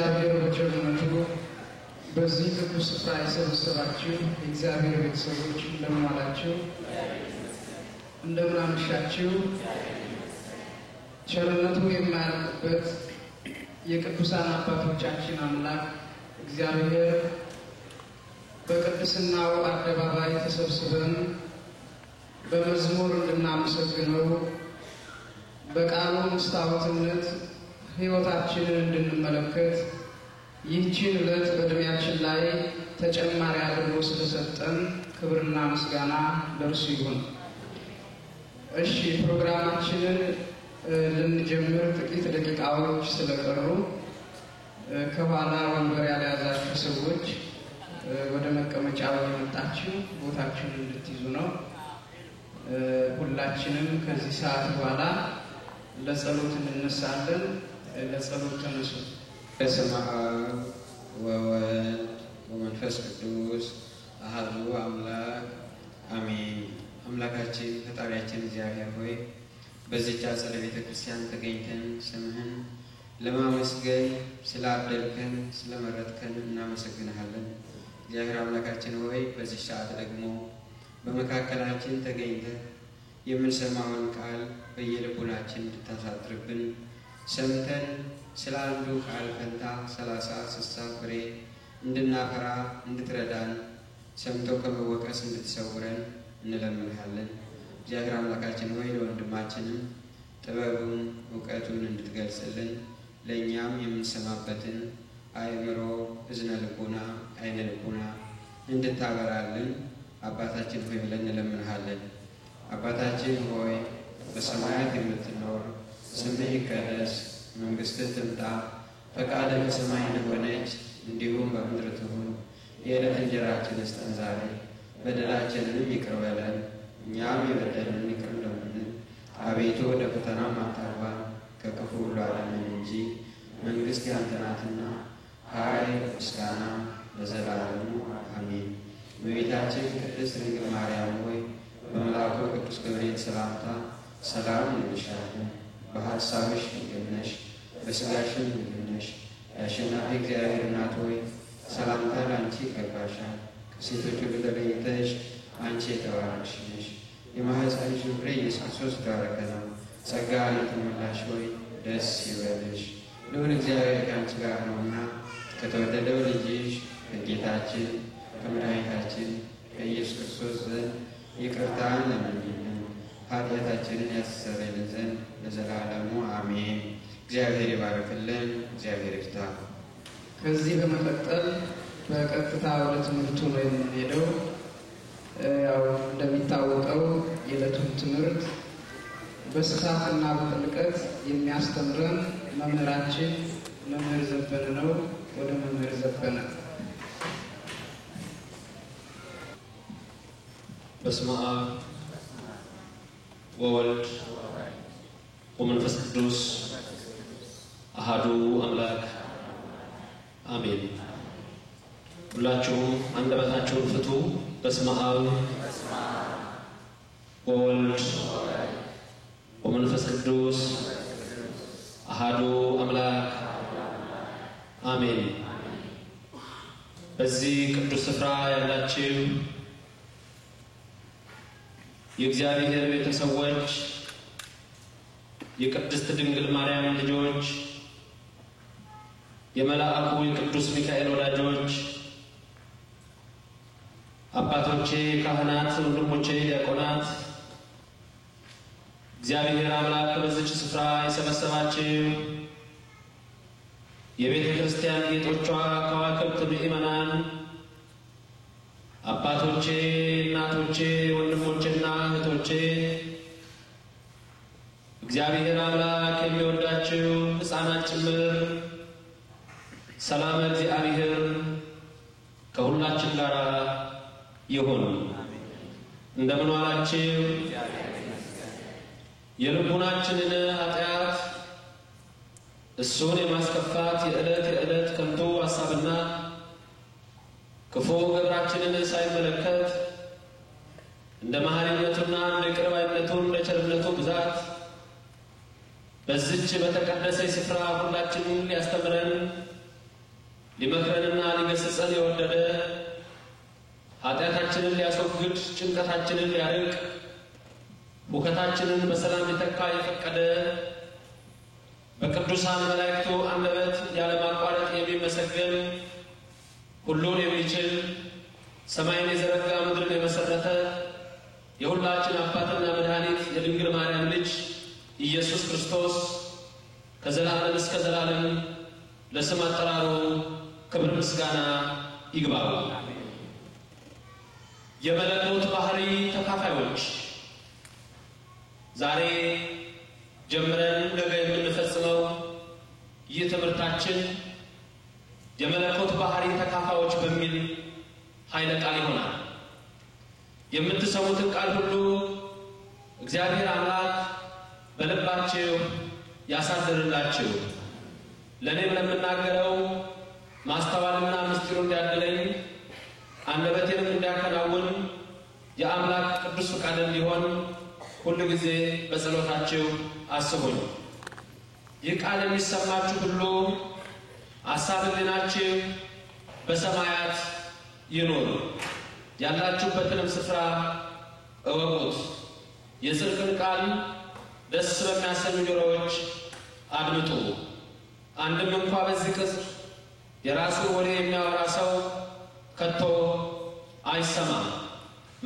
እግዚአብሔር በቸርነቱ በዚህ ቅዱስ ስፍራ የሰበሰባችሁ የእግዚአብሔር ቤተሰቦች እንደምን ዋላችሁ? እንደምን አመሻችሁ? ቸርነቱ የማያልቅበት የቅዱሳን አባቶቻችን አምላክ እግዚአብሔር በቅድስናው አደባባይ ተሰብስበን በመዝሙር እንድናመሰግነው በቃሉ መስታወትነት ሕይወታችንን እንድንመለከት ይህችን ዕለት በእድሜያችን ላይ ተጨማሪ አድርጎ ስለሰጠን ክብርና ምስጋና ለእርሱ ይሁን። እሺ፣ ፕሮግራማችንን ልንጀምር ጥቂት ደቂቃዎች ስለቀሩ ከኋላ ወንበር ያልያዛችሁ ሰዎች ወደ መቀመጫው የመጣችሁ ቦታችሁን እንድትይዙ ነው። ሁላችንም ከዚህ ሰዓት በኋላ ለጸሎት እንነሳለን። ለጸሎት ተነሱ። በስመ አብ ወወልድ ወመንፈስ ቅዱስ አሐዱ አምላክ አሜን። አምላካችን ፈጣሪያችን እግዚአብሔር ሆይ በዚህች አጸደ ቤተ ክርስቲያን ተገኝተን ስምህን ለማመስገን ስላደልከን ስለመረጥከን እናመሰግንሃለን። እግዚአብሔር አምላካችን ሆይ በዚህ ሰዓት ደግሞ በመካከላችን ተገኝተህ የምንሰማውን ቃል በየልቡናችን እንድታሳድርብን ሰምተን ስለ አንዱ ቃል ፈንታ 30 60 ፍሬ እንድናፈራ እንድትረዳን ሰምቶ ከመወቀስ እንድትሰውረን እንለምንሃለን። እግዚአብሔር አምላካችን ሆይ ለወንድማችንም ጥበቡን ዕውቀቱን እንድትገልጽልን ለእኛም የምንሰማበትን አእምሮ እዝነ ልቦና አይነ ልቦና እንድታበራልን አባታችን ሆይ ብለን እንለምንሃለን። አባታችን ሆይ በሰማያት የምትኖር ስምህ ይቀደስ፣ መንግሥትህ ትምጣ፣ ፈቃድህ በሰማይ እንደሆነች እንዲሁም በምድር ትሁን። የዕለት እንጀራችንን ስጠን ዛሬ፣ በደላችንንም ይቅር በለን እኛም የበደሉንን ይቅር እንደምንል፣ አቤቱ ወደ ፈተናም አታግባን ከክፉ ሁሉ አድነን እንጂ መንግሥት ያንተ ናትና ኃይል ምስጋና ለዘላለሙ አሜን። እመቤታችን ቅድስት ድንግል ማርያም ሆይ በመልአኩ ቅዱስ ገብርኤል ሰላምታ ሰላም እንልሻለን። በሐሳብሽ ድንግል ነሽ፣ በሥጋሽም ድንግል ነሽ። የአሸናፊ እግዚአብሔር እናት ሆይ ሰላምታ ለአንቺ ይገባሻል። ከሴቶች ሁሉ ተለይተሽ አንቺ የተባረክሽ ነሽ። የማኅፀንሽ ፍሬ ኢየሱስ ክርስቶስ የተባረከ ነው። ጸጋን የተሞላሽ ሆይ ደስ ይበልሽ፣ ልዑል እግዚአብሔር ከአንቺ ጋር ነውና ከተወደደው ልጅሽ ከጌታችን ከመድኃኒታችን ከኢየሱስ ክርስቶስ ዘንድ ይቅርታን ለምኝልን ኃጢአታችንን ያስተሰርይልን ዘንድ ለዘላለሙ አሜን። እግዚአብሔር ይባርክልን። እግዚአብሔር ይፍታ። ከዚህ በመቀጠል በቀጥታ ወደ ትምህርቱ ነው የምንሄደው። ያው እንደሚታወቀው የዕለቱን ትምህርት በስፋትና በጥልቀት የሚያስተምረን መምህራችን መምህር ዘበነ ነው። ወደ መምህር ዘበነ። በስመ አብ ወወልድ ወመንፈስ ቅዱስ አሐዱ አምላክ አሜን። ሁላችሁም አንደበታችሁን ፍቱ። በስመ አብ ወወልድ ወመንፈስ ቅዱስ አሐዱ አምላክ አሜን። በዚህ ቅዱስ ስፍራ ያላችሁ የእግዚአብሔር ቤተሰቦች፣ የቅድስት ድንግል ማርያም ልጆች፣ የመላእኩ የቅዱስ ሚካኤል ወዳጆች፣ አባቶቼ ካህናት፣ ወንድሞቼ ዲያቆናት፣ እግዚአብሔር አምላክ በዚች ስፍራ የሰበሰባችሁ የቤተ ክርስቲያን ጌጦቿ ከዋክብት ምእመናን፣ አባቶቼ፣ እናቶቼ፣ ወንድሞቼና እህቶቼ፣ እግዚአብሔር አምላክ የሚወዳችሁ ሕፃናት ጭምር ሰላም እግዚአብሔር ከሁላችን ጋር ይሁን። እንደምን ዋላችሁ? የልቡናችንን ኃጢአት እሱን የማስከፋት የዕለት ከንቱ ሐሳብና ክፉ ግብራችንን ሳይመለከት እንደ መሐሪነቱና እንደ ይቅር ባይነቱ እንደ ቸርነቱ ብዛት በዚች በተቀደሰ ስፍራ ሁላችንን ሊያስተምረን ሊመክረንና ሊገስጸን የወደደ ኃጢአታችንን ሊያስወግድ ጭንቀታችንን ሊያርቅ ሁከታችንን በሰላም ሊተካ የፈቀደ በቅዱሳን መላእክቱ አንደበት ያለማቋረጥ የሚመሰገን ሁሉን የሚችል ሰማይን የዘረጋ ምድርን የመሰረተ የሁላችን አባትና መድኃኒት የድንግል ማርያም ልጅ ኢየሱስ ክርስቶስ ከዘላለም እስከ ዘላለም ለስም አጠራሩ ክብር ምስጋና ይግባው። የመለኮት ባህሪ ተካፋዮች ዛሬ ጀምረን ነገ የምንፈጽመው ይህ ትምህርታችን የመለኮት ባህሪ ተካፋዮች በሚል ኃይለ ቃል ይሆናል። የምትሰሙትን ቃል ሁሉ እግዚአብሔር አምላክ በልባችሁ ያሳድርላችሁ። ለኔም ለምናገረው ማስተዋልና ምስጢሩን እንዲያድለኝ አንደበቴንም እንዲያከናውን የአምላክ ቅዱስ ፈቃድ እንዲሆን ሁሉ ጊዜ በጸሎታችሁ አስቡኝ። ይህ ቃል የሚሰማችሁ ሁሉ ሐሳብ ሕሊናችሁ በሰማያት ይኑር። ያላችሁበትንም ስፍራ እወቁት። የጽድቅን ቃል ደስ በሚያሰኙ ጆሮዎች አድምጡ። አንድም እንኳ በዚህ ቅጽር የራሱን ወሬ የሚያወራ ሰው ከቶ አይሰማም።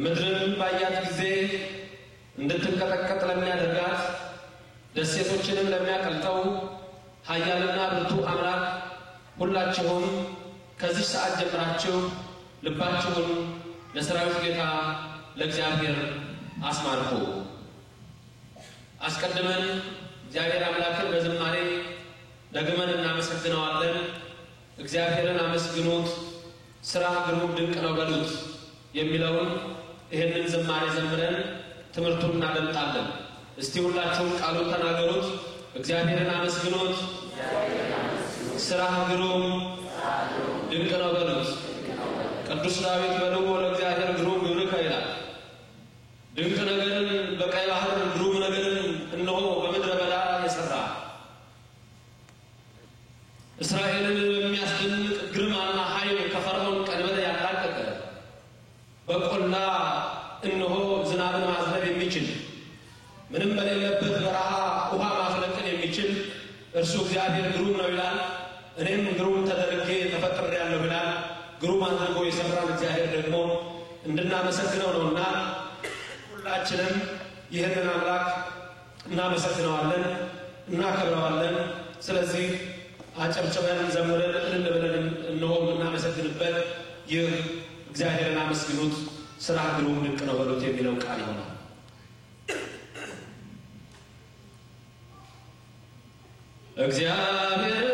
ምድርን ባያት ጊዜ እንድትንቀጠቀጥ ለሚያደርጋት ደሴቶችንም ለሚያቀልጠው ኃያልና ብርቱ አምላክ ሁላችሁም ከዚህ ሰዓት ጀምራችሁ ልባችሁን ለሰራዊት ጌታ ለእግዚአብሔር አስማርኩ። አስቀድመን እግዚአብሔር አምላክን በዝማሬ ደግመን እናመሰግነዋለን። እግዚአብሔርን አመስግኑት፣ ሥራ ግሩም ድንቅ ነው በሉት የሚለውን ይህንን ዝማሬ ዘምረን ትምህርቱን እናደምጣለን። እስቲ ሁላችሁም ቃሉን ተናገሩት። እግዚአብሔርን አመስግኑት፣ ሥራ ግሩም ድንቅ ነው በሉት። ቅዱስ ዳዊት በልቦ ለእግዚአብሔር ግሩም ግብርከ ይላል። ድንቅ ነገርን በቀይ ባህር ግሩም ነገርን እነሆ በምድረ በዳ የሰራ እስራኤልን በሚያስደንቅ ግርማና ኃይል ከፈርዖን ቀንበር ያላቀቀ በቆላ እነሆ ዝናብን ማዝነብ የሚችል ምንም በሌለበት በረሃ ውሃ ማፍለቅን የሚችል እርሱ እግዚአብሔር ግሩም ነው ይላል። እኔም ግሩም ተደርጌ ተፈጥሬያለሁ ይላል። ግሩም አድርጎ የሰራን እግዚአብሔር ደግሞ እንድናመሰግነው ነውና ሁላችንም ይህንን አምላክ እናመሰግነዋለን፣ እናከብረዋለን። ስለዚህ አጨብጭበን ዘምረን እልል ብለን እነሆ እናመሰግንበት ይህ እግዚአብሔርን አመስግኑት ሥራ ግሩም ድንቅ ነው በሉት የሚለው ቃል ይሆናል። እግዚአብሔር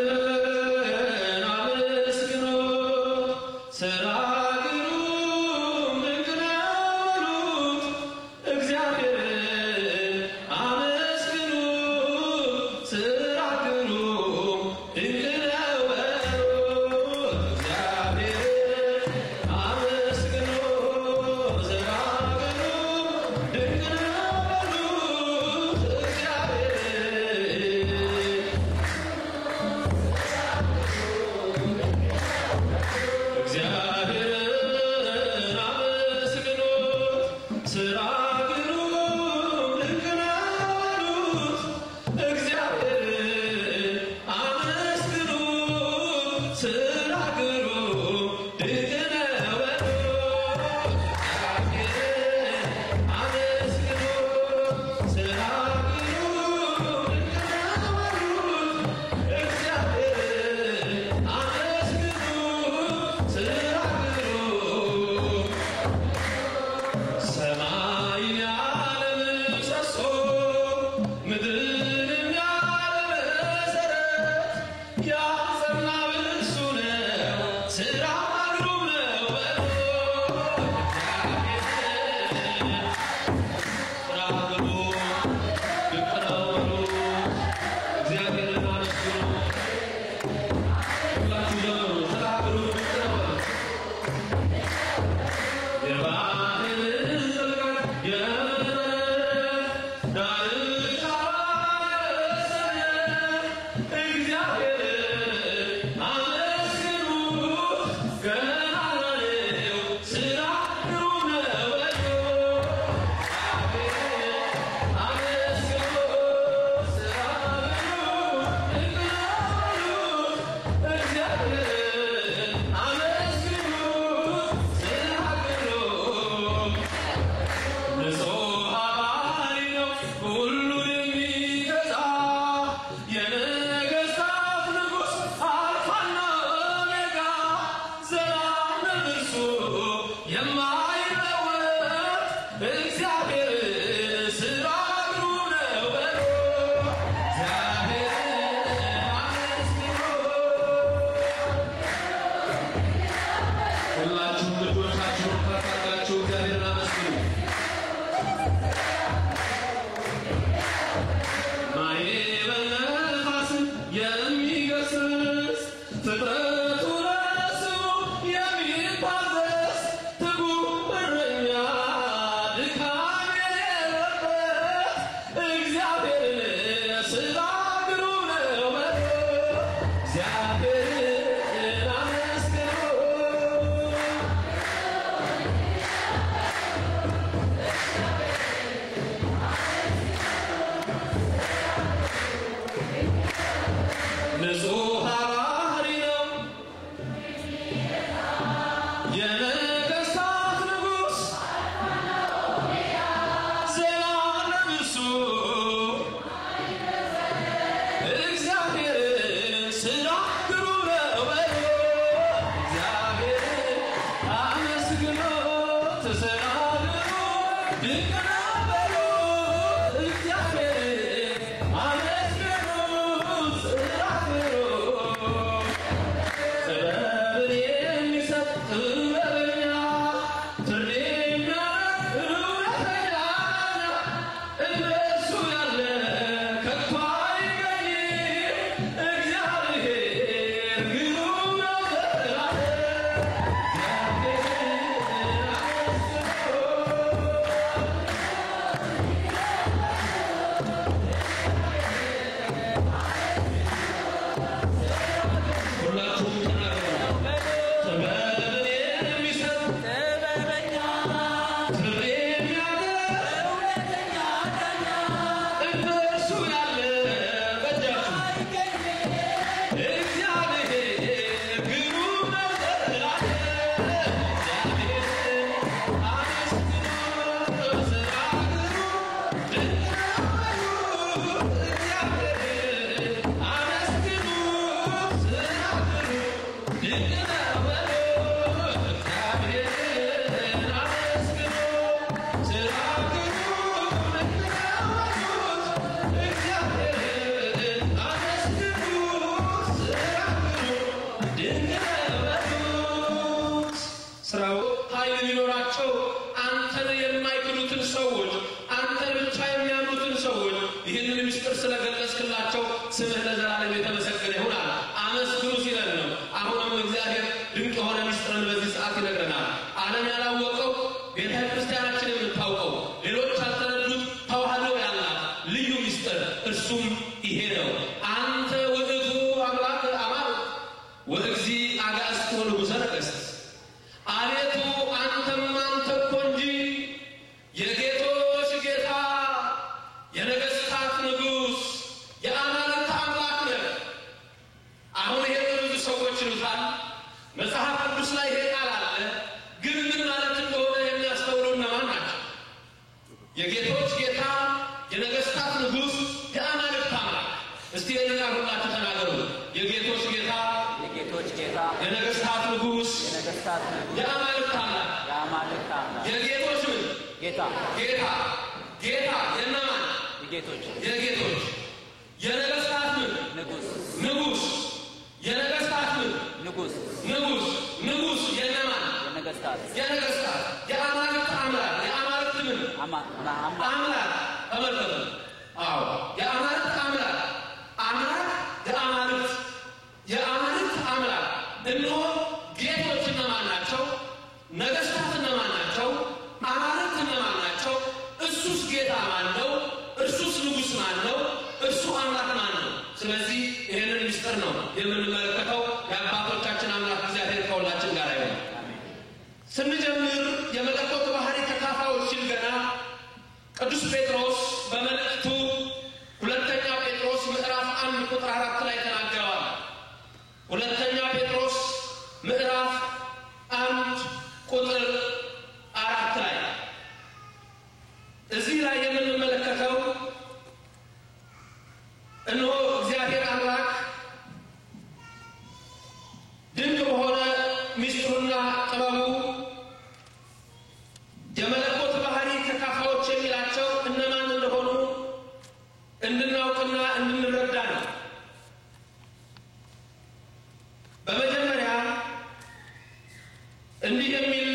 እንዲህ የሚል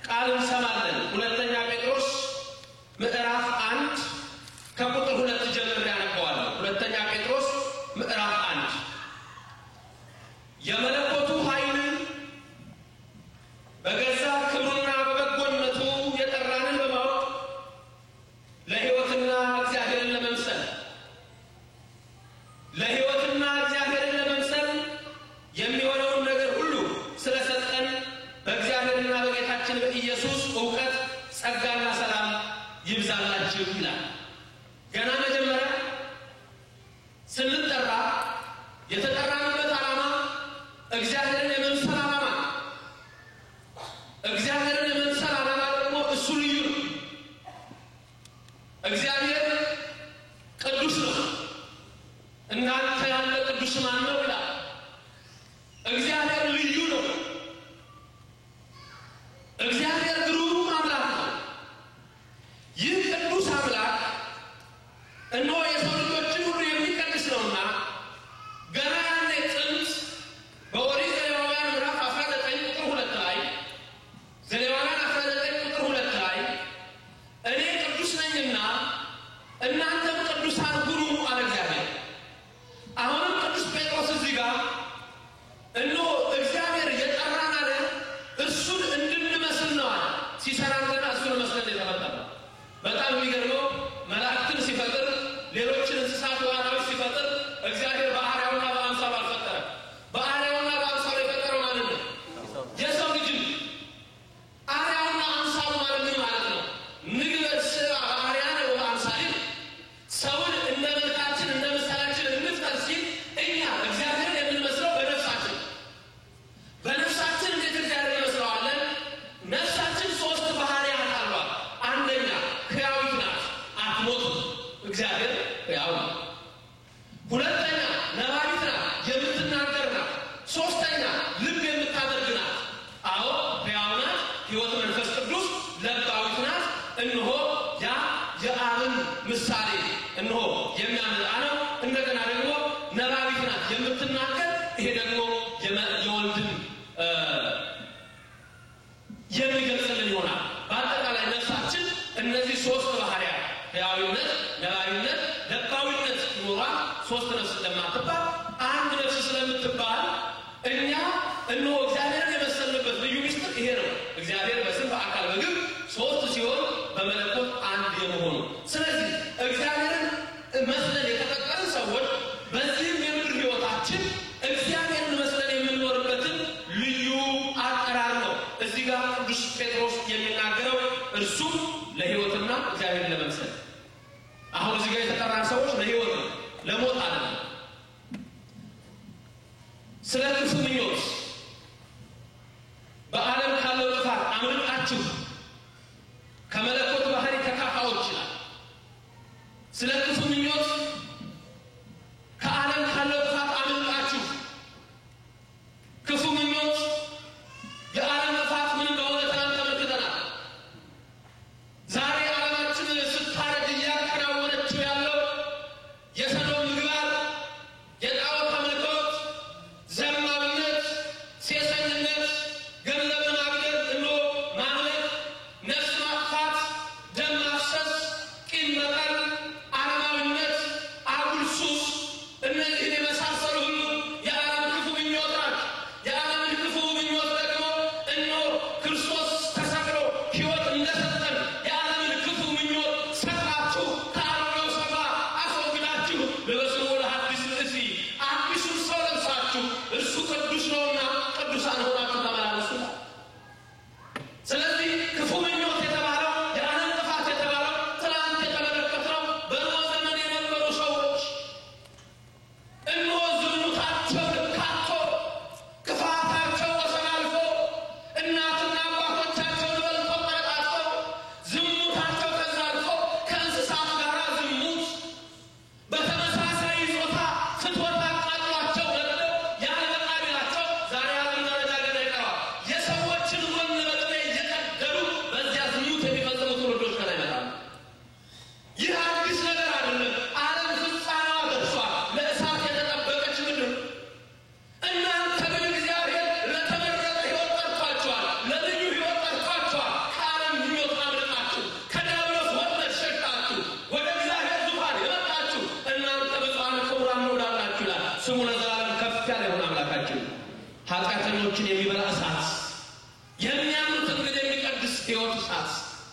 ቃል እንሰማለን። ሁለተኛ ጴጥሮስ ምዕራፍ 1 ከቁጥር 2 ጀምሮ ያነበዋለሁ። ሁለተኛ ጴጥሮስ ምዕራፍ 1 የመለኮቱ ኃይል በገዛ ክብሩና በበጎነቱ የጠራንን በማወቅ ለሕይወትና እግዚአብሔርን ለመምሰል የሚሆነውን ነገር ሁሉ ስለሰጠን በእግዚአብሔርና በጌታችን በኢየሱስ ዕውቀት ጸጋና ሰላም ይብዛላችሁ ይላል። ገና መጀመሪያ ስንጠራ የተጠራንበት ዓላማ እግዚአብሔርን የመምሰል ዓላማ፣ እግዚአብሔርን የመምሰል ዓላማ ደግሞ እሱ ልዩ ነው። እግዚአብሔር ቅዱስ ነው። እናንተ ያለ ቅዱስ ማን ነው ይላል። እግዚአብሔር ልዩ ነው። እግዚአብሔር ግሩም አምላክ ነው። ይህ ቅዱስ አምላክ እነሆ የሰው ልጆችን ሁሉ የሚቀድስ ነውና ገና ያኔ ጥንት በኦሪት ዘሌዋውያን ምዕራፍ 19 ቁጥር 2 ላይ ዘሌዋውያን 19 ቁጥር 2 ላይ እኔ ቅዱስ ነኝና እናንተም ቅዱሳን ሁኑ አለ እግዚአብሔር። አሁንም ቅዱስ ጴጥሮስ እዚህ ጋር እነሆ እግዚአብሔር የጠራን አለ እርሱን እንድንመስል ነው አለ። ሲሰራን ገና እሱን መስለን የተፈጠረው። በጣም የሚገርመው መላእክትን ሲፈጥር ሌሎችን እንስሳት ዋናዎች ሲፈጥር እግዚአብሔር በአርአያውና በአምሳሉ አልፈጠረም። በአርአያውና በአምሳሉ የፈጠረው ማለት ነው የሰው ልጅ። አርአያውና አምሳሉ ማለት ምን ማለት ነው? ንግበት በአርአያነ ወበአምሳሊነ ሰውን እንደ መልካችን እንደ ምሳሌያችን እንፍጠር ሲል እኛ እግዚአብሔርን የምንመስለው በነፍሳችን እንዴት እግዚአብሔር እንመስለዋለን? ነፍሳችን 3 ባህሪያት አሏት። አንደኛ ሕያዊት ናት፣ አትሞትም። እግዚአብሔር ሕያው ነው። ሁለተኛ ነባቢት ናት፣ የምትናገር ናት። ሶስተኛ ልብ የምታደርግ ናት። አዎ ሕያው ናት፣ ሕይወት መንፈስ ቅዱስ ለባዊት ናት። እነሆ ያ የአብን ምሳሌ እነሆ የሚያመጣ ነው። እንደገና ደግሞ ነባቢት ናት፣ የምትናገር። ይሄ ደግሞ የወልድን የሚገልጽልን ይሆናል። በአጠቃላይ ነፍሳችን እነዚህ 3 ባህሪያት ሕያዊነት፣ ነባቢነት፣ ለባዊነት ኖሯል። 3 ነፍስ እንደማትባል አንድ ነፍስ ስለምትባል እኛ እነሆ እግዚአብሔርን የመሰልንበት ልዩ ምስጢር ይሄ ነው። እግዚአብሔር በስም በአካል በግብ 3 ሲሆን በመለኮት አንድ የመሆኑ። ስለዚህ እግዚአብሔርን መስለን የተፈጠርን ሰዎች በዚህም የምድር ሕይወታችን እግዚአብሔርን መስለን የምንኖርበትን ልዩ አጠራር ነው እዚህ ጋር ቅዱስ ጴጥሮስ የሚናገረው። እርሱም ለሕይወትና እግዚአብሔርን ለመምሰል። አሁን እዚህ ጋር የተጠራን ሰዎች ለሕይወት ነው፣ ለሞት አይደለም። ስለ ክፉ ምኞት በዓለም ካለው ጥፋት አምልጣችሁ ከመለኮት ባህሪ ተካፋዮች ይላል። ስለ ክፉ ምኞት ከዓለም ካለው ጥፋት አምልጣችሁ። ክፉ ምኞት የዓለም ጥፋት ምን እንደሆነ ትናንት ተመልክተናል። ዛሬ ዓለማችን ስታረግ እያከናወነችው ያለው የሰዶም ምግባር፣ የጣዖት አምልኮት፣ ዘማዊነት፣ ሴሰኝነት፣ ገንዘብን ማግኘት፣ ማምለክ፣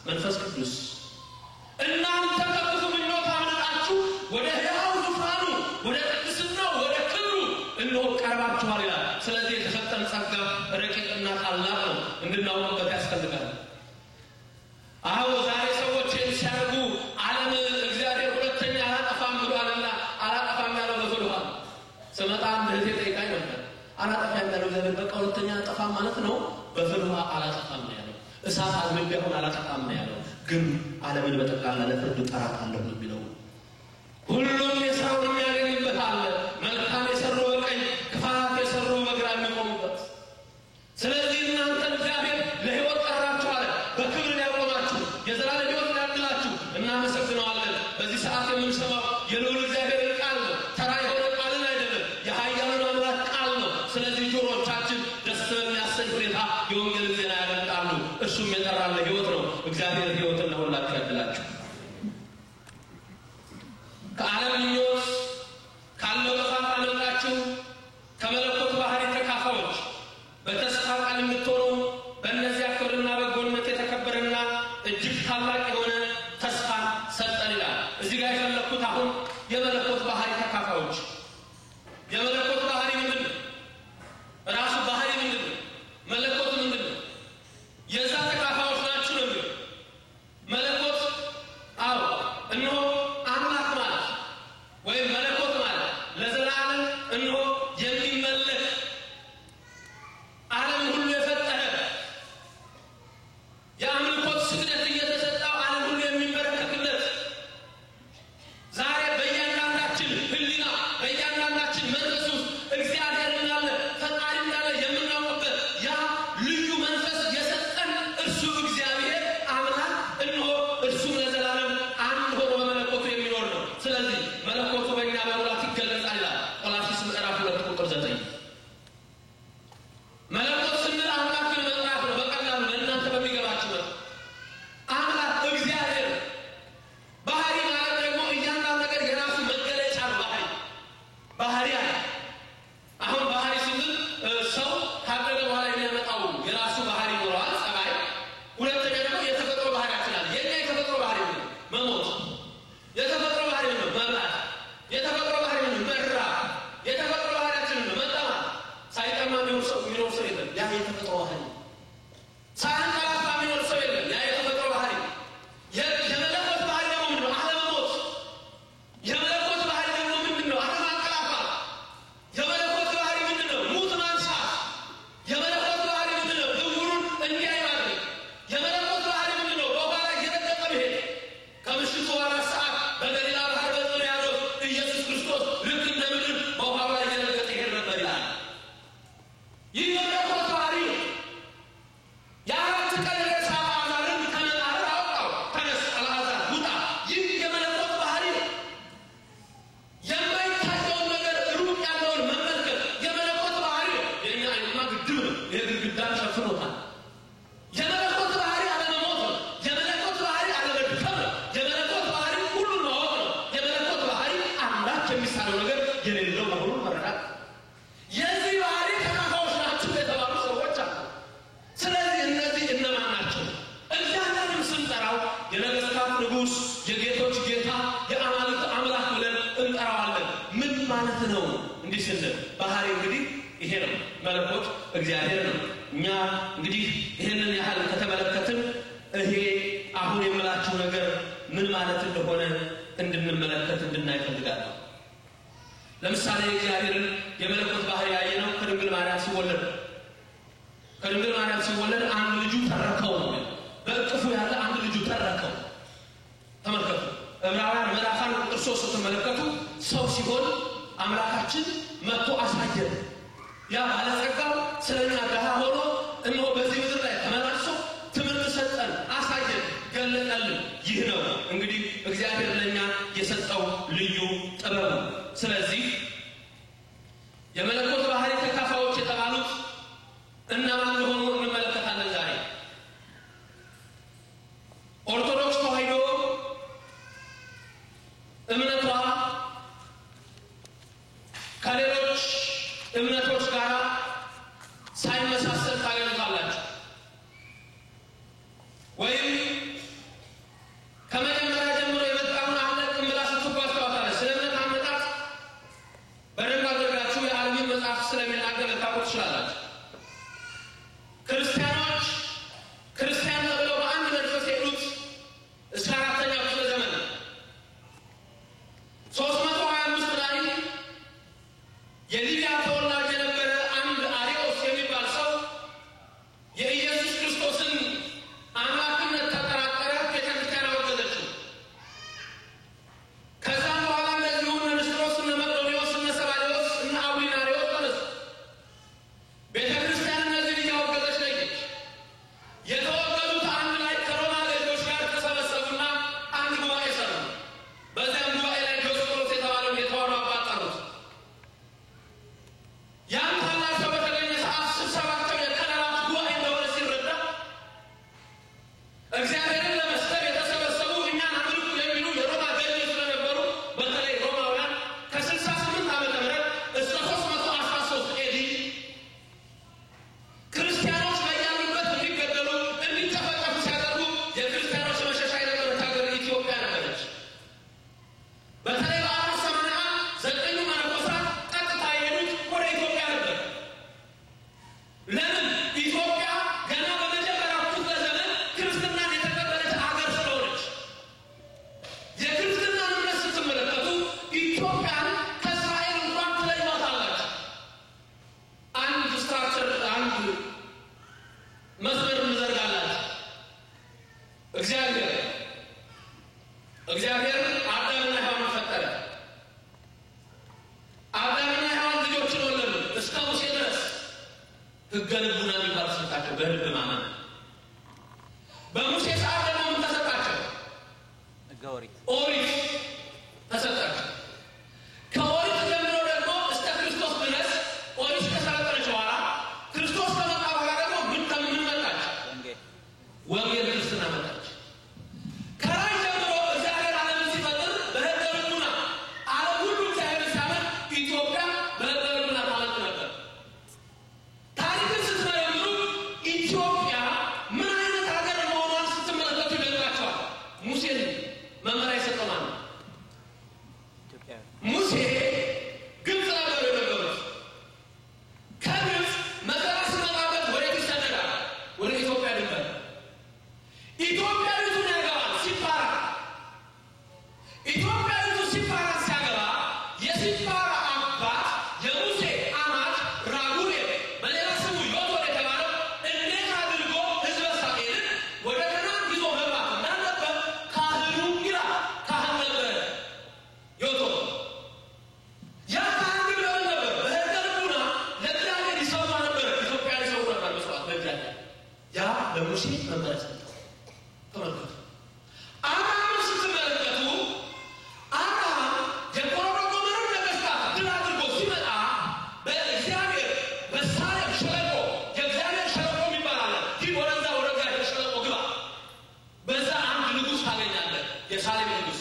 መንፈስ ቅዱስ እናንተ ከክፉ ምኞት አምልጣችሁ ወደ ሕያው ዙፋኑ ወደ ቅድስናው ወደ ክብሩ እንሆ ቀርባችኋል ይላል። ስለዚህ የተሰጠን ጸጋ ረቂቅና ታላቅ ነው፣ እንድናውቅበት ያስፈልጋል። አዎ ዛሬ ሰዎች ሲያርጉ ዓለም እግዚአብሔር ሁለተኛ አላጠፋም ብሏልና አላጠፋም ያለው በፍልውሃ ስመጣ አንድ ጠይቃኝ ነበር። አላጠፋም ያለው እግዚአብሔር በቃ ሁለተኛ አላጠፋም ማለት ነው? በፍልውሃ አላጠፋም ነው ያለው። እሳት አዝምቢያውን አላጠፋም ነው ያለው። ግን ዓለምን በጠቅላላ ለፍርድ ጠራታለሁ ነው የሚለው። ሁሉም የሥራውን የሚያገኝበት አለ። መልካም የሰሩ በቀኝ ክፋት የሰሩ በግራ የሚቆሙበት። ስለዚህ እናንተን እግዚአብሔር ለሕይወት ጠራችሁ አለ። በክብር ሊያቆማችሁ የዘላለም ሕይወት ሊያድላችሁ እናመሰግነዋለን። በዚህ ሰዓት የምንሰማው የልዑል እግዚአብሔር ቃል ነው። ተራ የሆነ ቃልን አይደለም፣ የኃያሉን አምላክ ቃል ነው። ስለዚህ ጆሮቻችን ደስ በሚያሰኝ ሁኔታ የወንጌል ዜና ያደምጣሉ። እሱም የጠራን ለሕይወት ነው። እግዚአብሔር ሕይወትን ለሁላችሁ ያድላችሁ። ከዓለም ምኞት ካለው ጥፋት አመልጣችሁ ከመለኮት ባህሪ ተካፋዮች በተስፋ ቃል የምትሆኑ በእነዚያ ክብርና በጎነት የተከበረና እጅግ ታላቅ የሆነ ተስፋ ሰጠን ይላል። እዚህ ጋር የፈለኩት አሁን የመለኮት ባህሪ ተካፋዮች የመለኮት ባህሪ ምንድን ነው? ራሱ ባህሪ ምንድን ነው? መለኮት ምንድን ነው? የዛ ተካፋዮች ናችሁ ነው። መለኮት አዎ እነሆ አምላክ ማለት ወይም መለኮት ማለት ለዘላለም እነሆ የሚመለክ ዓለም ሁሉ የፈጠረ የአምልኮት ስግደት እየተሰጠው ዓለም ሁሉ የሚመለከትለት ዛሬ በእያንዳንዳችን ሕሊና በእያንዳንዳችን መንፈስ ውስጥ እግዚአብሔር እንዳለ ፈጣሪ እንዳለ የምናውቅበት ያ ልዩ መንፈስ የሰጠን እርሱ እግዚአብሔር አምላክ እነሆ እርሱ ለዘላለም አንድ ሆኖ በመለኮቱ የሚኖር ነው። ስለዚህ መለኮቱ በእኛ በሙላት ይገለጻል ይላል ቆላስይስ ምዕራፍ 2 ቁጥር 9። መለኮት ስንል አምላክን መጥራት ነው። በቀላሉ ለእናንተ በሚገባችሁ ነው። አምላክ እግዚአብሔር ባህሪ ማለት ደግሞ እያንዳንዱ ነገር የራሱ መገለጫ ነው። ባህሪ አለ። አሁን ባህሪ ስንል ሰው ካደገ በኋላ የሚያመጣው የራሱ ባህሪ ይኖረዋል፣ ጸባይ። ሁለተኛ ደግሞ የተፈጥሮ ባህሪያችን አለ። የኛ የተፈጥሮ ባህሪ ነው መሞት፣ የተፈጥሮ ባህሪ ነው መብላት፣ የተፈጥሮ ባህሪ ነው መራብ፣ የተፈጥሮ ባህሪያችን ነው መጠማት። ሳይጠማ የሚኖር ሰው የለም፣ ያ የተፈጥሮ ባህሪ። ሳያንቀላፋ የሚኖር ሰው የለም፣ ያ የተፈጥሮ ባህሪ። የመለኮት ባህሪ ደግሞ ምንድን ነው? አለመሞት። የመለኮት ባህሪ ደግሞ ምንድን ነው? አለማንቀላፋት። የመለኮት ባህሪ ምንድን ነው? ሙት ማንሳት። የመለኮት ባህሪ ምንድን ነው? ዕውሩን እንዲያይ ማድረግ። የመለኮት ባህሪ ምንድን ነው? በውኃ ላይ እየረገጠ መሄድ። ከምሽቱ 4 ሰዓት በገሊላ ባህር በጥብርያዶስ ኢየሱስ ክርስቶስ ልክ እንደ ምድር በውኃው ላይ እየረገጠ ይሄድ ነበር ይላል። ይህ የመለኮት ባህሪ ነው። የአራት ቀን ሬሳ አልዓዛርን ከመቃብር አወጣው። ተነስ አልዓዛር ውጣ። ይህ የመለኮት ባህሪ ነው። የማይታየውን ነገር ሩቅ ያለውን መመልከት የመለኮት ባህሪ ነው። የእኛ አይንማ ግድብ ነው። ይሄ ግድግዳን ሸፍኖታል። የመለኮት ባህሪ አለመሞት ነው። የመለኮት ባህሪ አለመድከም ነው። የመለኮት ባህሪ ሁሉን ማወቅ ነው። የመለኮት ባህሪ አምላክ የሚሳነው ነገር የሌለው መሆኑን መረዳት። የዚህ ባህሪ ተካፋዮች ናችሁ የተባሉ ሰዎች አሉ። ስለዚህ እነዚህ እነማን ናቸው? እግዚአብሔርን ስንጠራው የነገሥታት ንጉሥ፣ የጌቶች ጌታ፣ የአማልክት አምላክ ብለን እንጠራዋለን። ምን ማለት ነው? እንዲህ ስንል ባህሪ እንግዲህ ይሄ ነው። መለኮት እግዚአብሔር ነው። እኛ እንግዲህ ይህንን ያህል ከተመለከትን ይሄ አሁን የምላችሁ ነገር ምን ማለት እንደሆነ እንድንመለከት እንድናይ እፈልጋለሁ። ለምሳሌ እግዚአብሔርን የመለኮት ባህሪ ያየነው ከድንግል ማርያም ሲወለድ ከድንግል ማርያም ሲወለድ አንድ ልጁ ተረከው ነው። በእቅፉ ያለ አንድ ልጁ ተረከው። ተመልከቱ ዕብራውያን ምዕራፍ 1 ቁጥር 3 ስትመለከቱ ሰው ሲሆን አምላካችን መጥቶ አሳየን። ያ ባለጸጋው ስለኛ ድሃ ሆኖ እነሆ በዚህ ምድር ላይ ተመላልሶ ትምህርት ሰጠን፣ አሳየን፣ ገለጠልን። ይህ ነው እንግዲህ እግዚአብሔር ለኛ የሰጠው ልዩ ጥበብ። ስለዚህ የመለኮት ባህሪ ተካፋዮች የተባሉት እነማን እንደሆኑ እንመለከታለን ዛሬ። ኦርቶዶክስ ተዋሕዶ እምነቷ ከሌሎች እምነቶች ጋር ሳይመሳሰል በልብ ማመን። በሙሴ ሰዓት ደግሞ ምን ተሰጣቸው? ኦሪት ተሰጣቸው። ከኦሪት ጀምሮ ደግሞ እስከ ክርስቶስ ድረስ ኦሪት ከሰለጠነች በኋላ ክርስቶስ ከመጣ በኋላ ደግሞ ምን መጣች? ወንጌል ክርስትና መጣች። ከላይ ጀምሮ እግዚአብሔር ዓለምን ሲፈጥር በሕገ ልቡና ዓለም ሁሉ እግዚአብሔር ሲያመልክ ኢትዮጵያ በሕገ ልቡና ታመልክ ነበር። ታሪክን ስትመረምሩ ኢትዮጵያ ምን አይነት ሀገር መሆኗን ስትመለከቱ ይገርማቸዋል። ሙሴን መመሪያ የሰጠው ማን ነው? ሙሴ ግብፅ ነበር የነበሩት። ከግብፅ መከራ ሲመጣበት ወዴት ይሰደዳል? ወደ ኢትዮጵያ ድንበር። ኢትዮጵያዊቱን ያገባል ሲፓራ። ኢትዮጵያዊቱ ሲፓራ ሲያገባ የሲፓራ አባት የሙሴ አማት ራጉኤል በሌላ ስሙ ዮቶር የተባለው እንዴት አድርጎ ሕዝበ እስራኤልን ወደ ከነዓን ይዞ መግባት እንዳለበት ካህኑ ይላል። ካህን ነበረ ዮቶር። ያ ካህን ግን ምን ነበር? በሕገ ልቡና ለእግዚአብሔር ይሰዋ ነበር። ኢትዮጵያ ይሰው ነበር መስዋዕት ለእግዚአብሔር። ያ ለሙሴ መመሪያ ሰጠው። ተመልከቱ። አብርሃምን ስትመለከቱ አብርሃም የኮረብታውን ነገሥታት ድል አድርጎ ሲመጣ በእግዚአብሔር በሳሌም ሸለቆ የእግዚአብሔር ሸለቆ የሚባል አለ። ይህ ወደዛ ወደ እግዚአብሔር ሸለቆ ግባ። በዛ አንድ ንጉሥ ታገኛለህ፣ የሳሌም ንጉሥ።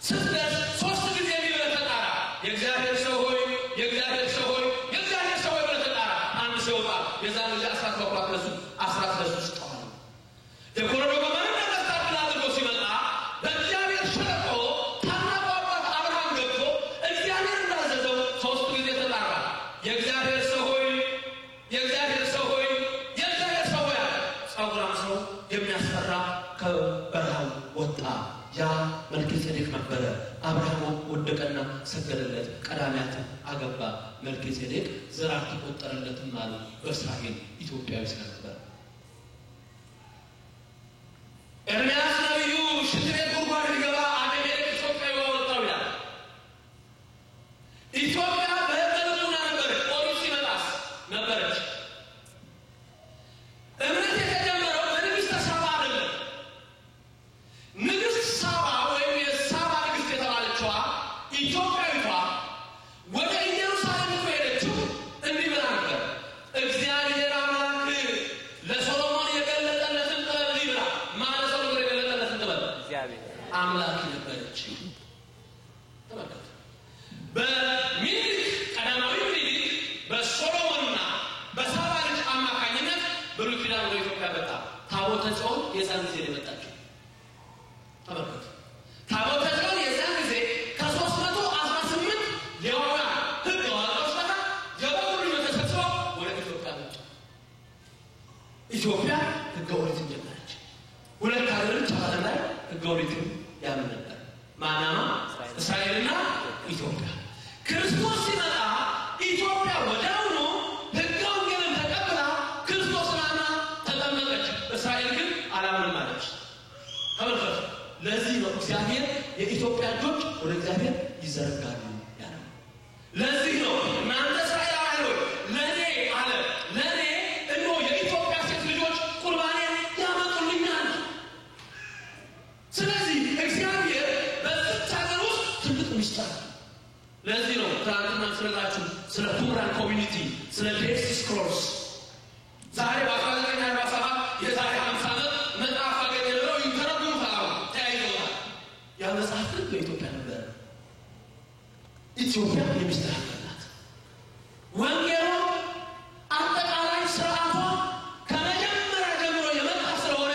ስትደርስ 3 ጊዜ ብለህ ተጣራ። የእግዚአብሔር ሰው ሆይ፣ የእግዚአብሔር ሰው ሆይ፣ የእግዚአብሔር ሰው ሆይ ብለህ ተጣራ። አንድ ሰው ይወጣል። የዛን ጊዜ አስራት በኩራት ለሱ አስራት ለሱ ስጠዋል። የኮረብታውን ነገሥታት ድል አድርጎ ሲመጣ በእግዚአብሔር ሸለቆ ታላቁ አባት አብርሃም ገብቶ እግዚአብሔር እንዳዘዘው 3 ጊዜ ተጣራ። የእግዚአብሔር ሰው ሆይ፣ የእግዚአብሔር ሰው ሆይ፣ የእግዚአብሔር ሰው ሆይ አለ። ጸጉራም ሰው የሚያስፈራ ከበረሃው ወጣ። ያ መልከጼዴቅ ነበረ። አብርሃም ወደቀና ሰገደለት። ቀዳሚያትን አገባ። መልከጼዴቅ ዘር አልተቆጠረለትም አሉ። በእስራኤል ኢትዮጵያዊ ስለነበረ ኤርምያስ ነቢዩ ሽንት ቤት ጉድጓድ ሊገባ አቤሜሌክ ኢትዮጵያዊ አወጣው ይላል። ኢትዮጵያ በሕገ ልቡና ነበረች። ኦሪት ሲመጣስ ነበረች። እምነት የተጀመረው በንግሥተ ሳባ አይደለም። ንግሥት ሳባ ወይም የሳባ ንግሥት የተባለችዋ ኢትዮጵያዊቷ ወደ ኢየሩሳሌም እኮ ሄደችው እንዲህ ብላ ነበር። እግዚአብሔር አምላክ ለሶሎሞን የገለጠለትን ጥበብ እንዲህ ብላ። ማን ሰሎሞን የገለጠለትን ጥበብ? አምላክ ነበረች። ተመልከቱ። በሚኒሊክ ቀዳማዊ ሚኒሊክ በሶሎሞንና በሳባ ልጅ አማካኝነት ብሉይ ኪዳን ወደ ኢትዮጵያ መጣ። ታቦተ ጽዮን የዛን ጊዜ ነው የመጣችው። ተመልከቱ። ታቦተ ጽዮን የዛን ጊዜ ከ318 ሌዋውያን ሕግ አዋቂዎች ጋር የበኩሉ ተሰብስበው ወደ ኢትዮጵያ መጡ። ኢትዮጵያ ሕገ ኦሪትን ጀመረች። 2 ሀገሮች ዓለም ላይ ሕገ ኦሪትን ያምን ነበር። ማናማ እስራኤልና ኢትዮጵያ። ክርስቶስ ሲመጣ ኢትዮጵያ ወዲያውኑ ሕገ ወንጌልን ተቀብላ ክርስቶስን አምና ተጠመቀች። እስራኤል ግን አላምንም አለች። ተመልከቱ። ለዚህ ነው እግዚአብሔር የኢትዮጵያ ልጆች ወደ እግዚአብሔር ይዘረጋሉ ያለው። ለዚህ ነው እናንተ እስራኤላውያን ሆይ ለእኔ አለ ለእኔ እነሆ የኢትዮጵያ ሴት ልጆች ቁርባኔን ያመጡልኛል። ስለዚህ እግዚአብሔር በዚች ሀገር ውስጥ ትልቅ ምስጢር። ለዚህ ነው ትናንትና ስለላችሁ ስለ ቁምራን ኮሚኒቲ ስለ ዴድ ሲ ስክሮልስ ዛሬ በ1947 የዛሬ 50 ዓመት መጽሐፍ አገኘ ብለው ይተረጉሙታል። ተያይዘዋል። ያ መጽሐፍ ግን በኢትዮጵያ ነበረ። ኢትዮጵያ የምስጢር ሀገር ናት። ወንጌሉ አጠቃላይ ስርዓቷ ከመጀመሪያ ጀምሮ የመጣ ስለሆነ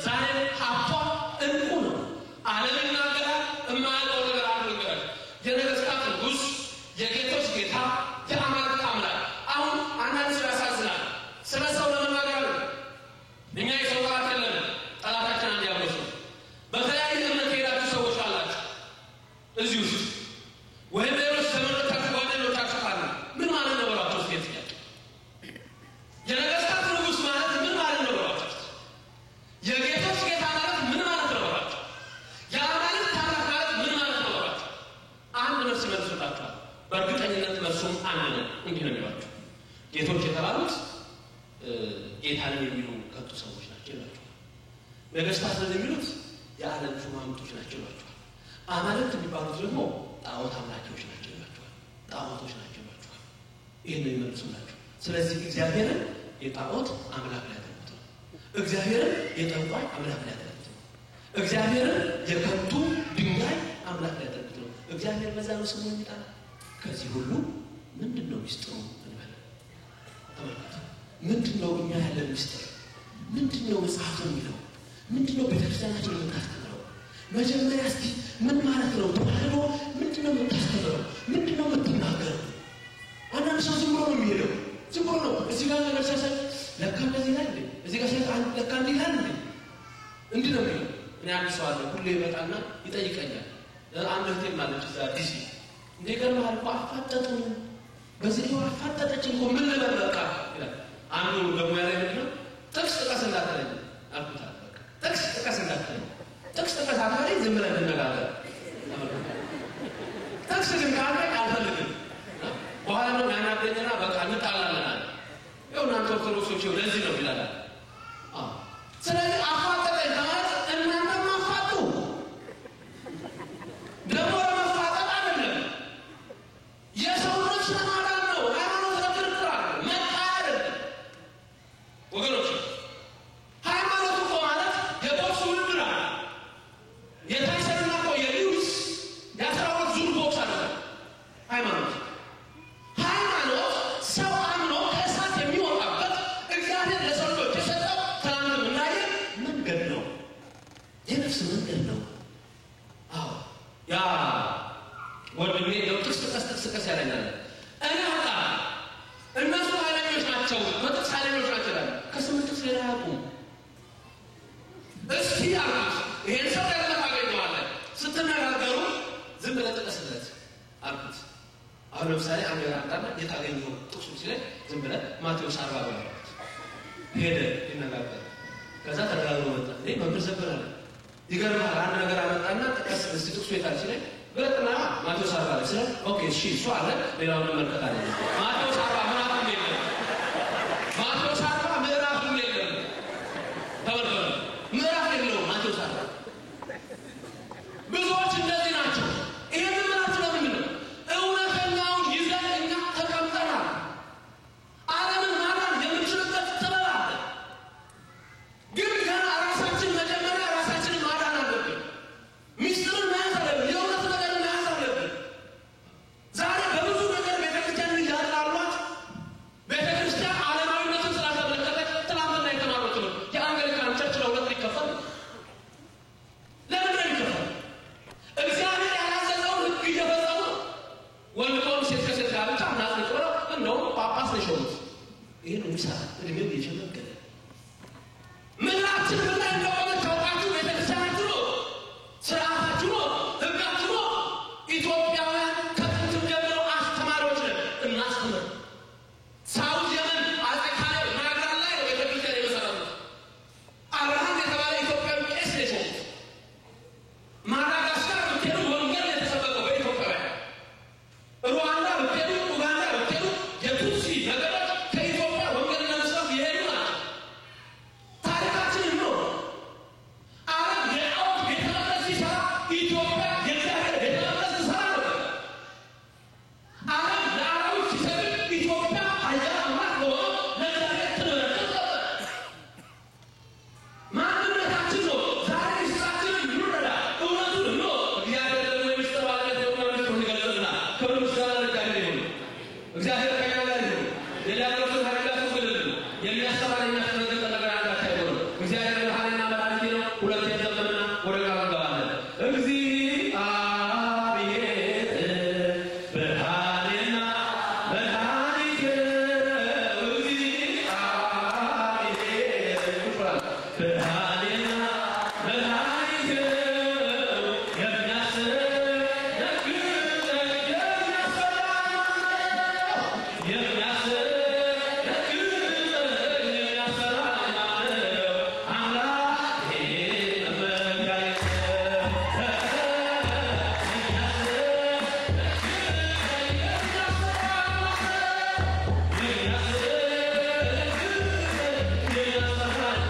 ዛሬ ሀብቷ እንቁ ነው። ዓለም ይናገራል። የማያውቀው ነገር አድርገዋል። የነገሥታት ንጉሥ፣ የጌቶች ጌታ፣ የአማልክት አምላክ። አሁን አንዳንድ ሰው ያሳዝናል። ስለ ሰው ለመናገር እኛ የሰው ጠላት የለንም። ጠላታችን አንድ ያብሮስ ነው። በተለያየ እምነት የሄዳችሁ ሰዎች አላችሁ እዚህ ውስጥ ወይም ሌሎች ዘመዶቻችሁ ጓደኞቻችሁ ከንቱ ሰዎች ናቸው ይላቸዋል። ነገስታት የሚሉት የዓለም ሹማምንቶች ናቸው ይላቸዋል። አማልክት የሚባሉት ደግሞ ጣዖት አምላኪዎች ናቸው ይላቸዋል። ጣዖቶች ናቸው ይላቸዋል። ይህን ይመልሱላቸው። ስለዚህ እግዚአብሔርን የጣዖት አምላክ ሊያደርጉት ነው። እግዚአብሔርን የጠንቋይ አምላክ ሊያደርጉት ነው። እግዚአብሔርን የከንቱ ድንጋይ አምላክ ሊያደርጉት ነው። እግዚአብሔር በዛ ነው ስሙ የሚጠራ። ከዚህ ሁሉ ምንድነው ሚስጥሩ እንበል። ተመልከቱ። ምንድነው እኛ ያለን ሚስጥር? ምንድነው መጽሐፉ የሚለው? ምንድነው ቤተክርስቲያናችን የምታስተምረው? መጀመሪያ እስቲ ምን ማለት ነው ተባህዶ? ምንድነው የምታስተምረው? ምንድነው የምትናገረው? አንዳንድ ሰው ዝም ብሎ ነው የሚሄደው። ዝም ብሎ ነው እዚህ ጋር ነገር ሲያሳይ ለካ እንደዚህ ላይ እዚህ ጋር ሲያሳይ ለካ እንዲህ ላይ እንዲህ ነው የሚለው። እኔ አንድ ሰው አለ ሁሌ ይመጣና ይጠይቀኛል። አንድ እህቴም አለች እዛ ዲሲ እንደገርማል እኮ አፋጠጡን በዚህ ነው አፋጠጠችን እኮ ምን ልበል በቃ ይላል። አንዱ ደግሞ ያለ ምንድነው ጥቅስ ጥቀስ እንዳትለኝ አልኩት። በቃ ጥቅስ ጥቀስ እንዳትለኝ ጥቅስ ጥቀስ አታለኝ ዝም ብለን እንነጋገር። ጥቅስ ግን ካለ አልፈልግም በኋላ ነው ያናደኝና በቃ እንጣላለን። ያው እናንተ ኦርቶዶክሶች ለዚህ ነው ይላል። ስለዚህ አፋጠጠኝ ማለት እናንተ ማፋጡ ደግሞ ለመፋጠጥ አይደለም። የሰው ልጅ ለማዳን ነው። ሃይማኖት ለክርክር አይደለም፣ መቃየር ወገኖች። ሃይማኖት እኮ ማለት የቦክስ ውድድር አለ። የታይሰንና እኮ የሊውስ የ12 ዙር ቦክስ አለ ሃይማኖት። ሰው አምኖ ከእሳት የሚወጣበት እግዚአብሔር ለሰው ልጆች የሰጠው ትናንት ምናየ መንገድ ነው። የነፍስ መንገድ ነው። አዎ ያ ወንድሜ ነው ጥቅስ ያለኛል። እኔ አጣ እነሱ ኃይለኞች ናቸው፣ በጥቅስ ኃይለኞች ናቸው ይላል። ከስምንት ጥቅስ ሌላ አያውቁም። እስኪ አልኩት ይሄን ሰው ደግሞ ታገኘዋለህ ስትነጋገሩ ዝም ብለህ ጥቀስለት አልኩት። አሁን ለምሳሌ አንድ ያንዳና የታገኘው ጥቅሱ ሲለኝ ዝም ብለህ ማቴዎስ 40 ብለህ ሄደ ይነጋገር። ከዛ ተደራግሮ መጣ። እኔ መምህር ዘበራለ ይገርማል። አንድ ነገር አመጣና ጥቀስ እስቲ ጥቅሱ የታል ሲለኝ ብለጥና ማቴዎስ 40 ላይ ሲለኝ ኦኬ እሺ እሱ አለ ሌላውን መልከታ አለ። ማቴዎስ 40 ምዕራፍ የለም። ማቴዎስ 40 ምዕራፍ የለም። ተመልከቱ ምዕራፍ የለውም ማቴዎስ 40። ብዙዎች እንደዚህ ናቸው። ይሄን ምዕራፍ ለምን ነው እውነተኛውን ይዘን እኛ ተቀምጠናል። ዓለምን ማዳን የምንችልበት ጥበብ አለ። ግን ገና ራሳችን መጀመሪያ ራሳችንን ማዳን አለብን። ሚስጥርን መያዝ አለብን። የእውነት ነገር መያዝ አለብን። ዛሬ በብዙ ነገር ቤተክርስቲያን እያላሏት ቤተክርስቲያን ዓለማዊነትን ስላተመለከተች ትናንትና የተማሩት ነው የአንግሊካን ቸርች ለሁለት ሊከፈል ለምን ይከፈል? እግዚአብሔር ያላዘዘውን ሕግ እየፈጸሙ ወንድ ከሆኑ ሴት ከሴት ጋር ብቻ እናጽድቅ ብለው እንደውም ጳጳስ ነው የሾሙት። ይህን የሚሰራ እድሜው እየሸመገለ ምድራችን ምን ላይ እንደሆነ ታውቃችሁ? ቤተክርስቲያናችሁ ነው፣ ስርዓታችሁ ነው፣ ሕጋችሁ ነው። ኢትዮጵያውያን ከጥንት ጀምሮ አስተማሪዎች ነን፣ እናስተምር። ሳውዝ የመን አጼ ካሌብ ናግራን ላይ ነው ቤተክርስቲያን የመሰረቱት። አብርሃም የተባለ ኢትዮጵያዊ ቄስ ነው የሾሙት። ማዳጋስካር ብትሄዱ ወንጌል የተሰበከው በኢትዮጵያውያን። ሩዋንዳ ብትሄዱ፣ ኡጋንዳ ብትሄዱ የቱትሲ ነገሮች ከኢትዮጵያ ወንጌል ለመስበክ የሄዱ ናቸው። ታሪካችን ነው። ዓለም የጣዖት ቤተ መቅደስ ሲሰራ ኢትዮጵያ የእግዚአብሔር ቤተ መቅደስ ትሰራ ነበር። ዓለም ለአራዊት ሲሰግድ ኢትዮጵያ ኃያል አምላክ ለሆነው ለእግዚአብሔር ትንበረከክ ነበር። ማንነታችን ነው። ዛሬ ምስጢራችንን እንረዳ፣ እውነቱን እንወቅ። እግዚአብሔር ደግሞ የምስጢር ባለቤት የሆነ ምስጢሩን ይገልጽልናል። ክብር ምስጋና ለእግዚአብሔር ይሁን። እግዚአብሔር ከእኛ ጋር ይሁን። የዲያብሎስን ኃይል ያስወግድልን። የሚያስተምረን የሚያስደነግጥ ነገር አንዳች አይሆንም። እግዚአብሔር ብርሃኔና መድኃኒቴ ነው። ሁለቴ ዘመንና ወደ ቃሉ እንገባለን። እግዚአብሔር ብርሃኔና መድኃኒቴ ብርሃኔና መድኃኒቴ የሚያስፈራ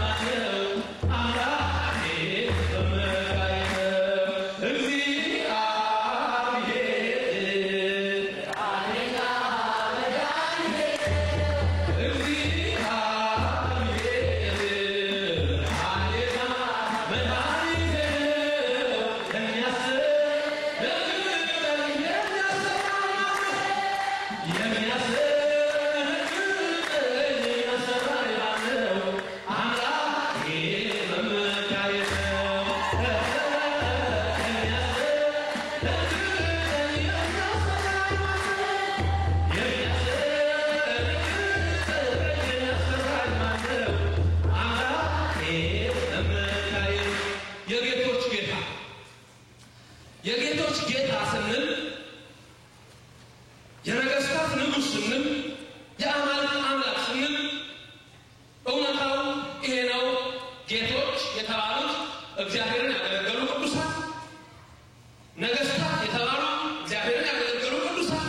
የተባሉት እግዚአብሔርን ያገለገሉ ቅዱሳን፣ ነገስታት የተባሉ እግዚአብሔርን ያገለገሉ ቅዱሳን፣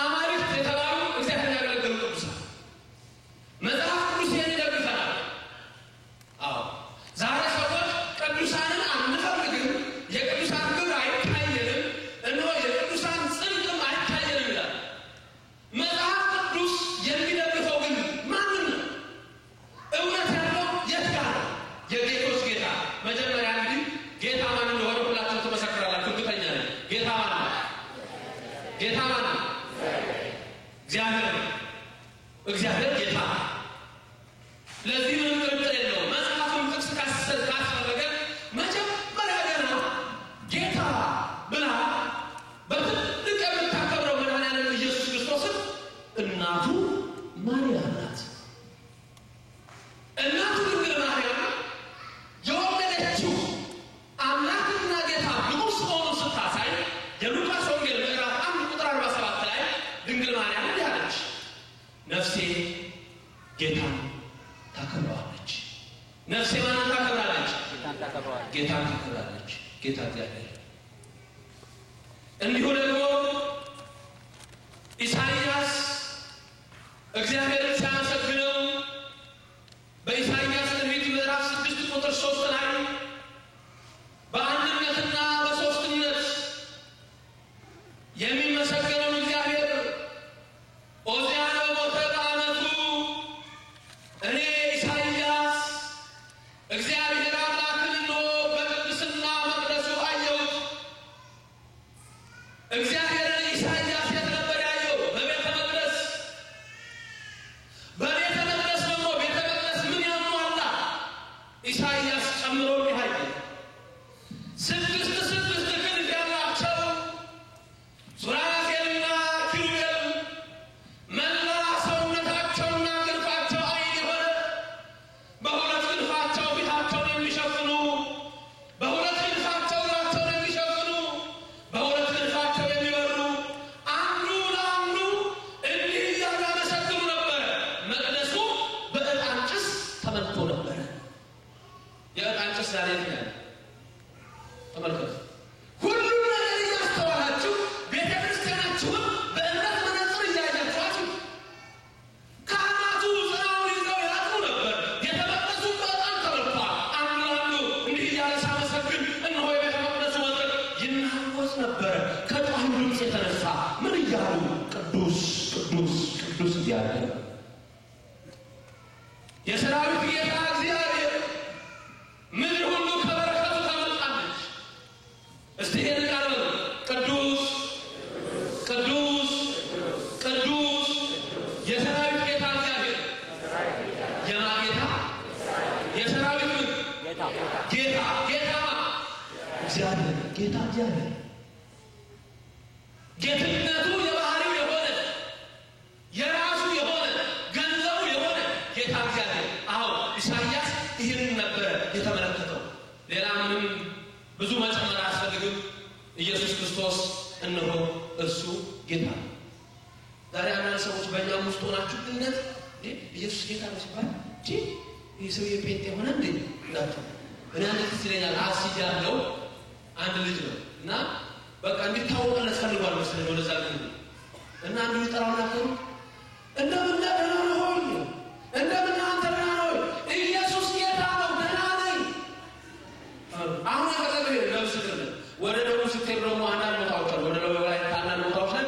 አማልክት የተባሉ እግዚአብሔርን ያገለገሉ ቅዱሳን። መጽሐፍ ቅዱስ ይህን ይደግፈናል። አዎ ዛሬ ሰዎች ቅዱሳንን አንፈልግም፣ የቅዱሳን ግብር አይታየንም፣ እነሆ የቅዱሳን ጽድቅም አይታየንም ይላል። መጽሐፍ ቅዱስ የሚደግፈው ግን ማንን ነው? እውነት ያለው የት ጋር ነው? የጌቶች ጌታ። መጀመሪያ እንግዲህ ጌታ ማን እንደሆነ ሁላችሁ ትመሰክራላችሁ፣ እርግጠኛ ነኝ። ጌታ ማን ነው? ጌታ ማን ነው? እግዚአብሔር ነው። እግዚአብሔር ጌታ። ለዚህ ምንም ጥርጥር የለውም። መጽሐፉን ጥቅስ ካስፈለገ መጀመሪያ ገና ጌታ ብላ በትልቅ የምታከብረው መድኃኒዓለም ኢየሱስ ክርስቶስን እናቱ ማርያም ናት። እናቱ ድንግል ማርያም የወለደችው አምላክና ጌታ ንጉሥ መሆኑን ስታሳይ የሉቃስ ወንጌል ምዕራፍ 1 ቁጥር 47 ላይ ድንግል ማርያም እንዲህ አለች፣ ነፍሴ ጌታን ታከብረዋለች። ነፍሴ ማንን ታከብራለች? ጌታን ታከብራለች። ጌታ እግዚአብሔር። እንዲሁ ደግሞ ኢሳይያስ እግዚአብሔርን ሲያመሰግነው በኢሳይያስ ትንቢት ምዕራፍ 6 ቁጥር 3 ላይ በአንድነትና በሶስትነት የሚመሰገነውን እግዚአብሔር ኦዚያን በሞተ በዓመቱ እኔ ኢሳይያስ እግዚአብሔር አምላክን እንሆ በቅድስና መቅደሱ አየሁት። እግዚአብሔርን ኢሳይያስ የት ነበር ያየው? በቤተ መቅደስ። በቤተ መቅደስ ደግሞ ቤተ መቅደስ ምን ያሟላ? ኢሳይያስ ጨምሮ ይሃይ 6 ክንፍ ያላቸው ሱራፌልና ኪሩቤል መላ ሰውነታቸውና ክንፋቸው ዓይን የሆነ በሁለት ክንፋቸው ፊታቸውን የሚሸፍኑ በሁለት ክንፋቸው እግራቸውን የሚሸፍኑ በሁለት ክንፋቸው የሚበሩ አንዱ ለአንዱ እንዲህ እያሉ ያመሰግኑ ነበረ። መቅደሱ በዕጣን ጭስ ተመልቶ ነበረ። የዕጣን ጭስ ዛሬ ነው። ተመልከቱ። ሁሉም ነገር እያስተዋላችሁ ቤተ ክርስቲያናችሁን በእምነት መነጽር እያያችኋት ካህናቱ ጽናውን ይዘው ያጥኑ ነበር። ቤተ መቅደሱ በዕጣን ተመልቷል። አንዱ ለአንዱ እንዲህ እያለ ሲያመሰግን እነሆ የቤተ መቅደሱ መድረክ ይናወጽ ነበረ። ከጣሉ ድምፅ የተነሳ ምን እያሉ? ቅዱስ ቅዱስ ቅዱስ እያለ የሰራዊት ጌታ እግዚአብሔር። ምድር ሁሉ ከበረከቱ ተመልጣለች። እስቲ ይሄን ቃል በሉ። ቅዱስ ቅዱስ ቅዱስ የሰራዊት ጌታ እግዚአብሔር። የማ ጌታ? የሰራዊት ጌታ። ጌታ እግዚአብሔር። ጌታ እግዚአብሔር ጌትነቱ የባህሪው የሆነ የራሱ የሆነ ገንዘቡ የሆነ ጌታ እግዚአብሔር። አዎ ኢሳይያስ ይህንን ነበረ የተመለከተው። ሌላ ምንም ብዙ መጨመር አያስፈልግም። ኢየሱስ ክርስቶስ እነሆ እርሱ ጌታ ነው። ዛሬ አንዳንድ ሰዎች በእኛም ውስጥ ሆናችሁ ድንገት ኢየሱስ ጌታ ነው ሲባል ይህ ሰው የጴንጤ ሆነ እንዴ ናቸው። እኔ አንድ ጊዜ ይለኛል አስይዝ ያለው አንድ ልጅ ነው እና በቃ እንዲታወቅለት ፈልጓል መሰለኝ ወደዛ ልጅ እና አንዱ ይጠራውና ከሩ እንደምን ደህና ነው ሆይ እንደምን አንተ ደህና ነው ኢየሱስ ጌታ ነው ደህና ነኝ። አሁን ያቀረበ ለምስክር ወደ ደቡብ ስትሄድ ደግሞ አንዳንድ ቦታዎች አሉ። ወደ ደቡብ ላይ አንዳንድ ቦታዎች ላይ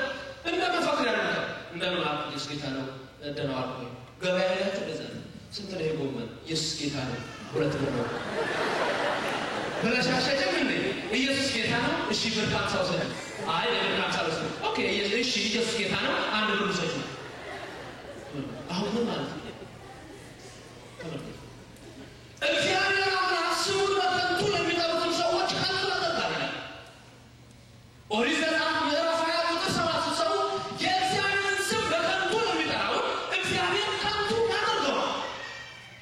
እንደመፈክር ያሉት እንደምን ኢየሱስ ጌታ ነው ደህና ዋልኩ። ገበያ ሄዳችሁ እንደዛ ስንት ነው የጎመን? ኢየሱስ ጌታ ነው 2 ብር ነው በለሻሸም እንዴ ኢየሱስ ጌታ ነው። እሺ ብር 50 ወሰደ። አይ ለምን 50 ወሰደ? ኦኬ እሺ ኢየሱስ ጌታ ነው 1 ብር ወሰደ። አሁን ምን ማለት ነው? እግዚአብሔር አምላክ ስሙን በከንቱ ለሚጠሩት ሰዎች ከንቱ ያደርጋል። ኦሪት ዘጸአት ምዕራፍ 20 ቁጥር 7 ስትሰሙ የእግዚአብሔርን ስም በከንቱ ለሚጠራው እግዚአብሔር ከንቱ ያደርገዋል።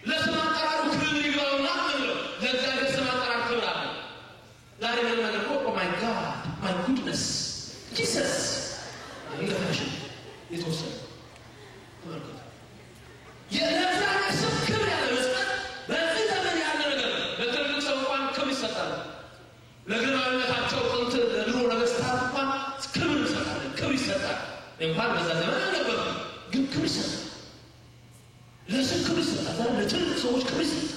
ለስም አጠራሩ ክብር ይግባውና ለእግዚአብሔር ስም አጠራር ክብር አለ። ዛሬ ምን ነገር ኦ ማይ ጋድ ማይ ጉድነስ ጂሰስ እንደፈሽን የተወሰነ ተመልከቱ። የእግዚአብሔር ስም ክብር ያለ መስጠት በዚህ ዘመን ያለ ነገር እንኳን በዛ ዘመን ነበር ግን ክብር ይሰጣል። ለስም ክብር ይሰጣል። ለትልቅ ሰዎች ክብር ይሰጣል።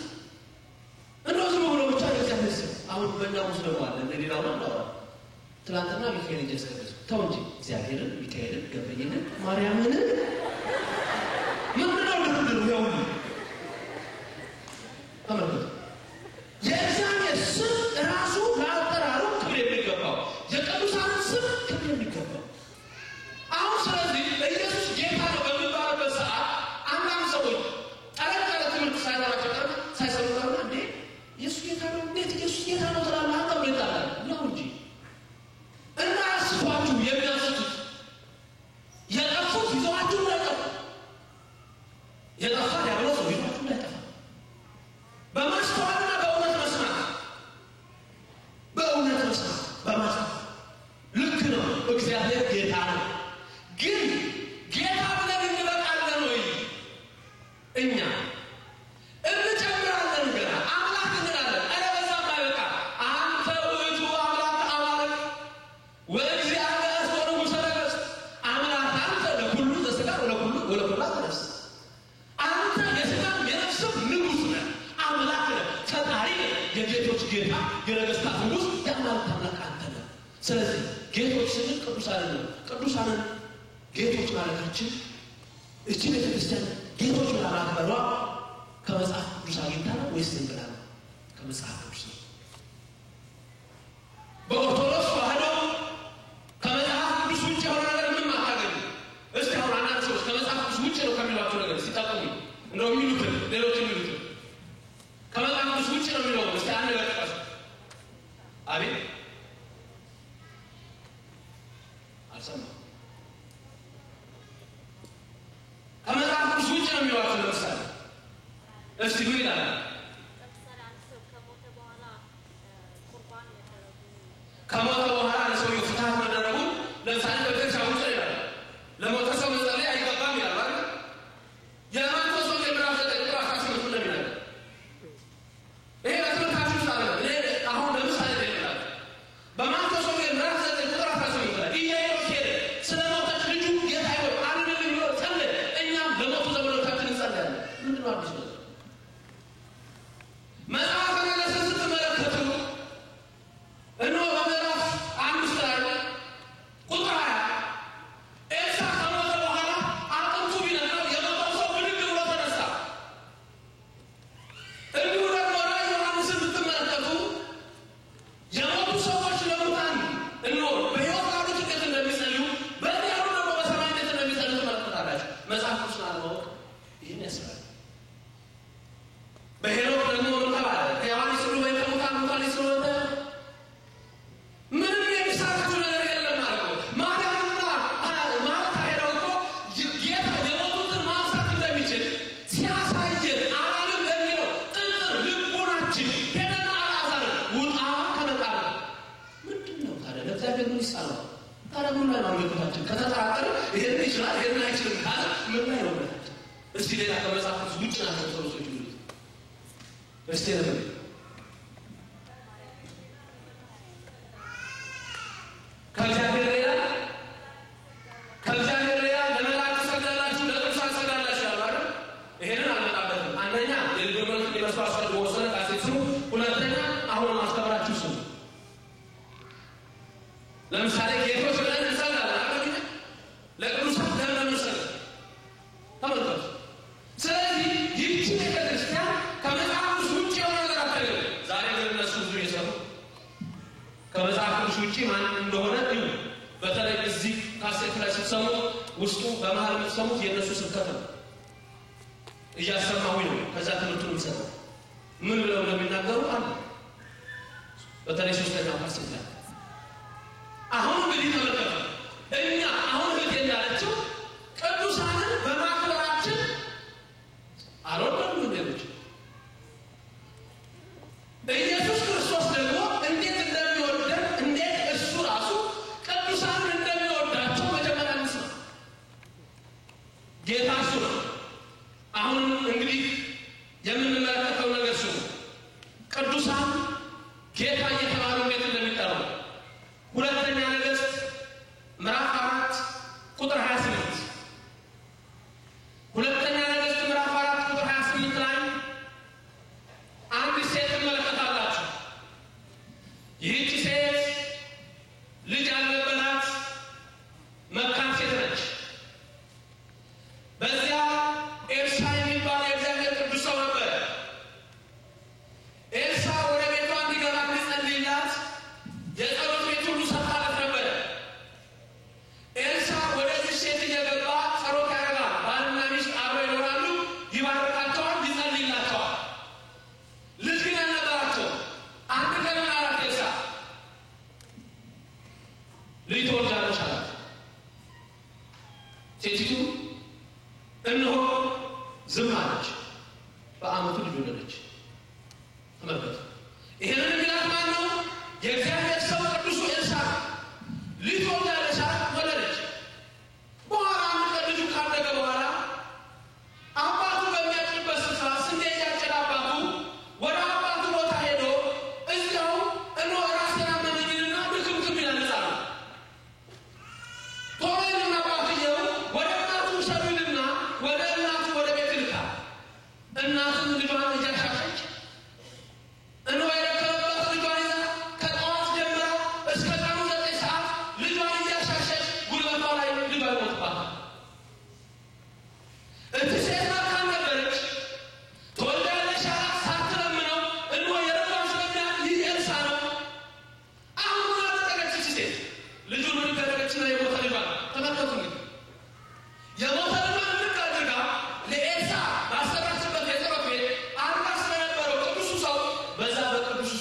እንደዚህ ብሎ ብቻ ለእግዚአብሔር ስም አሁን በእኛ ውስጥ ደግሞ አለ እንደሌላው ነው። ትናንትና ሚካኤል እየሰገደ ተው እንጂ እግዚአብሔርን፣ ሚካኤልን፣ ገብርኤልን፣ ማርያምን ምንድነው እንደሆነ ያው ተመልከቱ። የእግዚአብሔር ስም ራሱ ለአጠራሩ ክብር የሚገባው የቅዱሳን ስም ክብር የሚገባው አሁን ስለዚህ ኢየሱስ ጌታ ነው በሚባልበት ሰዓት አንዳንድ ሰዎች ጠረጠረ ትምህርት ሳይኖራቸው ቀር ሳይሰሩ ቀርና እንዴ ኢየሱስ ጌታ ነው እንዴት ኢየሱስ ጌታ ነው ትላለህ አንተ ብለህ ነው እንጂ እና አስፋችሁ የሚያስቱት የጠፉት ይዘዋችሁ እንዳይጠፉ የጠፋ ዲያብሎስ ነው ይዟችሁ እንዳይጠፋ በማስተዋልና በእውነት መስማት በማስተዋል ልክ ነው። እግዚአብሔር ጌታ ነው። ግን ጌታ ብለን እንበቃለን ወይ? እኛ እንጨምራለን ገና አምላክ እንላለን። ኧረ በዛም አይበቃ አንተ ውእቱ አምላክ አማልክ ወእግዚአብሔር አስወሩ ሰረገስ አምላክ አንተ ለሁሉ ዘሥጋ ወለኩላ ነፍስ አንተ የሥጋም የነፍስም ንጉሥ ነህ፣ አምላክ ነህ፣ ፈጣሪ ነህ፣ የጌቶች ጌታ የነገሥታት ንጉሥ የአማልክት አምላክ አንተ ነህ። ስለዚህ ጌቶች ስንል ቅዱሳንን ነው። ቅዱሳንን ጌቶች ማለታችን እቺ ቤተክርስቲያን ጌቶች ብላ ማክበሯ ከመጽሐፍ ቅዱስ አግኝታ ነው ወይስ እንግዳ ነው? ከመጽሐፍ ቅዱስ ነው። በኦርቶዶክስ ተዋሕዶ ከመጽሐፍ ቅዱስ ውጭ የሆነ ነገር ምንም አታገኙ። እስቲ አሁን አንዳንድ ሰዎች ከመጽሐፍ ቅዱስ ውጭ ነው ከሚሏቸው ነገር ሲጠቅሙ እንደው የሚሉትን ሌሎች የሚሉትን ከመጽሐፍ ቅዱስ ውጭ ነው የሚለው እስቲ አንድ ነገር ጥቀሱ። አቤት አልሰማሁም። ከመጽሐፍ ቅዱስ ውጭ ነው የሚሏቸው ለምሳሌ እስቲ ምን ይላል? ከሞተ በኋላ ለሰውየው ፍትሐት መደረጉ ለምሳሌ በቤተክርስቲያን ውጭ ይላል። ለሞተ ሰው መጸለይ አይገባም ይላል አይደል? የማቴዎስ ወንጌል ምዕራፍ 9 ቁጥር 18 እንደሚናገር ይሄ በትምህርታችን ውስጥ አለ። አሁን ለምሳሌ ይላል በማቴዎስ ወንጌል ምዕራፍ 9 ቁጥር 18 ላይ ኢያኢሮስ ሄደ ስለ ሞተች ልጁ ጌታ ሆይ አድነን ብሎ ጸለየ። እኛም ለሞቱ ዘመዶቻችን እንጸልያለን። ምንድን ነው አዲስ ነገር? መጽሐፈ ነገሥትን ስትመለከቱ እነሆ በምዕራፍ 5 ላይ ቁጥር 20 ኤልሳ ከሞተ በኋላ አጥንቱ ቢነካው የሞተው ሰው ብድግ ብሎ ተነሳ። እንዲሁ ደግሞ ራዕየ ዮሐንስን ስትመለከቱ የሞቱ ሰዎች ለሙታን እነሆ በሕይወት ላሉት እንዴት እንደሚጸልዩ በዚህ ያሉ ደግሞ በሰማይ እንዴት እንደሚጸልዩ ትመለከታላችሁ። መጽሐፍ ቅዱስን አለማወቅ ይህን ያስባል። በሄኖክ ደግሞ ምን ተባለ? ከዮሐንስ ሁሉ ወይ ከሙታን ሙታን ስለወጣ ምንም የሚሳሳቱ ነገር የለም ማለት ነው። ማርያምና ማርታ ሄደው እኮ ጌታ የሞቱትን ማንሳት እንደሚችል ሲያሳየን አላለም ለሚለው ጥንጥር ልቦናችን ሄደና አልዓዛርን ውጣ ከመቃብር ምንድን ነው ታዲያ? ለእግዚአብሔር ምን ይሳነዋል? ታዲያ ምን ላይ ነው ልቦናችን? ከተጠራጠረ ይሄን ይችላል ይሄን አይችልም ካለ ምን ላይ ነው ልቦናችን? እስቲ ሌላ ከመጽሐፍ ቅዱስ ውጭ ናቸው ሰዎች ይሉት እስቲ ነበር ከእግዚአብሔር ሌላ ለመላእክት ሰግዳላችሁ ለቅዱሳን ሰግዳላችሁ ያሉ አይደል? ይሄንን አልመጣበትም። አንደኛ የልጆች የመስዋዕት ወሰነ ቃሴት ስሙ። ሁለተኛ አሁን ማስተምራችሁ ስሙ። ለምሳሌ ጌቶች ብለን እንሰግዳለን አይደል? ለቅዱሳን ለምን እንሰግድ? ተመልከቱ። ስለዚህ ይህቺ ቤተክርስቲያን ከመጽሐፍ ቅዱስ ውጭ የሆነ ነገር አታገኝም። ዛሬ ግን እነሱ ብዙ እየሰሩ ከመጽሐፍ ቅዱስ ውጭ ማን እንደሆነ እዩ። በተለይ እዚህ ካሴት ላይ ስትሰሙት ውስጡ በመሀል የምትሰሙት የእነሱ ስብከት ነው። እያሰማሁኝ ነው። ከዛ ትምህርቱን የሚሰጠው ምን ብለው እንደሚናገሩ አለ። በተለይ ሶስተኛው ካሴት ላይ አሁን እንግዲህ ተመልከቱ። እኛ አሁን ህግ እንዳለችው ቅዱሳንን በማክበራችን አልወደድንም ሌሎች ኢየሱስ ክርስቶስ ደግሞ እንዴት እንደሚወደን እንዴት እሱ ራሱ ቅዱሳንን እንደሚወዳቸው መጀመሪያ እንስማ። ጌታ እሱ ነው። አሁን እንግዲህ የምንመለከተው ነገር እሱ ነው። ቅዱሳን ጌታ እየተባሉ እንዴት እንደሚጠሩ ሁለተኛ ነገሥት ምዕራፍ 4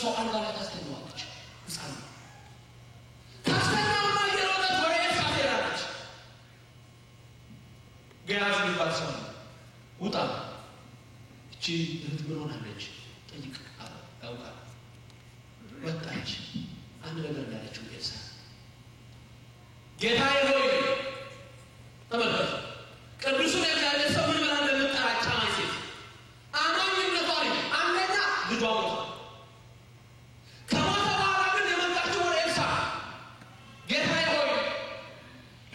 ሰው አልጋ ላይ ታስተኛዋለች። ሕፃን ታስተኛውና የሮጠች ወደ ኤልሳ ትሄዳለች። ገያዝ የሚባል ሰው ውጣ እቺ እህት ምን ሆናለች ጠይቅ ያውቃል። ወጣች። አንድ ነገር እንዳለችው ኤልሳ ጌታዬ ሆይ ተመልከቱ ቅዱሱን የእግዚአብሔር ሰው ምን ብላ እንደምትጠራች ሴት አማኝነቷ አንደኛ ልጇ ሞተ። ከሞተ በኋላ ግን የመጣችው ወደ ኤልሳ ጌታዬ ሆይ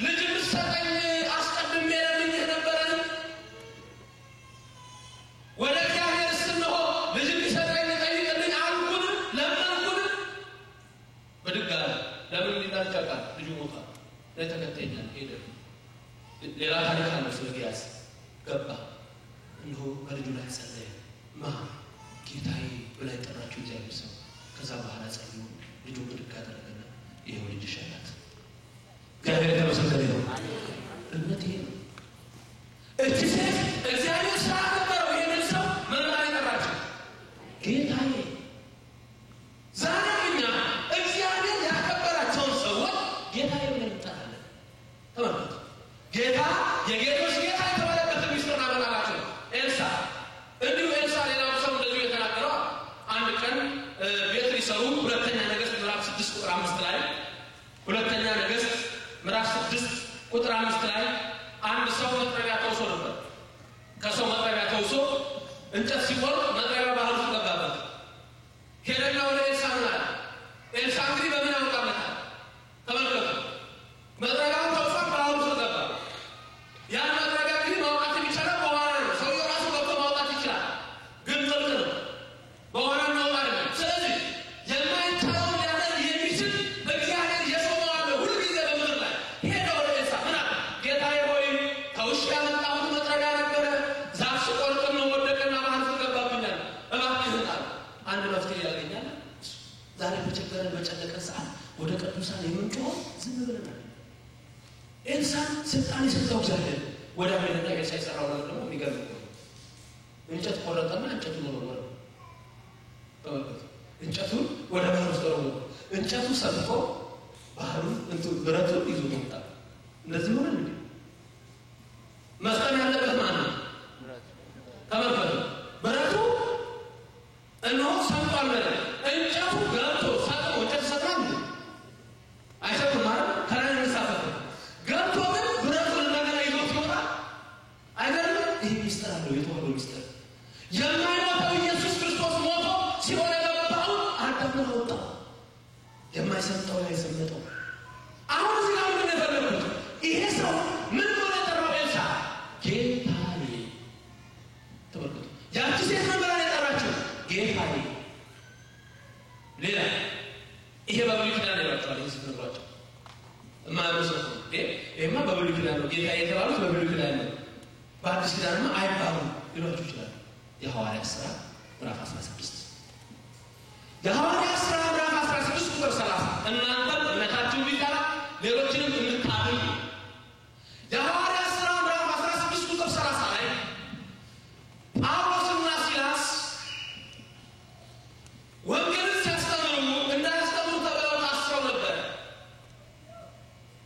ልጅ እንድትሰጠኝ አስቀድሜ ለምኜህ ነበረን? ወደ እግዚአብሔር ስንሆ ልጅ እንዲሰጠኝ ጠይቅልኝ አልኩን ለመንኩን? በድጋ ለምን ሊናልቻቃል ልጁ ሞታ ለተከተኛል ሄደ። ሌላ ታሪክ አለ። ስለ ገያዝ ገባ እንሆ በልጁ ላይ ጸለየ። ጌታዬ ብላ የጠራችው እግዚአብሔር ሰው ከዛ በኋላ ጸልዩ ልጁ ብድግ አደረገና ይኸው ልጅ ሸላት። እግዚአብሔር የተመሰገነ ይሁን። እምነት ይሄ ነው። እቺ ሴት እግዚአብሔር ስራ ነበረው ይህንን ሰው መምራ የጠራችው ጌታዬ። ዛሬ እኛ እግዚአብሔር ያከበራቸውን ሰዎች ጌታዬ ብለን እንጠራለን። ተመልከቱ ጌታ የጌቶች ጌታ የተባለበት ሚስጥርና መላላቸው ኤልሳ እንዲሁ ኤልሳ ሌላው ሰው እንደዚሁ የተናገረው አንድ ቀን ቤት ሊሰሩ ሁለተኛ ነገሥት ምዕራፍ 6 ቁጥር 5 ላይ ሁለተኛ ነገሥት ምዕራፍ 6 ቁጥር 5 ላይ አንድ ሰው መጥረቢያ ተውሶ ነበር። ከሰው መጥረቢያ ተውሶ እንጨት ሲቆርጥ መጥረቢያ ባህር ውስጥ ገባበት። ሄደና ወደ ኤልሳ ምን አለ? ኤልሳ እንግዲህ በምን ያውቃለታል? ተመልከቱ መጥረቢያውን ተውሶ ባህር ውስጥ ገባ። ያን መጥረቢያ እንግዲህ ማውጣት የሚቻለው በኋላ ነው። ሰውየው ራሱ ገብቶ ማውጣት ይችላል፣ ግን ጥልቅ ነው። በኋላ እናውጣ አይደለም። ስለዚህ የማይቻለውን ሊያደርግ የሚችል እግዚአብሔር የሾመው አለ ሁልጊዜ በምድር ላይ። ሄደ ወደ ኤልሳ ምን አለ? ጌታዬ ሆይ ከውሻ ያመጣሁት መጥረቢያ ነበረ፣ ዛፍ ስቆርጥ ነው ወደቀና ባህር ውስጥ ገባብኛል። እባክህን አለ። አንድ መፍትሄ ያገኛል። ዛሬ በቸገረን በጨነቀን ሰዓት ወደ ቅዱሳን የምንጮኸው ዝም ብለናል። ኤልሳ ስልጣን የሰጠው እግዚአብሔር ወደ አሜሪካ ኤልሳ የሰራው ነገር ደግሞ የሚገርም ነው። እንጨት ቆረጠና እንጨቱን ወረወረ። ተመልከቱ እንጨቱን ወደ ባህር ውስጥ ወረወረ። እንጨቱ ሰጥቶ ባህሩን ብረቱን ይዞ ወጣ። እንደዚህ ሆነ እንዴ? መስጠም ያለበት ማን ነው? ተመልከቱ ብረቱ እነሆ ሰምጧል። እንጨቱ ገብቶ ሰጥቶ እንጨቱ ሰጥቷል እንዴ? አይሰጥም ማለት ከላይ እንሳፈፍ ገብቶ ግን ብረቱን እንደገና ይዞት ይወጣ አይደለም። ይህ ሚስጥር አለው፣ የተዋህዶ ሚስጥር። የማይሞተው ኢየሱስ ክርስቶስ ሞቶ ሲሆን የገባው አዳምን አወጣ። የማይሰምጠው ላይ ሰመጠው። አሁን እዚህ ጋር ምንድን ነው የፈለጉት? ይሄ ሰው ምን ብሎ የጠራው ኤልሳ? ጌታዬ። ተመልከቱ ያቺ ሴት ምን ብላ የጠራችው? ጌታዬ። ሌላ ይሄ በብሉይ ኪዳን ይላቸዋል። ይህ ስትነግሯቸው የማያመሰው ይሄማ በብሉይ ኪዳን ነው ጌታ የተባሉት በብሉይ ኪዳን ነው። በአዲስ ኪዳንማ አይባሉም ሊሏችሁ ይችላል። የሐዋርያት ሥራ ምዕራፍ 16 የሐዋርያት ሥራ ምዕራፍ 16 ቁጥር 30 እናንተም እምነታችሁን ቢቀራ ሌሎችንም እንድታድኑ። የሐዋርያት ሥራ ምዕራፍ 16 ቁጥር 30 ላይ ጳውሎስና ሲላስ ወንጌልን ሲያስተምሩ እንዳያስተምሩ ተብለው ታስረው ነበር።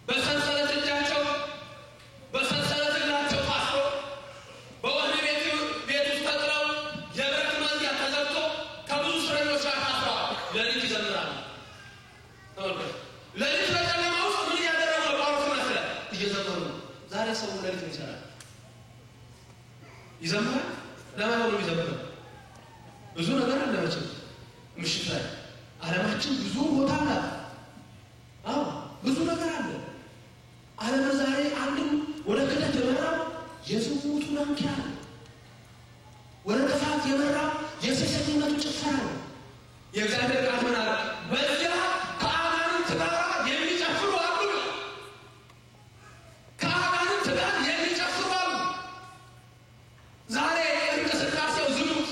በሰንሰለት እጃቸው በሰንሰለት እግራቸው ታስሮ በወህኒ ቤት ውስጥ ተጥለው የብረት መዝጊያ ተዘግቶ ከብዙ እስረኞች ጋር ታስረዋል። ሌሊት ይዘምራሉ። ተመልከቱ ሌሊት በጨለማ ውስጥ ምን እያደረጉ ነው? ጳውሎስና ሲላስ እየዘመሩ ነው። ዛሬ ሰው ሌሊት ይሰራል፣ ይዘምራል። ለማን ነው የሚዘምረው? ብዙ ነገር አለ መቼም ምሽት ላይ ዓለማችን ብዙ ቦታ አላት። አዎ ብዙ ነገር አለ። ዓለም ዛሬ አንድም ወደ ክደት የመራው የዝሙቱ ዳንኪያ ነው። ወደ ጥፋት የመራው የሴሰኝነቱ ጭፈራ ነው። የእግዚአብሔር ቃል ምን አለ? በዚያ ከአጋንንት ጋር የሚጨፍሩ አሉ። ከአጋንንት ጋር የሚጨፍሩ አሉ። ዛሬ እንቅስቃሴው ዝሙት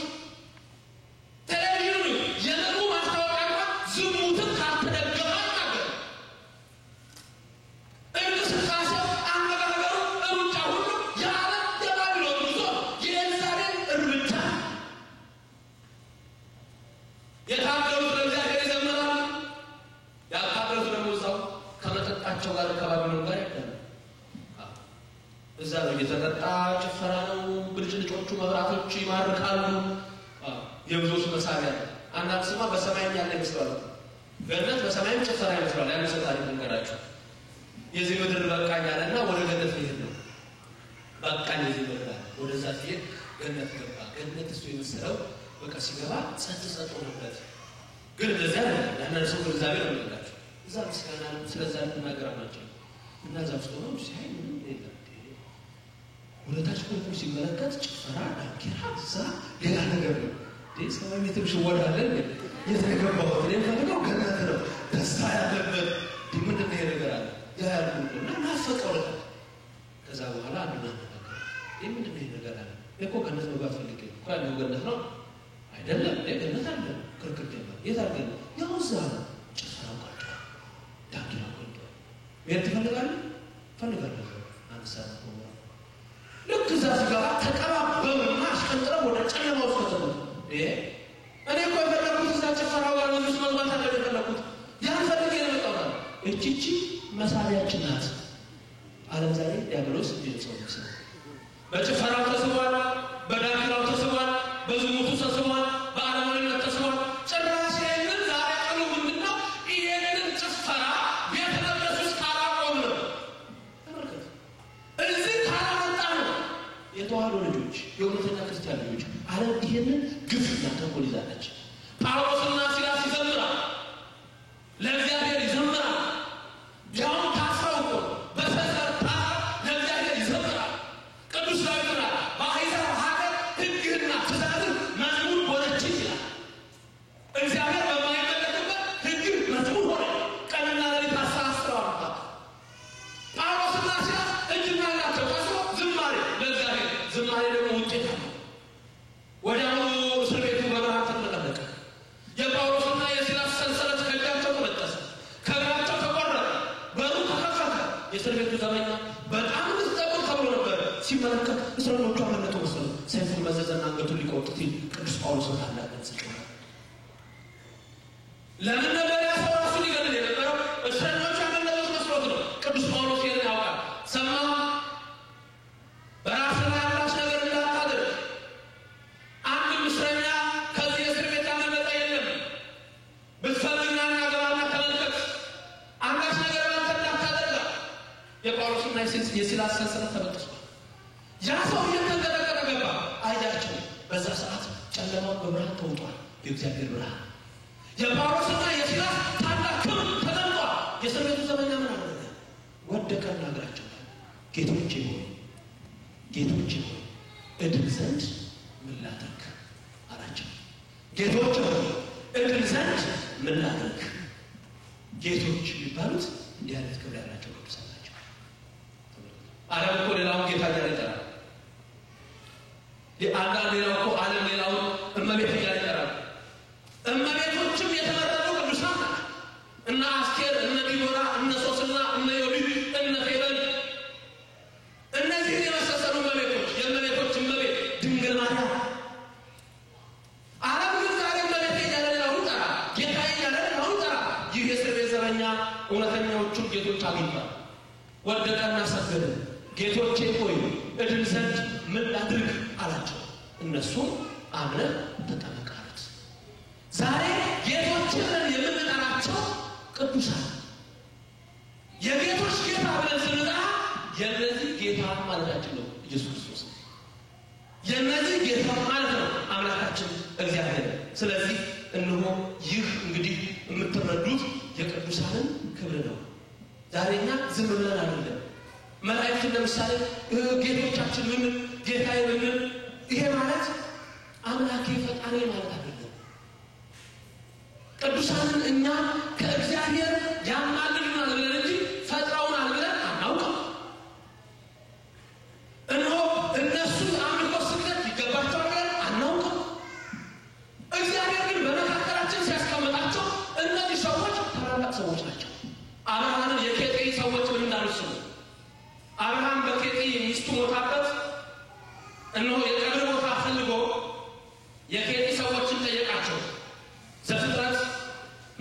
ቴሌቪዥኑ የነቁ ማስታወቂያ ዝሙትን ካልተደገመ አይናገር። እንቅስቃሴው አነጋገሩ እሩጫ ሁሉ ያለ የባቢሎን ጉዞ የኤልሳቤጥ እርምጃ የታገሉት የተጠጣ ጭፈራ ነው። ብልጭልጮቹ መብራቶች ይማርካሉ። የብዙዎች መሳቢያ አንዳንድ ስማ በሰማይ ያለ ይመስላል። ገነት በሰማይም ጭፈራ ይመስላል። ያን ሰጣሪ ነገራችሁ የዚህ ምድር በቃኝ አለና ወደ ገነት ሊሄድ ነው። በቃኝ የዚህ ምድር ወደዛ ሲሄድ ገነት ገባ። ገነት እሱ የመሰለው በቃ ሲገባ ጸጥ ሆነበት። ግን እንደዚያ አይደለም። ያንን ሰው እግዚአብሔር ነው የሚላቸው። እዛ ምስጋና ስለዛ እናገራናቸው እና እዛ ውስጥ ሆነው ሲያይ ምንም የለም። ወደታች ቆሞ ሲመለከት ጭፈራ፣ ዳንኪራ፣ እዛ ሌላ ነገር ነው። ሰማይ ቤትም ሽወዳለን የተገባው ለፈልገው ገነት ነው። ደስታ ያለበት ምንድን ነው ነገር አለ ያ ያሉና ናፈቀው ነው። ከዛ በኋላ አንዱና ምንድን ነው ነገር አለ እኮ ገነት ነው ባፈልግ እኮ ያለው ገነት ነው አይደለም። ገነት አለ ክርክር ጀመረ። የት አለ? ያው እዛ ጭፈራው ቀርቶ ዳንኪራው ቀርቶ ቤት ፈልጋለሁ አንሳት ነው። ልክ እዛ ሲገባ ተቀባበሉና አስቀንጥረው ወደ ጨለማ ውስጥ ከተቱ። እኔ እኮ የፈለኩት እዛ ጭፈራው ጋር ነው መስማት አለ የፈለኩት ያን ፈልጌ ነው የመጣው። እቺ መሳሪያችን ናት። ዓለም ዛሬ ዲያብሎስ ይልጸው ነው። በጭፈራው ተስቧል፣ በዳንኪራው ተስቧል፣ በዝሙቱ ተስቧል፣ በዓለማዊነት ተስቧል። ጭራሽ ይሄንን ዛሬ ቀኑ ምንድነው? ይሄንን ጭፈራ ቤተ መቅደስ ውስጥ ካላቆም ነው ተመልከቱ። እዚህ ካላመጣ ነው የተዋህዶ ልጆች የእውነተኛ ክርስቲያን ልጆች ዓለም ይሄንን ግፍና ተንኮል ይዛለች። ጳውሎስና ሲላስ ይዘምራል፣ ለእግዚአብሔር ይዘምራል። ያው ታስረው በሰፈር ለእግዚአብሔር ይዘምራል። ቅዱስ ዳዊት በአሕዛብ ሀገር ሕግህና ትእዛዝህ መዝሙር ሆነች ይላል። እግዚአብሔር በማይመለክበት ሕግህ መዝሙር ሆነ። ቀንና ሌሊት አሳስረዋል። ጳውሎስና ሲላስ እጅና እግራቸው ታስሮ ዝማሬ ለእግዚአብሔር። ዝማሬ ደግሞ ውጤት አለው። ወዲያውኑ እስር ቤቱ በብርሃን ተጥለቀለቀ። የጳውሎስና የሲላስ ሰንሰለት ከእጃቸው ተበጠሰ፣ ከእግራቸው ተቆረጠ፣ በሩ ተከፈተ። የእስር ቤቱ ዘበኛ በጣም ምትጠቁር ተብሎ ነበር። ሲመለከት እስረኞቹ አመለጡ መሰሉ። ሰይፉን መዘዘና አንገቱን ሊቆርጥ ሲል ቅዱስ ጳውሎስ ታላቅ ጽድቅ ለምን ነበር ያ ሰው ራሱን ሊገድል የነበረው? እስረኞቹ አመለጡት መስሎት ነው። ቅዱስ ጳውሎስ ይህን ያውቃል። ሰማ በራስ ላይ አንዳች ነገር እንዳታደርግ። አንድ እስረኛ ከዚህ እስር ቤት ያመለጠ የለም። ብትፈልግና ገባና ተመልከት፣ አንዳች ነገር ባንተ እንዳታደርግ። የጳውሎስና የሲላስ ሰንሰለት ተበጥሷል። ያ ሰው እየተንቀጠቀጠ ገባ። አያቸው። በዛ ሰዓት ጨለማውን በብርሃን ተውጧል። የእግዚአብሔር ብርሃን የጳውሎስና የሲላስ ታላቅ ክብር ተገልጧል። የእስር ቤቱ ዘበኛ ምን አደረገ? ወደቀና እግራቸው ጌቶቼ ሆይ እድን ዘንድ ምን ላድርግ አላቸው። ጌቶች ሆይ እድን ዘንድ ምን ላድርግ? ጌቶች የሚባሉት እንዲህ አይነት ክብር ያላቸው ቅዱሳን ናቸው። ዓለም እኮ ሌላውን ጌታ እያለ ይጠራል። አንዳንድ ሌላው እኮ ዓለም ሌላውን እመቤት እያለ ይጠራል። እመቤቶችም የተመረጡ ቅዱሳን ናቸው። እነ አስቴር፣ እነ ዲቦራ፣ እነ ሶስና፣ እነ ዮዲት፣ እነ ፌበን እነዚህ የመሳሰሉ እመቤቶች የእመቤቶች እመቤት ድንግል ማርያም። ዓለም ግን ዛሬ እመቤት እያለ ሌላውን ይጠራል፣ ጌታ እያለ ሌላውን ይጠራል። ይህ የእስር ቤት ዘበኛ እውነተኛዎቹን ጌቶች አግኝቷል። ወደቀና ሰገደ። ጌቶቼ ሆይ እድን ዘንድ ምን ላድርግ አላቸው። እነሱም አምነን ተጠመቅ አሉት። ዛሬ ጌቶችን የምንጠራቸው ቅዱሳን የጌቶች ጌታ ብለን ስንጠራ የእነዚህ ጌታ ማለታችን ነው ኢየሱስ ክርስቶስ። የእነዚህ ጌታ ማለት ነው አምላካችን እግዚአብሔር። ስለዚህ እነሆ ይህ እንግዲህ የምትረዱት የቅዱሳንን ክብር ነው። ዛሬኛ ዝም ብለን አይደለም። መላእክትን ለምሳሌ ጌቶቻችን ምን ጌታዬ ምን ይሄ ማለት አምላኬ ፈጣሪ ማለት አይደለም። ቅዱሳንን እኛ ከእግዚአብሔር ያማልዱናል ብለን እንጂ ፈጥረውናል ብለን አናውቅም። እነሆ እነሱ አምልኮ ስግደት ይገባቸዋል ብለን አናውቅም። እግዚአብሔር ግን በመካከላችን ሲያስቀምጣቸው እነዚህ ሰዎች ታላላቅ ሰዎች ናቸው። አብርሃምን የኬጤ ሰዎች ምን እንዳሉት ነው። አብርሃም በኬጤ ሚስቱ ሞታበት እነሆ የቀብር ቦታ ፈልጎ የኬጤ ሰዎችን ጠየቃቸው። ዘፍጥረት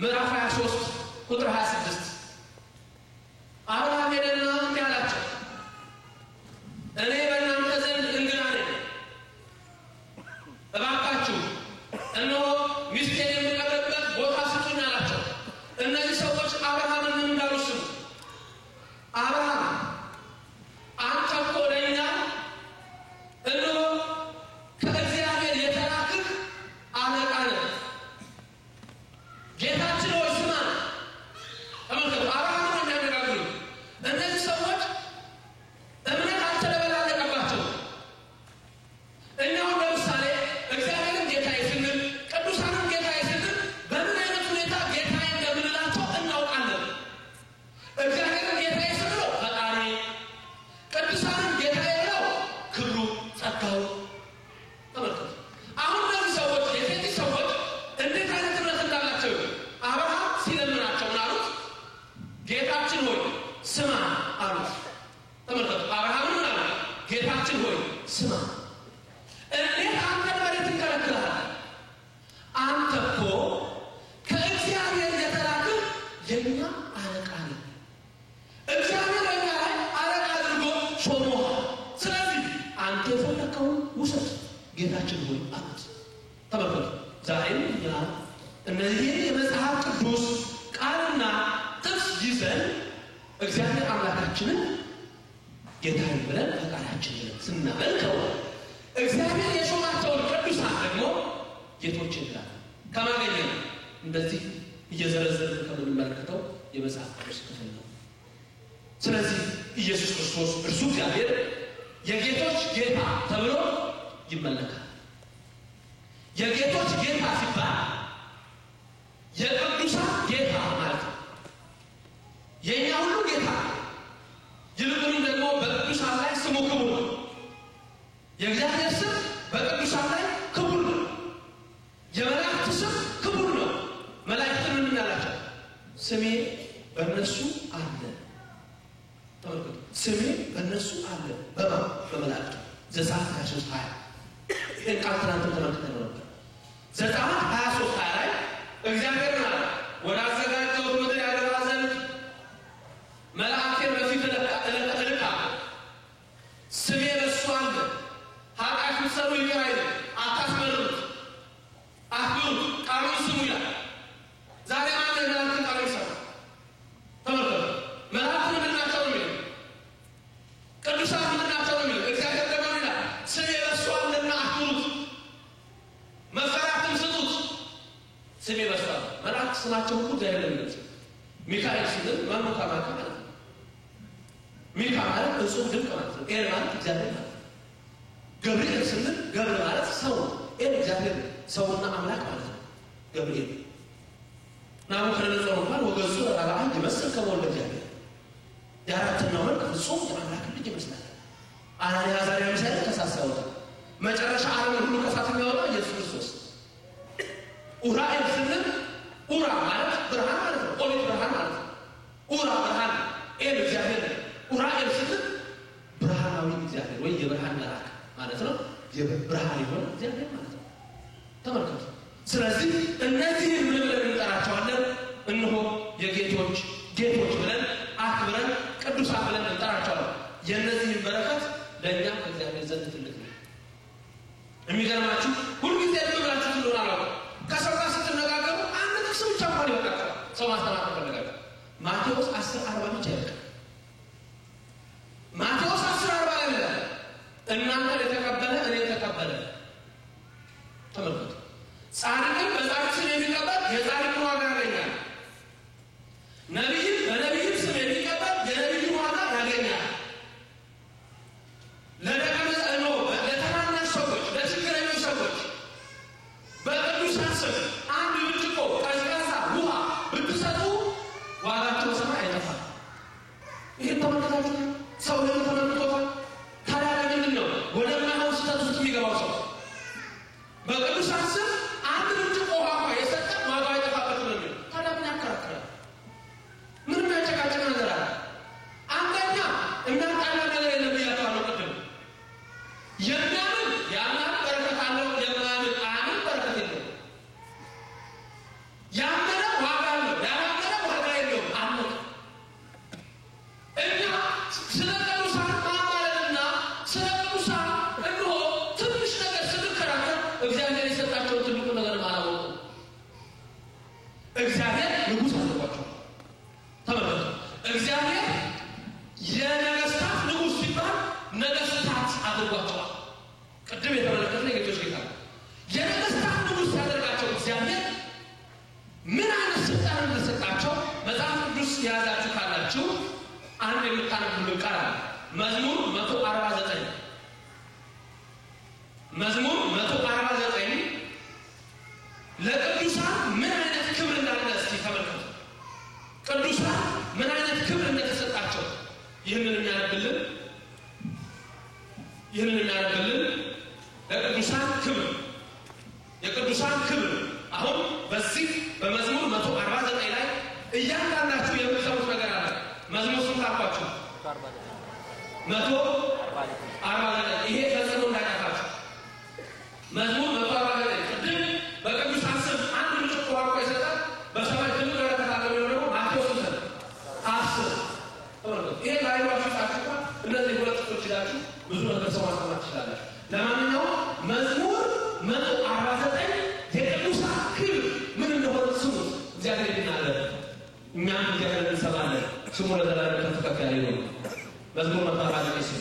ምዕራፍ 23 ቁጥር 26 አብርሃም ሄደና እንዲህ አላቸው፣ እኔ እነሆ ሚስቴን የምቀበልበት ቦታ ስጡኝ አላቸው። እነዚህ ሰዎች አብርሃምን ምን እንዳሉ ስሙ። አብርሃም አንተ እኮ ለእኛ እነሆ ከእግዚአብሔር የተላክህ አለቃ ነህ። ጌታችን ሆይ ስማን። ተመልከቱ፣ አብርሃም ነው የሚያነጋግሩ። እነዚህ ሰዎች እምነት አልተለበላለቀባቸው። እኛው ለምሳሌ እግዚአብሔርን ጌታዬ ስንል ቅዱሳንን ጌታዬ ስንል በምን አይነት ሁኔታ ጌታዬ እንደምንላቸው እናውቃለን። እግዚአብሔርን ጌታዬ ስንለው ፈጣሪ፣ ቅዱሳንን ጌታዬ ብለው ክብሩ ጸጋው። ተመልከቱ አሁን እነዚህ ሰዎች የሴት ሰዎች እንዴት አይነት እምነት እንዳላቸው አብርሃም ሲለምናቸው ምን አሉት? ጌታችን ሆይ ስማ አሉት። ተመልከቱ አብርሃም ምን አለ? ጌታችን ሆይ ስማ። እንዴት አንተ መሬት ትከለክላለህ? አንተ እኮ ከእግዚአብሔር የተላክህ የኛ አለቃ ነህ። እግዚአብሔር በእኛ ላይ አለቃ አድርጎ ሾሞሃል። ስለዚህ አንተ የፈለከውን ውሰድ ጌታችን ሆይ አሉት። ተመልከቱ ዛሬም እኛ እነዚህ የመጽሐፍ ቅዱስ ቃልና ጥቅስ ይዘን እግዚአብሔር አምላካችንን ጌታዬ ብለን ፈቃዳችን ብለን ስናመልከው እግዚአብሔር የሾማቸውን ቅዱሳን ደግሞ ጌቶች ይላል። ከማገኘ እንደዚህ እየዘረዘርን ከምንመለከተው የመጽሐፍ ቅዱስ ክፍል ነው። ስለዚህ ኢየሱስ ክርስቶስ እርሱ እግዚአብሔር የጌቶች ጌታ ተብሎ ይመለካል። የጌቶች ጌታ ሲባል የቅዱሳን ጌታ ማለት ነው። የኛ ሁሉ ጌታ ይልቁንም ደግሞ በቅዱሳን ላይ ስሙ ክቡር ነው። የእግዚአብሔር ስም በቅዱሳን ላይ ክቡር ነው። የመላእክት ስም ክቡር ነው። መላእክትን ምን ያላቸው? ስሜ በእነሱ አለ። ተመልከቱ ስሜ በእነሱ አለ። በመላእክት ዘጸአት 23:20 ይህን ቃል ትናንት ተመልክተን ነበር። ዘጸአት 23:20 ላይ እግዚአብሔር አለ ወደ አዘጋጀው ምድር ያገባ ዘንድ መልአኬን በፊት እልካለሁ። ስሜ በእሱ አለ። ኃጢአት ብትሠሩ ይቅር አይልም። አታስመርሩት፣ አክብሩት፣ ቃሉን ስሙ ይላል። ዛሬ ማን የመላእክትን ቃል ይሰማል? ተመልከቱ መላእክት ምንድን ናቸው ነው የሚለው? ቅዱሳን ምንድን ናቸው ነው የሚለው? እግዚአብሔር ደግሞ ይላል ስሜ በእሱ አለና አክብሩት፣ መፈራትም ስጡት። ስሜ በእሱ አለ። መላእክት ስማቸው ሁሉ እግዚአብሔር ነው የሚገልጸው። ሚካኤል ስንል ማኑካ ማለት ነው። ሚካ ማለት እጹብ ድንቅ ማለት ነው። ኤል ማለት እግዚአብሔር ማለት ነው። ገብርኤል ስንል ገብር ማለት ሰው፣ ኤል እግዚአብሔር ሰውና አምላክ ማለት ነው። ገብርኤል ናቡከደነፆር እንኳን ወገጹ ለአብርሃም ይመስል ከወልደ እግዚአብሔር የአራተኛው መልክ ፍጹም የአምላክ ልጅ ይመስላል። አናንያ አዛርያ ሚሳኤል ተሳሳውታል። መጨረሻ ዓለምን ሁሉ ከእሳት የሚያወጣው ኢየሱስ ክርስቶስ። ኡራኤል ስንል ኡራ ማለት ብርሃን ማለት ነው። ኦሪት ብርሃን ማለት ነው። ኡራ ብርሃን፣ ኤል እግዚአብሔር ነው። ኡራኤል ስንል ብርሃናዊ እግዚአብሔር ወይ የብርሃን መልአክ ማለት ነው። የብርሃን የሆነ እግዚአብሔር ማለት ነው። ተመልከቱ። ስለዚህ እነዚህን ምን ብለን እንጠራቸዋለን? እነሆ የጌቶች ጌቶች ብለን አክብረን ቅዱሳን ብለን እንጠራቸዋለን። የእነዚህን በረከት ለእኛም ከእግዚአብሔር ዘንድ ትልቅ ነው። የሚገርማችሁ ሁልጊዜ ብላችሁ እንደሆነ አላውቅም ከሰው ጋር ስትነጋገሩ አንድ ጥቅስ ብቻ እንኳን ይወጣል። ሰው ማስተማር ተፈለጋል። ማቴዎስ 10:40 ብቻ ይወጣል። ማቴዎስ 10:40 ላይ ይላል እናንተ የተቀበለ እኔ ተቀበለ። ተመልከቱ ጻድቅን በጻድቅ ስም የሚቀበል የጻድቅን ዋጋ ያገኛል። ነቢይን በነቢይም ስም የሚቀበል የነቢይን ዋጋ ያገኛል። ለተናናሽ ሰዎች፣ ለችግረኞች ሰዎች በቅዱሳን ስም አንድ ብርጭቆ ቀዝቃዛ ውሃ ብትሰጡ ዋጋቸው በሰማይ አይጠፋም። ይህን ተመልከታችሁ? ሰው ለምን ተመልክቶታል? ታዲያ ለምንድን ነው ወደ ማይሆን ስህተት ውስጥ የሚገባው ሰው? በቅዱሳን ስም አንድ ብርጭቆ ውሃ የምታነቡልን ቃል መዝሙር 149 መዝሙር 149 ለቅዱሳን ምን አይነት ክብር እንዳለ እስቲ ተመልከቱ። ቅዱሳን ምን አይነት ክብር እንደተሰጣቸው ይህንን የሚያደርግልን ለቅዱሳን ክብር የቅዱሳን ክብር አሁን በዚህ በመዝሙር 149 ላይ እያንዳንዳችሁ የምትሰሙት ነገር አለ። መዝሙር ስንት አልኳችሁ? 149 ይሄ ፈጽሞ እንዳይጠፋችሁ። መዝሙር 149 ቅድም በቅዱሳን ስም አንድ ብርጭቆ አርቆ የሰጠን በሰማይ ትልቅ በረከት አለ የሚለው ደግሞ ማቴዎስ 10 ይሄ ላይዋችሁ ጻፍኩ። እነዚህ ሁለት ጥቅሶች ይላችሁ ብዙ ነገር ሰው ማስተማር ትችላላችሁ። ለማንኛውም መዝሙር 149 የቅዱሳን ክብር ምን እንደሆነ ስሙ። እግዚአብሔር ይናገር፣ እኛም እግዚአብሔር እንሰማለን። ስሙ ለዘላለም ከፍ ያለ ይሁን። መዝሙር 149 ስሙ።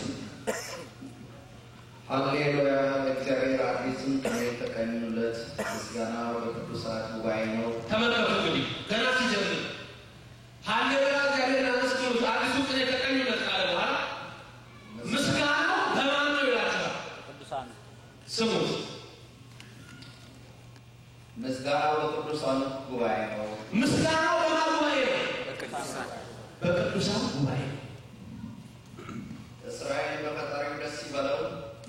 ሃሌሉያ እግዚአብሔር አዲስም ቅኔ ተቀኙለት፣ ምስጋና በቅዱሳት ጉባኤ ነው። ተመልከቱ እንግዲህ ገና ሲጀምር ሃሌሉያ እግዚአብሔር አመስግኑት አዲሱ ቅኔ ተቀኙለት ካለ በኋላ ምስጋናው ለማን ነው ይላችኋል? ቅዱሳን ስሙት። ምስጋናው በቅዱሳን ጉባኤ ነው። ምስጋናው በማን ጉባኤ ነው? በቅዱሳን ጉባኤ። እስራኤል በፈጣሪው ደስ ይበለው፣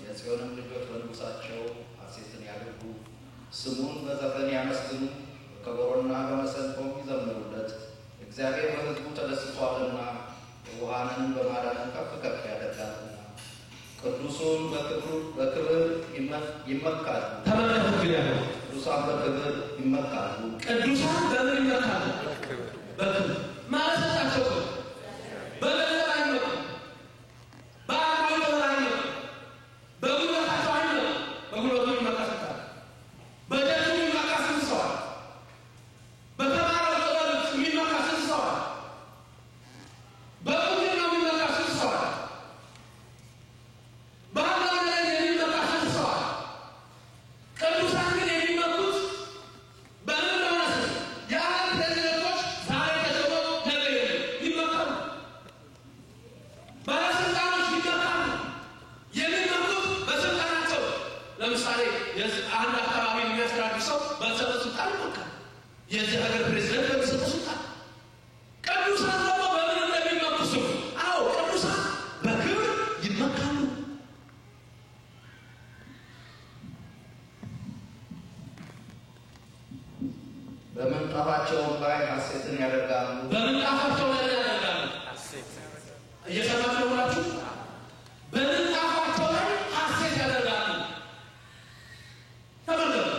የጽዮንም ልጆች በንጉሳቸው ሐሴትን ያድርጉ። ስሙን በዘፈን ያመስግኑ፣ በከበሮና በመሰንቆም ይዘምሩለት። እግዚአብሔር በሕዝቡ ተደስቷልና የዋሃንን በማዳን ከፍ ከፍ ያደርጋልና ቅዱሱን በክብር ይመካሉ። ተመልከቱ እንግዲህ ቅዱሳን በክብር ይመካሉ። ቅዱሳን በምን ይመካሉ? በክብር ማለት ናቸው። በገንዘብ አይመኩም፣ በአእምሮ አይመኩም፣ በጉልበታቸው አይመኩም። በጉልበቱ የሚመካ ስንት በደጁ የሚመካ ስንት ሰው አለ? በተማረው ጥበብ የሚመካ ስንት ሰው አለ? በቁንጅና የሚመካ ስንት ሰው አለ? በሀገር ላይ የሚመካ ስንት ሰው አለ? ቅዱሳን ግን የሚመኩት በምን ሆነ? የዓለም ፕሬዝደንቶች ዛሬ ተሾመው ነገ ይመካሉ። ባለስልጣኖች ይመካሉ። የሚመኩት በስልጣናቸው። ለምሳሌ አንድ አካባቢ የሚያስተዳድር ሰው በሰጠው ስልጣን ይመካል። የዚህ ሀገር ፕሬዝደንት በሚሰጠው ስልጣን። ቅዱሳን ደግሞ በምን እንደሚመኩ ስሙ። አዎ ቅዱሳን በክብር ይመካሉ። በምንጣፋቸውም ላይ ሐሴትን ያደርጋሉ። በምንጣፋቸው ላይ ያደርጋሉ። እየሰማችሁ ናችሁ? በምንጣፋቸው ላይ ሐሴት ያደርጋሉ። ተመልከቱ።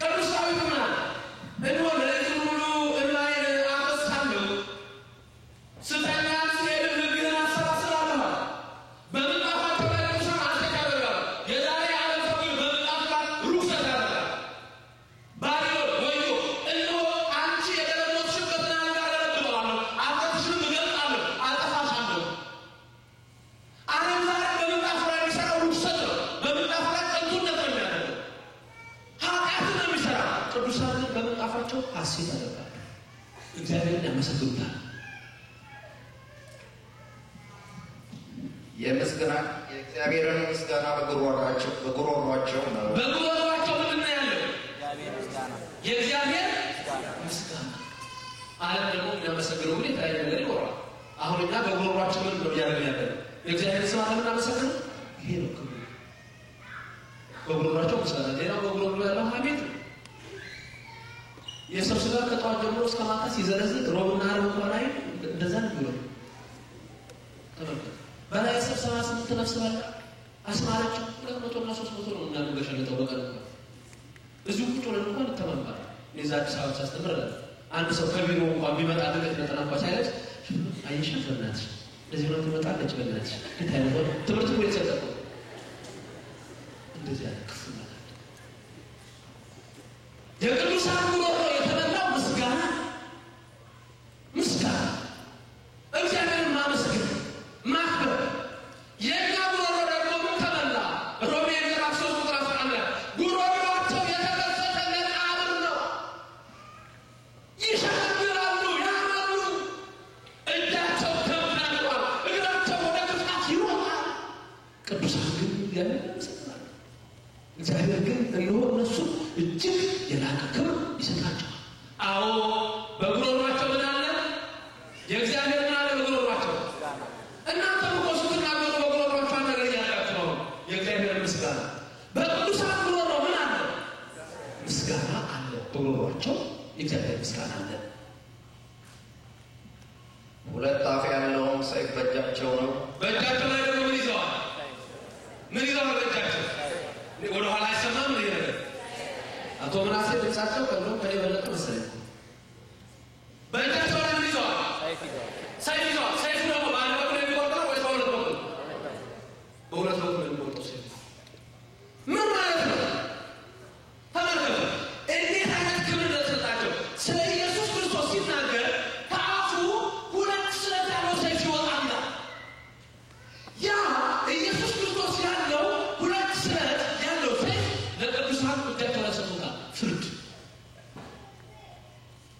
ቅዱስ ዳዊት ምን አለ? እነሆ ሌሊቱን ሁሉ እንባዬን አፈስሳለሁ፣ ስተኛ ስሄድ ሕግህን አሰላስላለሁ። በምንጣፋቸው ላይ ቅዱሳን ሐሴት ያደርጋሉ። የዛሬ ዓለም ሰው ግን በምንጣፍ ላይ ርኩሰት ያደርጋል። ባቢሎን ወዮ፣ እነሆ አንቺ የደረሞችሽበትን አልጋ አደረድረዋለሁ፣ ኃጢአትሽንም እገልጣለሁ፣ አጠፋሻለሁ። ዓለም ዛሬ በምንጣፍ ላይ የሚሰራው ርኩሰት ነው። በምንጣፍ ላይ ከንቱነት ነው የሚያደርገው፣ ኃጢአትን ነው የሚሰራ። ቅዱሳን ግን በምንጣፋቸው ሐሴት ያደርጋሉ፣ እግዚአብሔርን ያመሰግኑታል። የእግዚአብሔርን ምስጋና በጉሮሯቸው ነው። በጉሮሯቸው ምንድን ነው ያለው? የእግዚአብሔር ምስጋና። ዓለም ደግሞ የሚያመሰግነው ግን የተለያየ ነገር ይኖራል። አሁን እኛ በጉሮሯቸው ምን ነው እያደረግን ያለነው? የእግዚአብሔር ስም አለ የምናመሰግነው ይሄ ነው ክብሩ። በጉሮሯቸው ምስጋና። ሌላው በጉሮሮ ያለው ሐሜት ነው። የሰው ስጋ ከጠዋት ጀምሮ እስከ ማታ ሲዘለዝል ሮብና ዓርብ እንኳን ላይ እንደዛ ነው ብሎ ተመልከቱ። በላይ 78 ነፍስ በላ አስማረች። 200 እና 300 ነው እናንገሸለጠው በቀን እንኳን እዚሁ ቁጭ ብለን እንኳን ተመምባል። እዛ አዲስ አበባ ሳስተምር አንድ ሰው ከቢሮ እንኳን ቢመጣ ድንገት ነጠላ እንኳን ሳይለብስ አየሻት በእናትሽ እንደዚህ ነው ትመጣለች በእናትሽ እንታይነው ትምህርት ቤት ተሰጠው። እንደዚህ ያለ ክፉ ማለት የቅዱሳን ጉሮሮ የተመላው ምስጋና እግዚአብሔርን ማመስገን ማክበር። የእኛ ጉሮሮ ደግሞ ምን ተመላ? ሮሜ ምዕራፍ 3 ቁጥር 11 ጉሮሮአቸው የተከፈተ መቃብር ነው። ይሸነግራሉ፣ ያማሉ፣ እጃቸው ከብዳቸዋል፣ እግራቸው አዎ በጉሮሯቸው ምን አለ? የእግዚአብሔር ምን አለ በጉሮሯቸው? እናንተ እኮ ስትናገሩ በጉሮሯቸው ነገር እያላችሁ ነው። የእግዚአብሔር ምስጋና በቅዱሳን ጉሮሮ ምን አለ? ምስጋና አለ። በጉሮሯቸው የእግዚአብሔር ምስጋና አለ። ሁለት አፍ ያለውን ሰይፍ በእጃቸው ነው። በእጃቸው ላይ ደግሞ ምን ይዘዋል? ምን ይዘዋል በእጃቸው? ወደ ኋላ አይሰማም ነው ይሄ። አቶ ምናሴ ድምጻቸው ከኔ በለጠ መሰለኝ። በእጃቸው ላይ ምን ይዘዋል? ሰይፍ ይዘዋል። ሰይፍ ደግሞ በአንድ በኩል የሚቆርጠው ወይ በሁለት በኩል? በሁለት በኩል የሚቆርጠው ሰይፍ ምን ማለት ነው? ተመልከቱ እንዴት አይነት ክብር እንደተሰጣቸው። ስለ ኢየሱስ ክርስቶስ ሲናገር ከአፉ ሁለት ስለት ያለው ሰይፍ ይወጣል። ያ ኢየሱስ ክርስቶስ ያለው ሁለት ስለት ያለው ሰይፍ ለቅዱሳን እጃቸው ላይ ሰጥቶታል። ፍርድ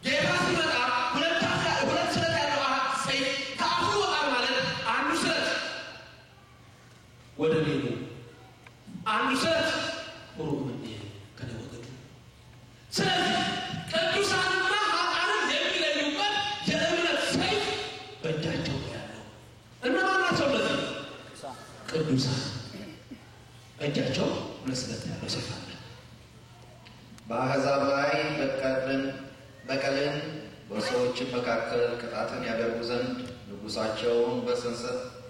ጌታ ሲመጣ ሁለት ስለት ያለው ሰይፍ ከአፉ ይወጣል ማለት አንዱ ስለት ወደ ሌሉ አንዱ ስለት ሮም ከኔ ወገዱ። ስለዚህ ቅዱሳንና ኃጥአንን የሚለዩበት የእምነት ሰይፍ በእጃቸው ያለው እነማን ናቸው? እነዚህ ቅዱሳን በእጃቸው ሁለት ስለት ያለው ሰይፍ አለ። በአሕዛብ ላይ በቀልን በሰዎችም መካከል ቅጣትን ያደርጉ ዘንድ ንጉሳቸውን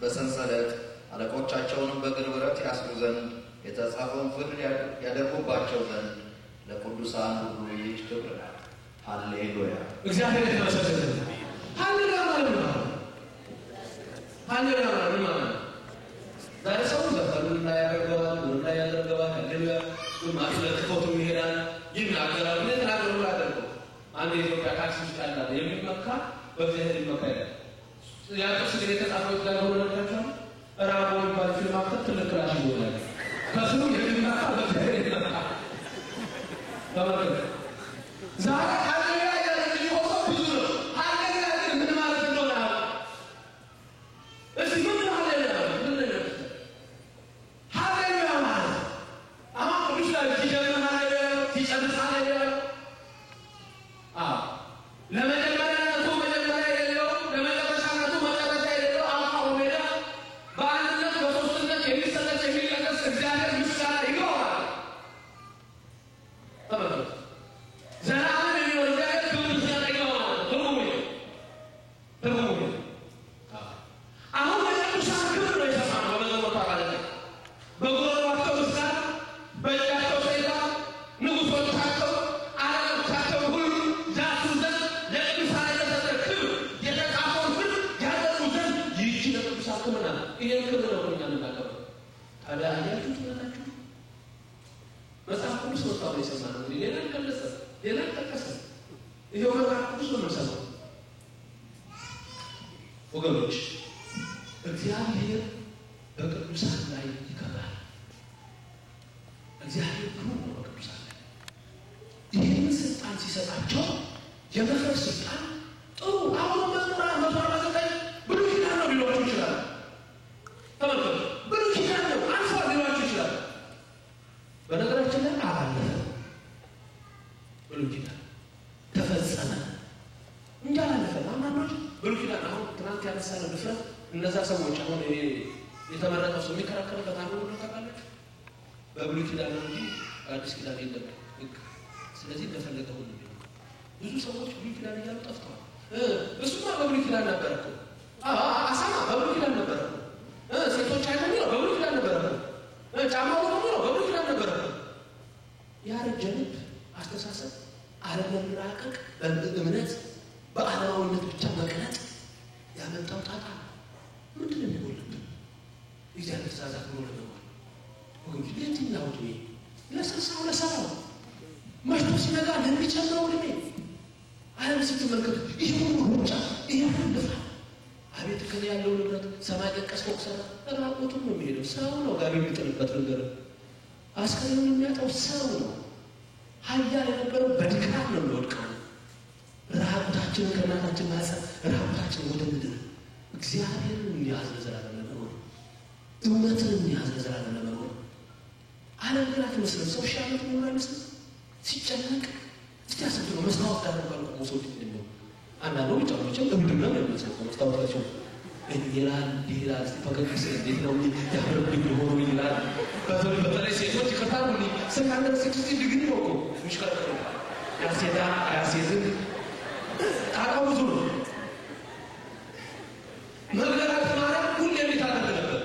በሰንሰለት አለቆቻቸውንም በእግር ብረት ያስሩ ዘንድ የተጻፈውን ፍርድ ያደርጉባቸው ዘንድ ለቅዱሳን ሁሉ ይህች ክብር ናት። ሃሌሉያ! እግዚአብሔር የተመሰገነ ይሁን። ሃሌሉያ ማለት ነው። ሃሌሉያ ማለት ነው። ዛሬ ሰው ዘፈኑን ላይ ያደርገዋል፣ ምን ላይ ያደርገዋል። ሃሌሉያ ማስለክቶቱ ይሄዳል፣ ይናገራል። ምን ተናገሩ ያደርገው አንድ የኢትዮጵያ ታክሲ ውስጥ ያለ የሚመካ በእግዚአብሔር ይመካ ይላል። ያጥስ ግን የተጻፈው ላይ ሆነ ነገር ራቦ የሚባል ፊልም አክተር ትልቅ ክላሽ ይሆናል። ከስሩ የሚመካ በእግዚአብሔር ይመካ ተመልከቱ። ዛሬ ሃሌሉያ ያለ የሚሆነው ብዙ ነው። ሃሌሉያ ግን ምን ማለት እንደሆነ እዚህ ምን ሃሌሉያ ምን ነው? ሃሌሉያ ማለት አሁን ቅዱስ ላይ ሲጀምር ሃሌሉያ ሲጨርስ ሃሌሉያ ለመጀመሪያነቱ መጀመሪያ የሌለው ለመጨረሻነቱ መጨረሻ የሌለው አልፋ ኦሜጋ በአንድነት በሶስትነት የሚሰለች የሚቀደስ እግዚአብሔር ምስጋና ይገባዋል። ተመልከቱ ዘላለም የሚሆን እግዚአብሔር ክብር ምስጋና ይገባዋል። ትርጉሙ አሁን የቅዱሳን ክብር ነው የሰማነው በመዘሞታ ማለት ነው። በጉሮሯቸው ምስጋና በእጃቸው ሰይፍ ንጉሶቻቸው አለቆቻቸው ሁሉ ዛቱ ዘንድ ለቅዱሳን የተሰጠ ክብር የተጻፈውን ፍርድ ያደርጉ ዘንድ ይህች ለቅዱሳን ክብር ናት። ይህን ክብር ነው እኛ የምናከብረው። ታዲያ አያችሁ ትመጣችሁ መጽሐፍ ቅዱስ ወጣው የሰማነው እንግዲህ ሌላ ገለጸ ሌላ ጠቀሰ። ይሄው መጽሐፍ ቅዱስ ነው የምንሰማው ወገኖች። እግዚአብሔር በቅዱሳን ላይ ይከብራል። እግዚአብሔር ግሩም ነው በቅዱሳን ላይ። ይህን ስልጣን ሲሰጣቸው የመፍረድ ስልጣን ጥሩ አሁን መዝሙር 149 ብሉይ ኪዳን ነው ሊሏችሁ ይችላል። ተመልከቱ ብሉይ ኪዳን ነው አልፏል ሊሏችሁ ይችላል። በነገራችን ላይ አላለፈ ብሉይ ኪዳን ተፈጸመ እንጂ አላለፈ። አንዳንዶች ብሉይ ኪዳን አሁን ትናንት ያነሳነው ድፍረት እነዛ ሰዎች አሁን ይሄ የተመረጠው ሰው የሚከራከርበት አንዱ ነው ታውቃለች። በብሉይ ኪዳን ነው እንጂ አዲስ ኪዳን የለም ህግ። ስለዚህ እንደፈለገ ሁሉ ብዙ ሰዎች ብሉይ ኪዳን እያሉ ጠፍተዋል። እሱማ በብሉይ ኪዳን ነበረ እኮ አሳማ በብሉይ ኪዳን ነበረ እኮ ሴቶች አይሆኑ ነው በብሉይ ኪዳን ነበረ እኮ ጫማው ነው በብሉይ ኪዳን ነበረ እኮ። ያረጀ ልብ አስተሳሰብ አለመራቀቅ በእምነት በዓለማዊነት ብቻ መቅረጥ ያመጣው ጣጣ ምንድን ነው የሚጎልብን? እግዚአብሔር ትእዛዛት ብሎ ለመሆን ወገኖች ለየትኛው ዕድሜ ለስልሳው ለሰባው መሽቶ ሲነጋ ለሚጨምረው ዕድሜ ዓለም ስትመለከቱ ይህ ሁሉ ሩጫ ይህ ሁሉ ልፋት አቤት ከኔ ያለው ንብረት ሰማይ ጠቀስ ፎቅ ሰራ ራቁቱን ነው የሚሄደው። ሰው ነው ጋር የሚጥልበት ነገር አስከሬኑን የሚያጣው ሰው ነው። ኃያል የነበረው በድካም ነው የሚወድቀው። ራቁታችንን ከእናታችን ማህፀን ራቁታችንን ወደ ምድር እግዚአብሔርን የሚያዝ ለዘላለም ለመኖር እውነትን የሚያዝ ለዘላለም ለመኖር ዓለም ግን አትመስልም። ሰው ሺህ ዓመት የሚኖር አይመስልም። ሲጨነቅ እስቲ ነው መስታወት ዳር ነው ሙሶት ነው አንዳንዱ ብቻዎችም ለምንድን ነው የሚመስለው መስታወታቸው ይላል ሲፈቀድስ እንዴት ነው ያፈረብኝ ሆኖ ይላል በተለይ ሴቶች ይከታሉ ሰካንደር 60 ዲግሪ ነው እኮ ምሽከረከሩ ያሴዳ ያሴዝን ታቃው ብዙ ነው መግለራት ማለት ሁሌ የሚታደርግ ነበር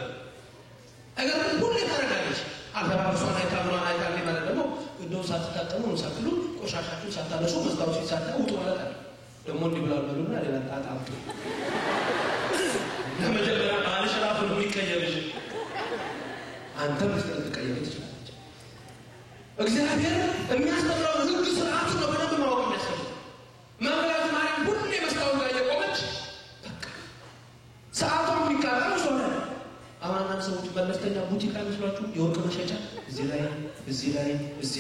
አገር ሁሌ ታረጋለች አልተራሷን አይታምሯን አይታል ማለት ደግሞ እንደው ሳትታጠሙ ነው ሳትሉ ቆሻሻችሁ ሳታነሱ መስታወት ሲሳታ ውጡ ማለት አይደል ደግሞ እንዲብላል በሉና ሌላ ጣጣምጡ ለመጀመሪያ ባልሽ ራሱ ነው የሚቀየርሽ አንተ መስጠት ተቀየረች እግዚአብሔር የሚያስተምረው ህግ ስርዓቱ ነው በደንብ ማወቅ የሚያስፈልግ መብላት ማለት ሁሌ መስታወት ላይ የቆመች በቃ ሰዓቷን የሚቃጠለው ሰው ነው አሁን አንዳንድ ሰዎች በመለስተኛ ቡቲክ ላይ መስሏችሁ የወርቅ መሸጫ እዚህ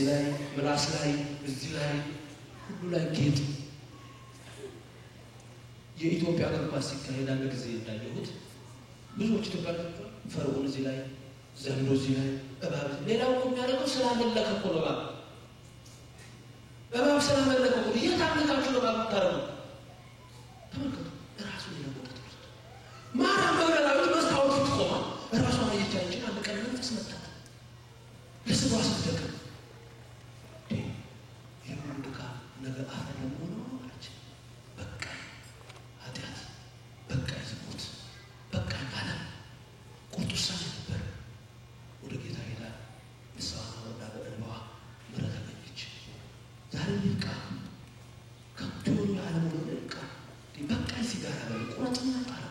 ላይ ምላስ ላይ እዚህ ላይ ሁሉ ላይ ጌጥ የኢትዮጵያ ቅርባስ ሲካሄድ አንድ ጊዜ እንዳየሁት ብዙዎች ኢትዮጵያውያን ፈርዖን እዚህ ላይ ዘንዶ እዚህ ላይ እባብ ሌላው የሚያደርገው ስላመለከ እኮ ነው እባብ ስላመለከ እኮ እየታመለካችሁ ነው ታረጉ ተመልከቱ ራሱን ይለውጣል ማርያም በገላዊት መስታወት ትቆማ ራሷን አየቻችን አንድ ቀን መንፈስ መጣት ለስሯ ስትደቅ ይሁንካ ነገር አፈለም ሆኖ አለች በቃ ኃጢአት በቃ ዝሙት በቃ ማለት ቁርጡሳ ነበር ወደ ጌታ ሄዳ ንስሐ ወዳ በእንባዋ ምሕረት አገኘች ዛሬ ይልቃ ከቶሎ ዓለም ወደ ይልቃ በቃ ሲጋራ በቁርጥና ጣራ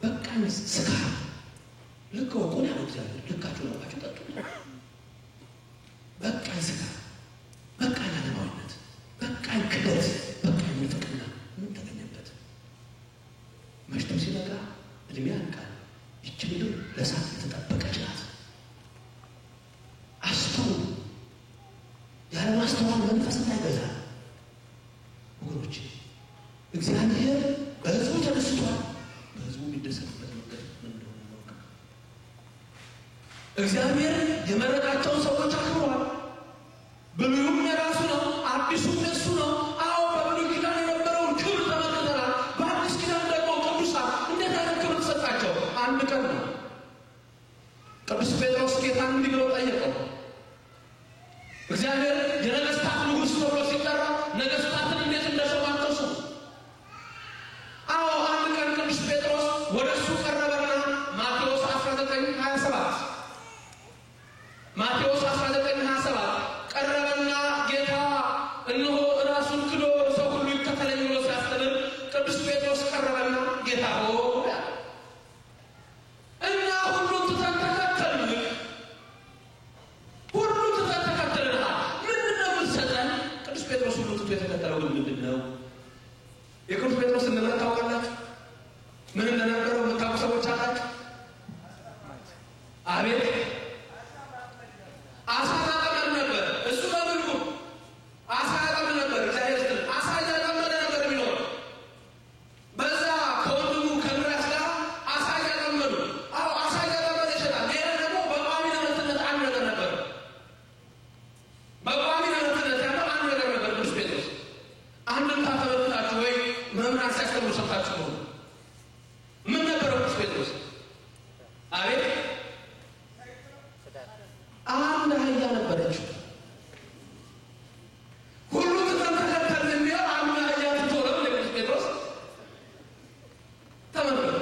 በቃ ስጋ ልክ ወቆን ያለው እግዚአብሔር ልካችሁ ለባችሁ ጠጡ በቃ ስጋ በቃ ዓለማዊነት በቃ ክደት በቃ ምንፍቅና ምን ተገኘበት መሽቶ ሲነጋ እድሜ ያልቃል ይቺ ምድር ለእሳት የተጠበቀች ናት አስተውሉ ያለማስተዋል መንፈስ እንዳይገዛ ወገኖች እግዚአብሔር በህዝቡ ተደስቷል በህዝቡ የሚደሰትበት መንገድ ምን እንደሆነ ነው እግዚአብሔር የመረጣቸውን ሰዎች አክብሯል ብሉይም የራሱ ነው አዲሱም የሱ ነው አዎ በብሉይ ኪዳን የነበረውን ክብር ተመልክተናል በአዲስ ኪዳን ደግሞ ቅዱሳን እንዴት አይነት ክብር ተሰጣቸው አንድ ቀን ነው ቅዱስ ጴጥሮስ ጌታን እንዲህ ብሎ ጠየቀው እግዚአብሔር የነገስታት ንጉሥ ተብሎ ሲጠራ ነገስታትን እንዴት እንደሸማቀው ሰው አዎ አንድ ቀን ቅዱስ ጴጥሮስ ወደ እሱ ቀረበና ማቴዎስ 19:27 ቀረበና ጌታ እነሆ ራሱን ክዶ ሰው ሁሉ ይከተለኝ ብሎ ሲያስተምር ቅዱስ ጴጥሮስ ቀረበና ጌታ ሆይ እና ሁሉን ትተን ተከተልንህ ምንድን ነው የምትሰጠን ቅዱስ ጴጥሮስ ሁሉን ትቶ የተከተለው ግን ምንድን ነው የቅዱስ ጴጥሮስ ንብረት ታውቃላችሁ ምን እንደነበረው የምታውቁ ሰዎች አላችሁ አቤት አሳ ያጠምድ ነበር እሱ በብልጉ አሳ ያጠምድ ነበር እግዚአብሔር ስትል አሳ ያጠመደ ነበር የሚኖር በዛ ከወንድሙ ከሚራስ ጋር አሳ ያጠመዱ አዎ አሳ ያጠመደ ይችላል ሌላ ደግሞ በቋሚ ንብረትነት አንድ ነገር ነበር በቋሚ ንብረትነት ያለው አንድ ነገር ነበር ቅዱስ ጴጥሮስ አንድም ታተበታችሁ ወይ መምህራን ሲያስተምሩ ሰምታችሁ ነው ምን ነበረው ቅዱስ ጴጥሮስ አቤት አንድ አህያ ነበረች ሁሉ ተከተል የሚለው አንድ አህያ ትቶለው ለቅዱስ ጴጥሮስ ተመልከቱ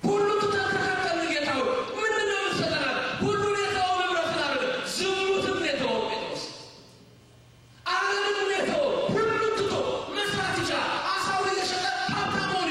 ሁሉ ተከተል ጌታው ምንድን ነው የምትሰጠናል ሁሉን የተወው ንብረትን አደረገ ዝሙትን የተወው ጴጥሮስ ዓለምን የተወው ሁሉን ትቶ መስራት ይችላል አሳውን እየሸጠ ሀብታም መሆን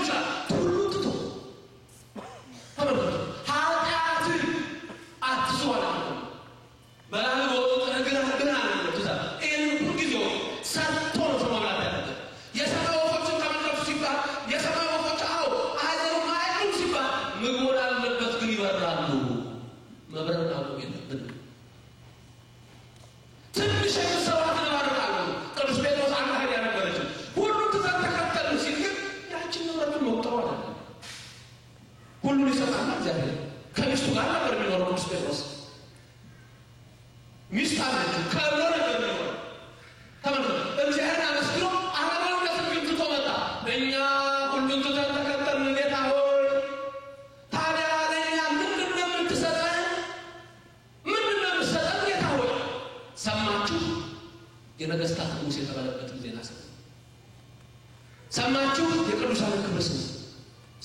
ሰማችሁ? የቅዱሳን ክብር ስሙ።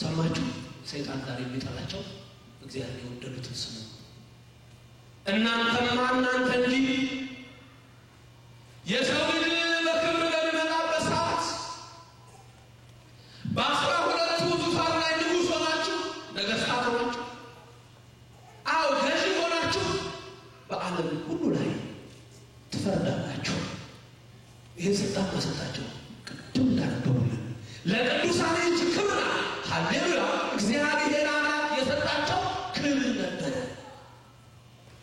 ሰማችሁ? ሰይጣን ዛሬ የሚጠላቸው እግዚአብሔር የወደዱትን ስሙ። እናንተማ እናንተ እንጂ የሰው ልጅ በክብር በሚመጣበት ሰዓት በ12 ዙፋን ላይ ንጉሥ ሆናችሁ ነገሥታት ሆናችሁ ገዢ ሆናችሁ በዓለም ሁሉ ላይ ትፈርዳላችሁ። ይህን ስልጣን ማሰጣቸው ቅድም እንዳነበቡልን ለቅዱሳን እጅ ክብር ሃሌሉያ እግዚአብሔር አምላክ የሰጣቸው ክብር ነበረ።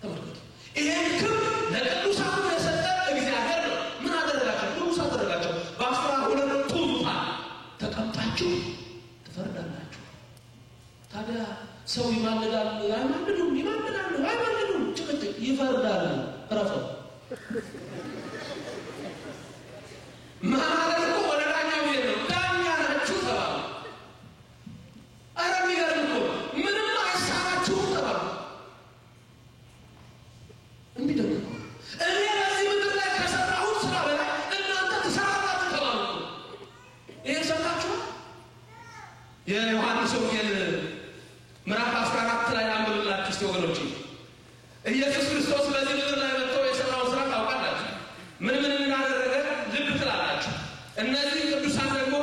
ተመልከቱ፣ ይሄን ክብር ለቅዱሳን የሰጠ እግዚአብሔር ነው። ምን አደረጋቸው? ንጉሥ አደረጋቸው። በ12 ዙፋን ተቀምጣችሁ ትፈርዳላችሁ። ታዲያ ሰው ይማልዳል አይማልዱም፣ ይማልዳሉ አይማልዱም፣ ጭቅጭቅ ይፈርዳሉ። ረፈው ማለት እኮ ወደ ዳኛው ቤት ነው። ዳኛ ናችሁ ተባሉ። ኧረ የሚገርም እኮ ምንም አይሳናችሁም ተባሉ። የሚደንቅ እኮ እኔ በዚህ ምድር ላይ ከሰራሁት ስራ በላይ እናንተ ትሰራላችሁ ተባሉ። ይሄን ሰምታችኋል? የዮሐንስ ወንጌል ምዕራፍ 14 ላይ አንብብላችሁ እስቲ ወገኖች። ኢየሱስ ክርስቶስ በዚህ ምድር ላይ መጥቶ የሰራውን ስራ ታውቃላችሁ። ምን እንዳደረገ ልብ ትላላችሁ። እነዚህ ቅዱሳን ደግሞ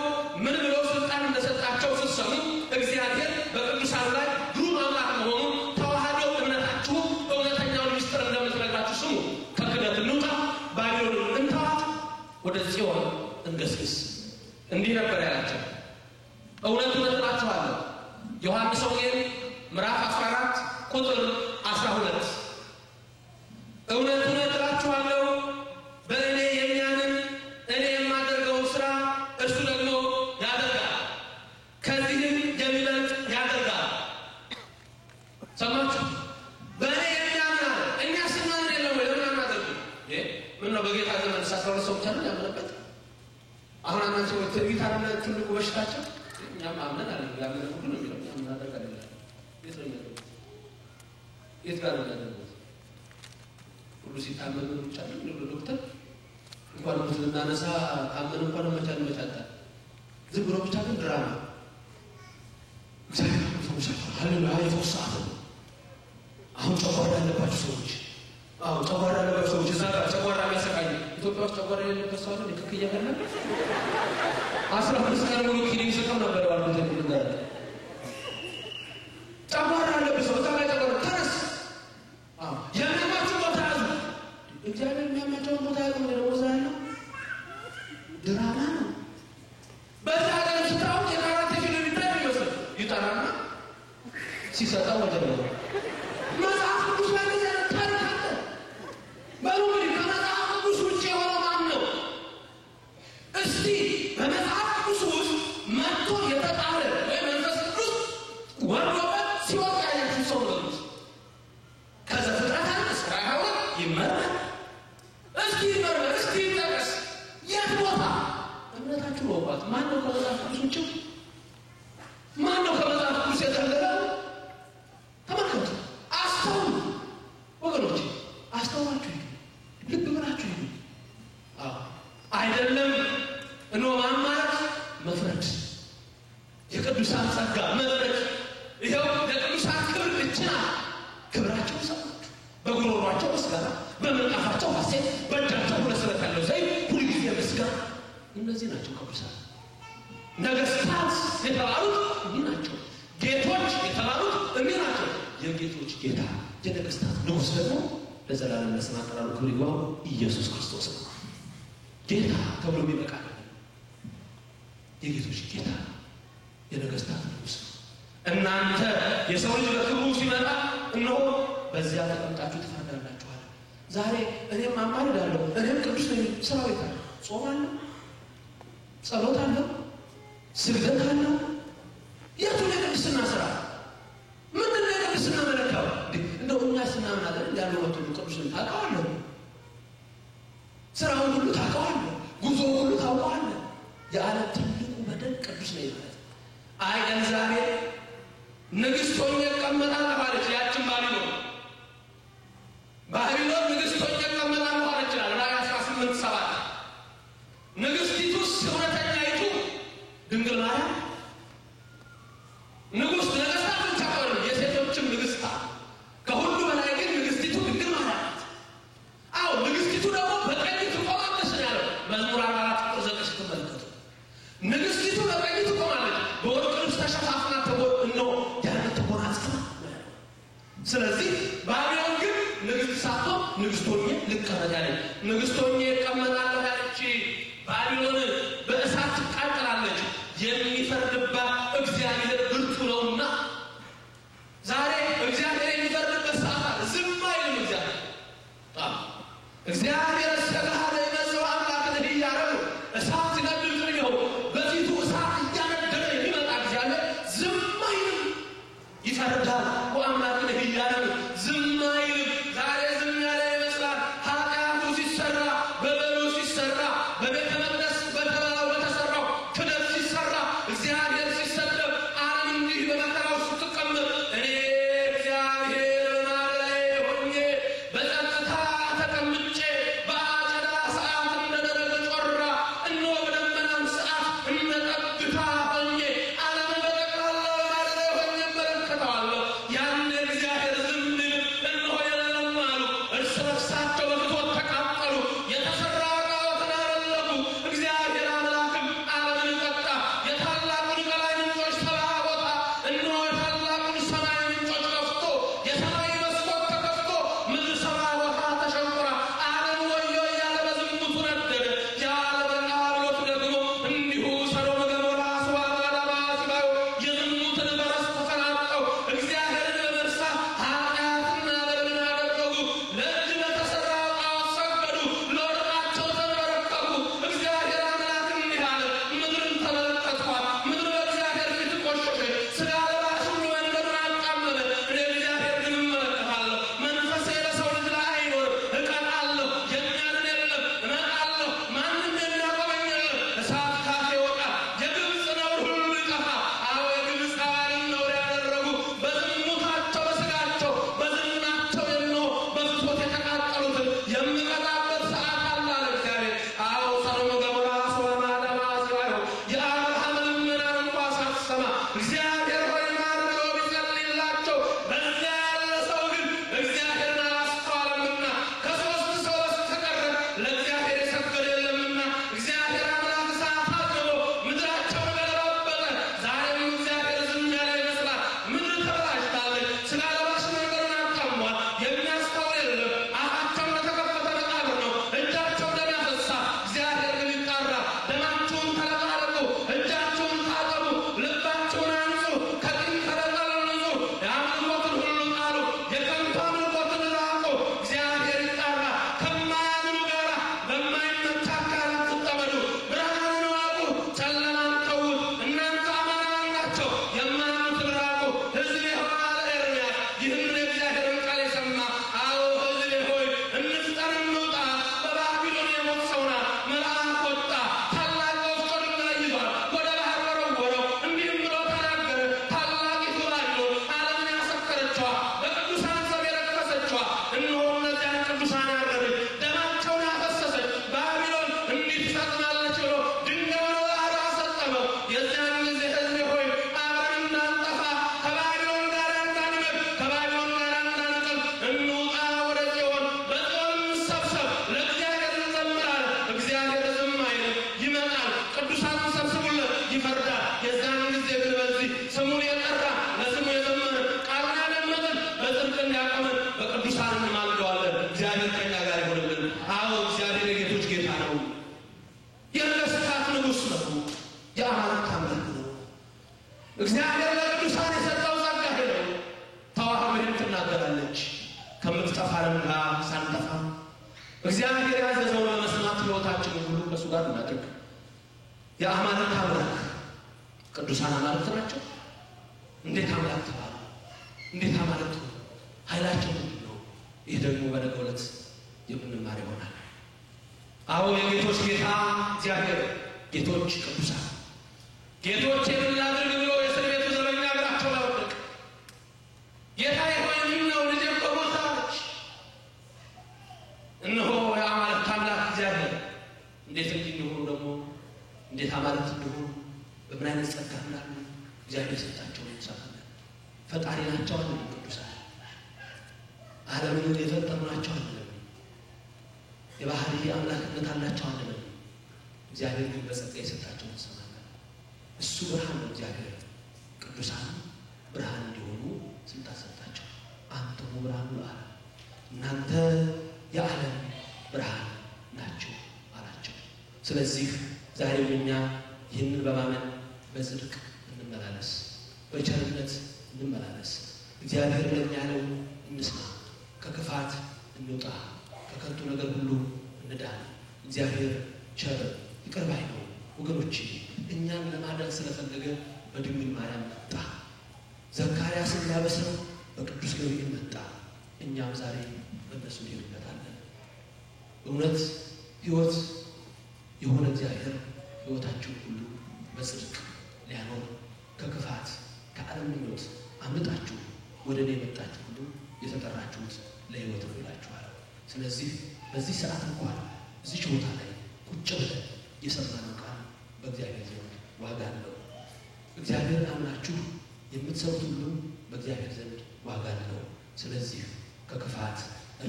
ምን ብለው ስልጣን እንደሰጣቸው ስትሰሙ እግዚአብሔር በቅዱሳን ላይ ግሩም አምላክ መሆኑን ተዋህዶ እምነታችሁ እውነተኛውን ምስጢር እንደምትነግራችሁ ስሙ። ከክደት እንውጣ፣ ባቢሎንን እንተዋት፣ ወደ ጽዮን እንገስግስ። እንዲህ ነበር ያላቸው። እውነቱን እላችኋለሁ ዮሐንስ ወንጌል ምዕራፍ 14 ቁጥር 12 እውነቱን እላችኋለሁ በእኔ የሚያምን እኔ የማደርገውን ስራ እርሱ ደግሞ ያደርጋል፣ ከዚህም የሚበልጥ ያደርጋል። ሰማችሁ? በእኔ የሚያምን አለ። እኛ ስናምን የለም ወይ? ለምን አናደርግም? ምነው በጌታ ዘመን 12 ሰው ብቻ ነው ያመነበት? አሁን አንዳንድ ሰዎች ትዕቢት አለ ትልቁ በሽታቸው። እኛም አምነን አለ ያመነ ሁሉ ነው የሚለው እኛም እናደርጋለን። የት ነው የሚለው? የት ጋር ነው ያለው? ሁሉ ሲታመን ብቻ ነው ዶክተር እንኳን ብዙ እናነሳ ካመን እንኳን መቻል ዝም ብሎ ብቻ ግን ድራማ እግዚአብሔር ሰዎች ሃሌሉያ የተወሳተ አሁን ጨጓራ ያለባቸው ሰዎች ጨጓራ ያለባቸው ሰዎች እዛ ጋር ጨጓራ የሚያሰቃይ ኢትዮጵያ ውስጥ ጨጓራ ያለበት ሰው አለ። ልክ እያገለ 15 ቀን ሙሉ ኪኒን ሲሰጠው ነበር ባሉት ነገር ጨጓራ ያለበት ሰው ታዲያ ጨጓራ ተነስ የሚያማቸው ቦታ ያዙ። እግዚአብሔር የሚያማቸውን ቦታ ያዙ። ነው ወዛና ድራማ ነው። በዛ ላይ ስታው የካራቴ ፊልም ይመስል ይጠራና ሲሰጣው ወደ ነው መጽሐፍ ቅዱስ ላይ ታሪክ አለ። በሉኝ ከመጽሐፍ ቅዱስ ውጭ የሆነው ማን ነው? እስቲ በመጽሐፍ ቅዱስ ውስጥ መጥቶ የተጣለ ወይ መንፈስ ቅዱስ ወርዶበት ሲወጣ ያያችሁ ሰው ነው። ከዘፍጥረት እስከ ራዕይ ይመረመር። እስቲ ይመረመር፣ እስቲ ይጠቀስ። የት ቦታ እምነታችሁ ወቋት ማን ነው? ከመጽሐፍ ቅዱስ ውጭ ማን ነው ከመጽሐፍ ቅዱስ የተለየው? ተመልከቱ፣ አስተውሉ ወገኖች፣ አስተውላችሁ ልብ ብላችሁ አይደለም እኖ ማማት መፍረድ የቅዱሳን ጸጋ መድረክ ይኸው ለቅዱሳን ክብር ብቻ ክብራቸው ሰማችሁ። በጉሮሯቸው ምስጋና፣ በምንጣፋቸው ሐሴት፣ በእጃቸው ሁለት ያለው ዘይት ሁልጊዜ ምስጋና። እነዚህ ናቸው ቅዱሳን። ነገሥታት የተባሉት እኒህ ናቸው። ጌቶች የተባሉት እኒህ ናቸው። የጌቶች ጌታ የነገሥታት ንጉሥ ደግሞ ለዘላለም ለስም አጠራሩ ክብር ይግባው ኢየሱስ ክርስቶስ ነው። ጌታ ተብሎ የሚበቃ የጌቶች ጌታ የነገሥታት ንጉሥ ነው። እናንተ የሰው ልጅ በክብሩ ሲመጣ እነሆ በዚያ ተቀምጣችሁ ትፈርዳላችኋል። ዛሬ እኔም አማልዳለሁ፣ እኔም ቅዱስ ነኝ። ሰራዊት አለ፣ ጾም አለ፣ ጸሎት አለ፣ ስግደት አለ። የቱ ነው የቅድስና ስራ? ምንድን ነው የቅድስና መለካው? እንደው እኛ ስናምናለን ያለው ወጥቶ ቅዱስ ነኝ ታውቀዋለህ፣ ስራውን ሁሉ ታውቀዋለህ፣ ጉዞውን ሁሉ ታውቀዋለህ። የዓለም ትልቁ በደል ቅዱስ ነኝ ማለት አይ እግዚአብሔር ንግሥት ሆኜ እቀመጣለሁ አለች። ያችን ባቢሎን ንግሥት ሆኜ እቀመጣለሁ አለች። ራዕይ 18:7 ንግሥቲቱስ እውነተኛይቱ በቀኝ ትቆማለች። በወርቅ ልብስ ተሸፋፍና ነው ያንን ተጎናጽፋ። ስለዚህ ባቢሎን ግን ንግሥት ሳትሆን ንግሥት ሆኜ ልቀመጥ ያለች፣ ንግሥት ሆኜ እቀመጣለሁ ያለች ባቢሎን በእሳት ትቃጠላለች። የሚፈርድባት እግዚአብሔር ብርቱ ነውና ዛሬ እግዚአብሔር የሚፈርድበት ሰዓት ዝም አይልም። እግዚአብሔር ሰላም የመዘው አምላክ ነህ እያለው እሳት ሲነድድ ነው በፊቱ እሳት እያነደደ የሚመጣ እግዚአብሔር ዝም አይልም፣ ይፈርዳል። አምላክ ነህ እያለው ዝም አይልም። ዛሬ ዝም ያለ ይመስላል። ኃጢአቱ ሲሰራ፣ በበሉ ሲሰራ፣ በቤተ መቅደስ በተሰራው ክደት ሲሰራ፣ እግዚአብሔር ሲሰደብ፣ ዓለም እንዲህ በመከራው ስትቀመጥ እኔ እግዚአብሔር በማለላይ ሆኜ በጸጥታ ተቀምጬ በአጨዳ ሰዓት እንደደረገ ጮራ እነሆ በደመናም ሰዓት እንደጠብታ ሆኜ ዓለምን በጠቅላላ በማለላይ ሆኜ እመለከተዋለሁ። ያን እግዚአብሔር ዝም ቢል እነሆ የለም አሉ። እርስ በርሳቸው በፍቶት ተቃጠሉ። የተሰራ ጣዖትን አመለኩ። እግዚአብሔር አምላክም ዓለምን ቀጣ። የታላቁን ቀላይ ምንጮች ተባቦታ እነሆ የታላቁን ሰማይ ምንጮች ከፍቶ የሰማይ መስኮት ተከፍቶ ምድር ሰማይ ቦታ ተሸንቁራ ዓለም ወዮ እያለ በዝሙቱ ነደደ። ያለ በቃሎት ደግሞ እንዲሁ ሰዶም ገሞራ ሶዶምና ሲባዮ የዝሙትን በረስ ተፈናጠው እግዚአብሔርን በመርሳት ኃጢአትና በደልን አደረጉ። ለእጅ ለተሰራ ጣዖት ሰገዱ፣ ለወርቃቸው ተንበረከኩ። እግዚአብሔር አምላክ እንዲህ አለ፣ ምድርን ተመለከትኳት፣ ምድር በእግዚአብሔር ፊት ቆሸሸች፣ ሥጋ ለባሽ ሁሉ መንገዱን አጣመመ። እኔ እግዚአብሔር ግን እመለከታለሁ፣ መንፈሴ በሰው ልጅ ላይ አይኖርም። እቀጣለሁ፣ የሚያድን የለም። እመጣለሁ፣ ማንም የሚያቆመኝ የለም። እሳት ካፌ ይወጣል፣ የግብፅ ነውር ሁሉ ይጠፋል። አዎ የግብፃውያንን ነውር ያደረጉ በዝሙታቸው በሥጋቸው በዝናቸው የነው በፍትወት የተቃጠሉትን የምቀጣበት ሰዓት አለ አለ እግዚአብሔር። አዎ ሰዶም ገሞራ ሶዶምና ሲባዮ የአብርሃምን ልመና እንኳ ሳትሰማ እግዚአብሔር ሆይ ማረን ብሎ ቢጸልይላቸው በዚያ ያለ ሰው ግን እግዚአብሔርን አላስተዋለምና ከሦስት ሰው በስተቀር ለእግዚአብሔር የሰገደ የለምና እግዚአብሔር አምላክ እሳት አዝሎ ምድራቸውን ገለባበጠ። ዛሬም እግዚአብሔር ዝም ያለ ይመስላል። ምድር ተበላሽታለች። ሥጋ ለባሽ መንገዱን አጣሟል። የሚያስተውል የለም። አፋቸው ለተከፈተ መቃብር ነው። እጃቸው ደም ያፈሳል። እግዚአብሔር ግን ይጣራል። ደማችሁን ተለቃለቁ፣ እጃችሁን ታጠቡ፣ ልባችሁን አንጹ፣ ከቂም ከበቀል ንጹ፣ የአምልኮትን ሁሉ ጣሉ፣ የከንቱ አምልኮትን ራቁ። እግዚአብሔር ይጣራል። ከማያምኑ ጋር በማይመች አካል አትጠመዱ። ብርሃንን ዋቁ፣ ጨለማን ተዉት። እናንተ አማናውያን ናቸው፣ የማያምኑትን ራቁ። ሕዝቤ ሆይ አለ ኤርምያስ፣ ይህንን የእግዚአብሔርን ቃል የሰማ አዎ ሕዝቤ ሆይ እንፍጠን እንውጣ። በባቢሎን የሞት ሰው ናት። መልአክ ወጣ፣ ታላቅ ወፍጮ ድንጋይ ይዟል፣ ወደ ባህር ወረወረው። እንዲህም ብሎ ተናገረ፣ ታላቂቱ ባቢሎን ዓለምን ያሰከረችዋ፣ በቅዱሳን ሰብ የረከሰችዋ፣ እነሆ እነዚያን ቅዱሳን ያረደች፣ ደማቸውን ያፈሰሰች ባቢሎን እንዲህ ትሰጥማለች ብሎ ድንጋዩን ባህር አሰጠመው። የዚያን ጊዜ ሕዝቤ ሆይ አብረን እንዳንጠፋ፣ ከባቢሎን ጋር እንዳንመድ፣ ከባቢሎን ጋር እንዳንቀር እንውጣ ወደ ጽዮን፣ በጽዮን እንሰብሰብ፣ ለእግዚአብሔር እንዘምራለን። እግዚአብሔር ዝም አይልም፣ ይመጣል። ቅዱሳኑን ሰብስቡለት፣ ይፈርዳል። የዚያን ጊዜ ግን በዚህ ስሙን የጠራ ለስሙ የዘመረ ቃሉን ያደመጠን በጽድቅ እንዲያቆመን በቅዱሳን እንማልደዋለን። እግዚአብሔር ከእኛ ጋር ይሆንልን። አዎ እግዚአብሔር የጌቶች ጌታ ነው፣ የነገሥታት ንጉሥ ነው፣ የአማልክት አምላክ ነው። እግዚአብሔር ለቅዱሳን የሰጠው ጸጋ ይሄ ነው። ተዋህዶ ይህን ትናገራለች። ከምትጠፋ ዓለም ጋር ሳንጠፋ እግዚአብሔር ያዘዘውን በመስማት ሕይወታችንን ሁሉ ከእሱ ጋር እናድርግ። የአማልክት አምላክ ቅዱሳን አማልክት ናቸው። እንዴት አምላክ ተባሉ? እንዴት አማልክት ሆኑ? ኃይላቸው ምንድን ነው? ይህ ደግሞ በነገው ዕለት የምንማር ይሆናል። አዎ የጌቶች ጌታ እግዚአብሔር፣ ጌቶች ቅዱሳን፣ ጌቶች የምናድርግ ብሎ የእስር ቤቱ ዘበኛ እግራቸው ላይ ወደቀ። ጌታ ሆይ ምነው ልጄ እኮ ሞታለች። እነሆ የአማልክት አምላክ እግዚአብሔር እንዴት እንዲሆኑ ደግሞ እንዴት አማልክት እንደሆኑ በምን አይነት ጸጋ እንዳሉ እግዚአብሔር ሰጣቸው እንሰማለን። ፈጣሪ ናቸው አለ ቅዱሳን። ዓለምን የፈጠሩ ናቸው አለ። የባህሪ አምላክነት አላቸው አለ። እግዚአብሔር ግን በጸጋ የሰጣቸው እንሰማለን። እሱ ብርሃን ነው እግዚአብሔር። ቅዱሳን ብርሃን እንዲሆኑ ስልጣን ሰጣቸው። አንተሙ ብርሃኑ ለዓለም፣ እናንተ የዓለም ብርሃን ናችሁ አላቸው። ስለዚህ ዛሬም እኛ ይህንን በማመን በጽድቅ እንመላለስ፣ በቸርነት እንመላለስ። እግዚአብሔር ለእኛ ያለው እንስማ፣ ከክፋት እንውጣ፣ ከከንቱ ነገር ሁሉ እንዳን። እግዚአብሔር ቸር ይቅር ባይ ነው ወገኖቼ። እኛን ለማዳን ስለፈለገ በድንግል ማርያም መጣ። ዘካርያስን ሊያበስረው በቅዱስ ገብርኤል መጣ። እኛም ዛሬ በእነሱ እንሄድበታለን። እውነት ሕይወት የሆነ እግዚአብሔር ሕይወታችሁን ሁሉ በጽድቅ ሊያኖር ከክፋት ከዓለም ምኞት አምልጣችሁ ወደ እኔ የመጣችሁ ሁሉ የተጠራችሁት ለሕይወት ነው ይላችኋል። ስለዚህ በዚህ ሰዓት እንኳን እዚች ቦታ ላይ ቁጭ ብለን የሰማነው ቃል በእግዚአብሔር ዘንድ ዋጋ አለው። እግዚአብሔርን አምናችሁ የምትሰሩት ሁሉ በእግዚአብሔር ዘንድ ዋጋ አለው። ስለዚህ ከክፋት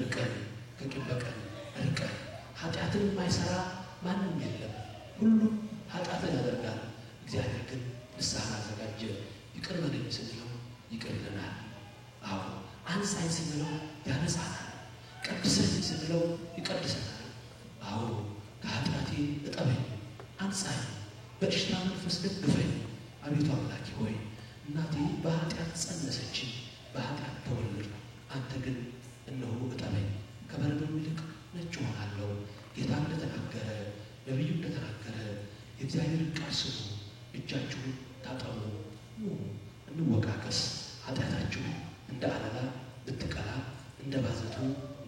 ርቀን፣ ከቂም በቀል ርቀን፣ ኃጢአትን የማይሰራ ማንም የለም። ሁሉም ኃጢአትን ያደርጋል። እግዚአብሔር ግን ንስሐን አዘጋጀ። ይቅር በለኝ ስንለው ይቅር ይለናል። አዎ አንጻኝ ስንለው ያነጻናል። ቀድሰኝ ስንለው ይቀድሰናል። አዎ ከኃጢአቴ እጠበኝ፣ አንጻኝ፣ በሽታ መንፈስ ደግፈኝ። አቤቱ አምላኬ ሆይ እናቴ በኃጢአት ጸነሰችኝ፣ በኃጢአት ተወለድኩ። አንተ ግን እነሆ እጠበኝ፣ ከበረዶ ይልቅ ነጭ እሆናለሁ። ጌታ እንደተናገረ ነቢዩ እንደተናገረ የእግዚአብሔርን ቃል ስሙ፣ እጃችሁን ታጠቡ፣ እንወቃቀስ። ኃጢአታችሁ እንደ አለላ ብትቀላ እንደ ባዘቱ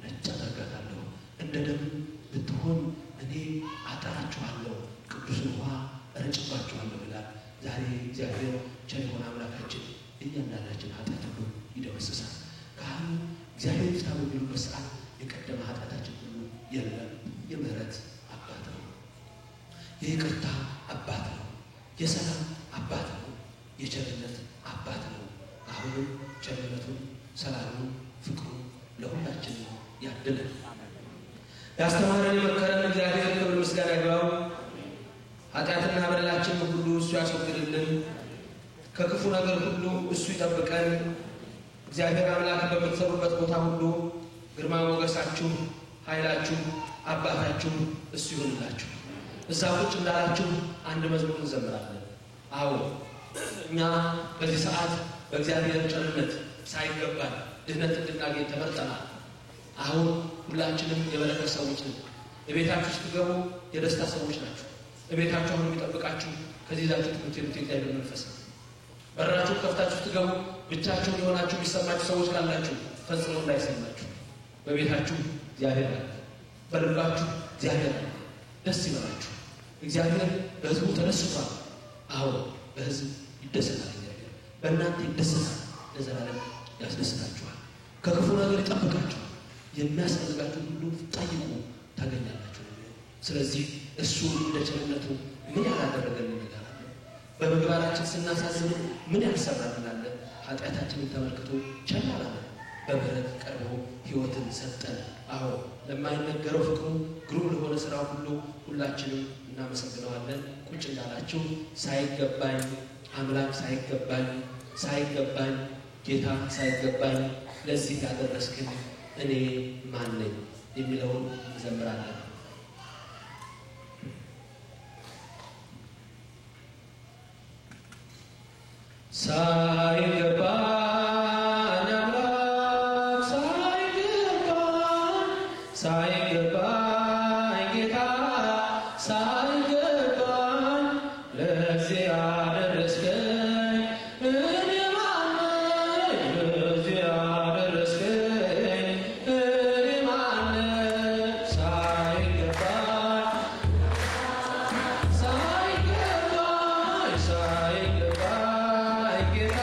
ነጭ አደርጋታለሁ፣ እንደ ደም ብትሆን እኔ አጠራችኋለሁ፣ ቅዱስን ውሃ እረጭባችኋለሁ ይላል። ዛሬ እግዚአብሔር ቸር የሆነ አምላካችን እያንዳንዳችን ኃጢአት ሁሉ ይደመስሳል። ካህኑ እግዚአብሔር ይፍታ በሚሉበት ሰዓት የቀደመ ኃጢአታችን ሁሉ የለም። የምህረት አባት ነው፣ የይቅርታ አባት ነው፣ የሰላም አባት ነው፣ የቸርነት አባት ነው። አሁንም ቸርነቱን፣ ሰላሙን፣ ፍቅሩን ለሁላችን ያድለን። ያስተማረን የመከረን እግዚአብሔር ክብር ምስጋና ይግባው። ኃጢአትና በደላችን ሁሉ እሱ ያስወግድልን፣ ከክፉ ነገር ሁሉ እሱ ይጠብቀን። እግዚአብሔር አምላክ በምትሰሩበት ቦታ ሁሉ ግርማ ሞገሳችሁ፣ ኃይላችሁ፣ አባታችሁ እሱ ይሁንላችሁ። እዛ ቁጭ እንዳላችሁ አንድ መዝሙር እንዘምራለን። አዎ እኛ በዚህ ሰዓት በእግዚአብሔር ቸርነት ሳይገባን ድህነት እንድናገኝ ተመርጠናል። አሁን ሁላችንም የበረከት ሰዎች ነን። እቤታችሁ ስትገቡ የደስታ ሰዎች ናችሁ። እቤታችሁ አሁን የሚጠብቃችሁ ከዚህ ዛችሁ ትምህርት የእግዚአብሔር መንፈስ ነው። በራችሁ ከፍታችሁ ስትገቡ ብቻችሁን የሆናችሁ የሚሰማችሁ ሰዎች ካላችሁ ፈጽሞ እንዳይሰማችሁ። በቤታችሁ እግዚአብሔር አለ፣ በልባችሁ እግዚአብሔር አለ። ደስ ይበላችሁ። እግዚአብሔር በሕዝቡ ተደስቷል። አዎ በሕዝብ ይደሰታል። እግዚአብሔር በእናንተ ይደሰታል፣ ለዘላለም ያስደስታችኋል። ከክፉ ነገር ይጠብቃችኋል። የሚያስፈልጋችሁ ሁሉ ጠይቁ ታገኛላችሁ። ስለዚህ እሱ እንደ ቸርነቱ ምን ያላደረገልን ነገር አለ? በምግባራችን ስናሳዝን ምን ያልሰራልን? ኃጢአታችንን ተመልክቶ ቸል አላለን። በምህረት ቀርቦ ሕይወትን ሰጠን። አዎ ለማይነገረው ፍቅሩ ግሩም ለሆነ ስራው ሁሉ ሁላችንም እናመሰግነዋለን። ቁጭ እንዳላችሁ ሳይገባኝ አምላክ ሳይገባኝ ጌታ ሳይገባኝ ለዚህ ያደረስክን እኔ ማን ነኝ የሚለውን እንዘምራለን። ሳይገባኝ አምላክ ሳይገባኝ ጌታ ሳይገባኝ ለዚህ ያደረስከኝ እኔ ማን ነኝ? ለዚህ ያደረስከኝ እኔ ማን ነኝ? ሳይገባኝ ጌታ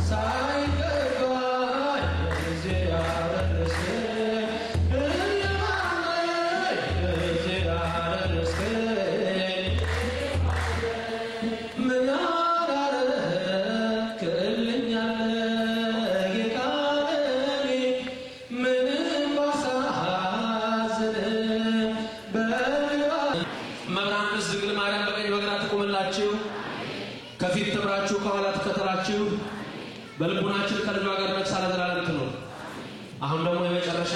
ሳይገባኝ ለዚህ ያደረስከኝ እኔ ማን ነኝ? ለዚህ ያደረስከኝ ምን ያላደረግክልኝ አለ ጌታ ለእኔ? ምንም ባሳዝን መብራን ድንግል ማርያም በቀኝ በግራ ትቁምላችሁ። ከፊት ትምራችሁ ከኋላ ትከተላችሁ በልቡናችን ከልጇ ጋር ነግሳ ለዘላለም ትኖር። አሁን ደግሞ የመጨረሻ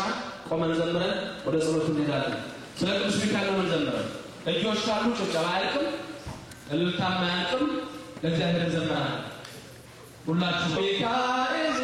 ቆመን ዘምረን ወደ ጸሎቱ እንሄዳለን። ስለ ቅዱስ ሚካኤል ነው የምንዘምረው። እጆች ካሉ ጭብጨባ አያልቅም፣ እልልታም አያልቅም። ለእግዚአብሔር እንዘምራለን። ሁላችሁ ሚካኤል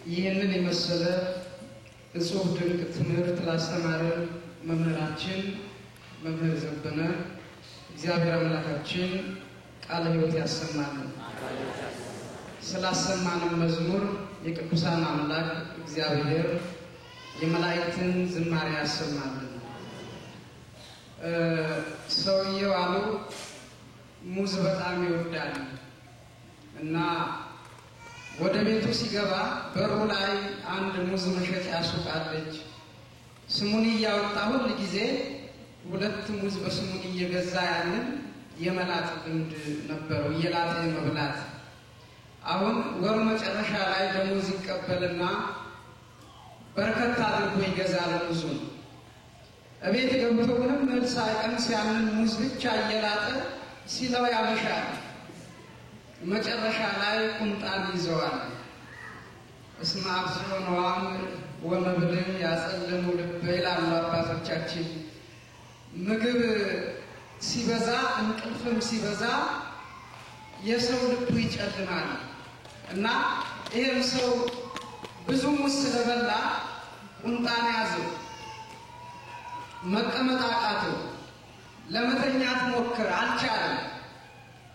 ይህንን የመሰለ እጹብ ድንቅ ትምህርት ላስተማረን መምህራችን መምህር ዘበነ እግዚአብሔር አምላካችን ቃለ ሕይወት ያሰማልን። ስላሰማንም መዝሙር የቅዱሳን አምላክ እግዚአብሔር የመላእክትን ዝማሬ ያሰማልን። ሰውየው አሉ ሙዝ በጣም ይወዳል እና ወደ ቤቱ ሲገባ በሩ ላይ አንድ ሙዝ መሸጫ ሱቅ አለች። ስሙን እያወጣ ሁል ጊዜ ሁለት ሙዝ በስሙን እየገዛ ያንን የመላጥ ልምድ ነበረው፣ እየላጠ መብላት። አሁን ወር መጨረሻ ላይ ደሞዝ ይቀበልና በርከት አድርጎ ይገዛል ሙዙን። እቤት ገብቶ ምንም እህል ሳይቀምስ ያንን ሙዝ ብቻ እየላጠ ሲለው ያመሻል። መጨረሻ ላይ ቁንጣን ይዘዋል። እስመ አብዝሖ ነዋም ወመብል ያጸልሙ ልበ ይላሉ አባቶቻችን። ምግብ ሲበዛ እንቅልፍም ሲበዛ የሰው ልቡ ይጨልማል እና ይሄም ሰው ብዙ ሙዝ ስለበላ ቁንጣን ያዘው። መቀመጥ አቃተው። ለመተኛት ሞክር፣ አልቻለም።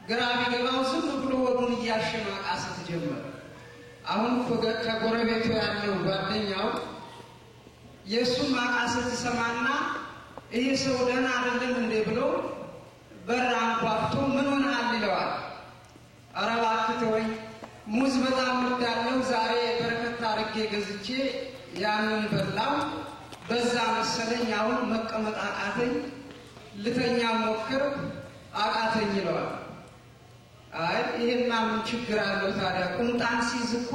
ግራ ቢገባው ዝም ብሎ ወዱን እያሸማቃሰት ጀመረ። አሁን ከጎረቤቱ ያለው ጓደኛው የእሱን ማቃሰት ሰማና ይሄ ሰው ደህና አይደለም እንዴ ብሎ በር አንኳኩቶ ምን ሆነሃል ይለዋል። ኧረ እባክህ ተወኝ፣ ሙዝ በጣም ወዳለሁ፣ ዛሬ በርከት አድርጌ ገዝቼ ያንን በላው፣ በዛ መሰለኝ አሁን መቀመጥ አቃተኝ፣ ልተኛ ሞክር አቃተኝ ይለዋል። አይ ይሄማ ምን ችግር አለው ታዲያ? ቁንጣን ሲይዝ እኮ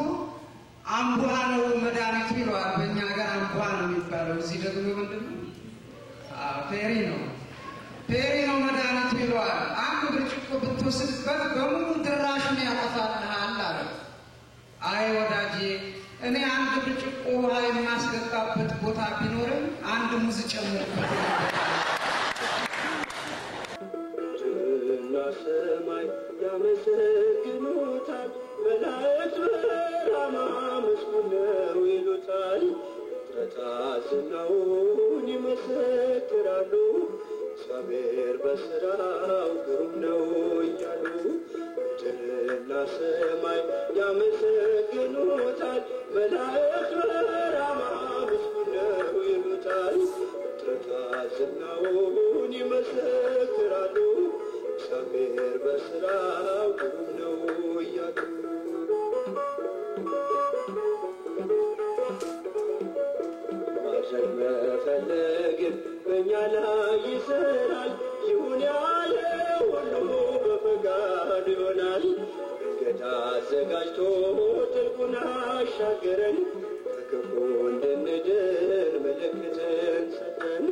አምቧ ነው መድኃኒቱ ይለዋል። በእኛ ሀገር አምቧ ነው የሚባለው፣ እዚህ ደግሞ ምንድን ነው? ፔሪ ነው። ፔሪ ነው መድኃኒቱ ይለዋል። አንድ ብርጭቆ ብትወስድበት በሙሉ ድራሹን ያጠፋልሃል አለ። አይ ወዳጄ፣ እኔ አንድ ብርጭቆ ውሃ የማስገባበት ቦታ ቢኖርም አንድ ሙዝ ጨምርበት። ሰማይ ያመሰግኑታል፣ መላእክት በራማ ምስጉን ነው ይሉታል። ፍጥረታት ዝናውን ይመሰክራሉ፣ እግዚአብሔር በሥራው ግሩም ነው እያሉ። ምድርና ሰማይ ያመሰግኑታል፣ መላእክት በራማ ምስጉን ነው ይሉታል። ፍጥረታት ዝናውን ይመሰክራሉ፣ እግዚአብሔር በሥራው ግሩም ነው እያሉ። ማድረግ መፈለግን በእኛ ላይ ይሠራል፣ ይሁን ያለ ሁሉ በፈቃዱ ይሆናል። መንገድ አዘጋጅቶ ጥልቁን አሻገረን፣ ከክፉ እንድንድን ምልክትን ሰጠን።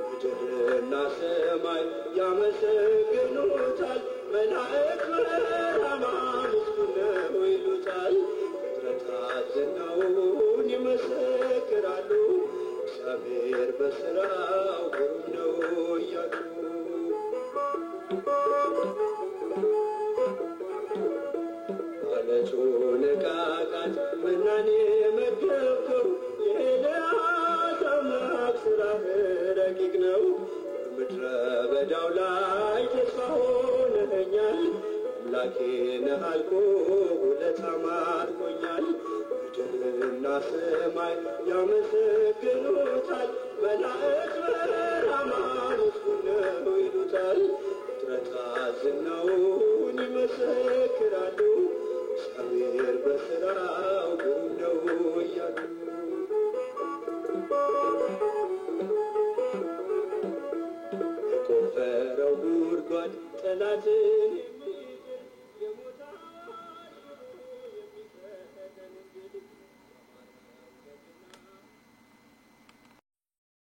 ምድርና ሰማይ ያመሰግኑታል፣ መላእክት በራማ ምስጉን ነው ይሉታል። ፍጥረታት ዝናውን ይመሰክራሉ፣ እግዚአብሔር በሥራው ግሩም ነው እያሉ። አለቱ ንቃቃት መናኔ መገብከው፣ የኤልያስ አምላክ ሥራህ ረቂቅ ነው። በምድረ በዳው ላይ ተስፋ ሆነኸኛል፣ አምላኬ ነህ አልኩህ ውለታ ማርኮኛል። ምድርና ሰማይ ያመሰግኑታል፣ መላእክት በራማ ምስጉን ነው ይሉታል። ፍጥረታት ዝናውን ይመሰክራሉ፣ እግዚአብሔር በሥራው ግሩም ነው እያሉ። የቆፈረው ጉድጓድ ጠላትን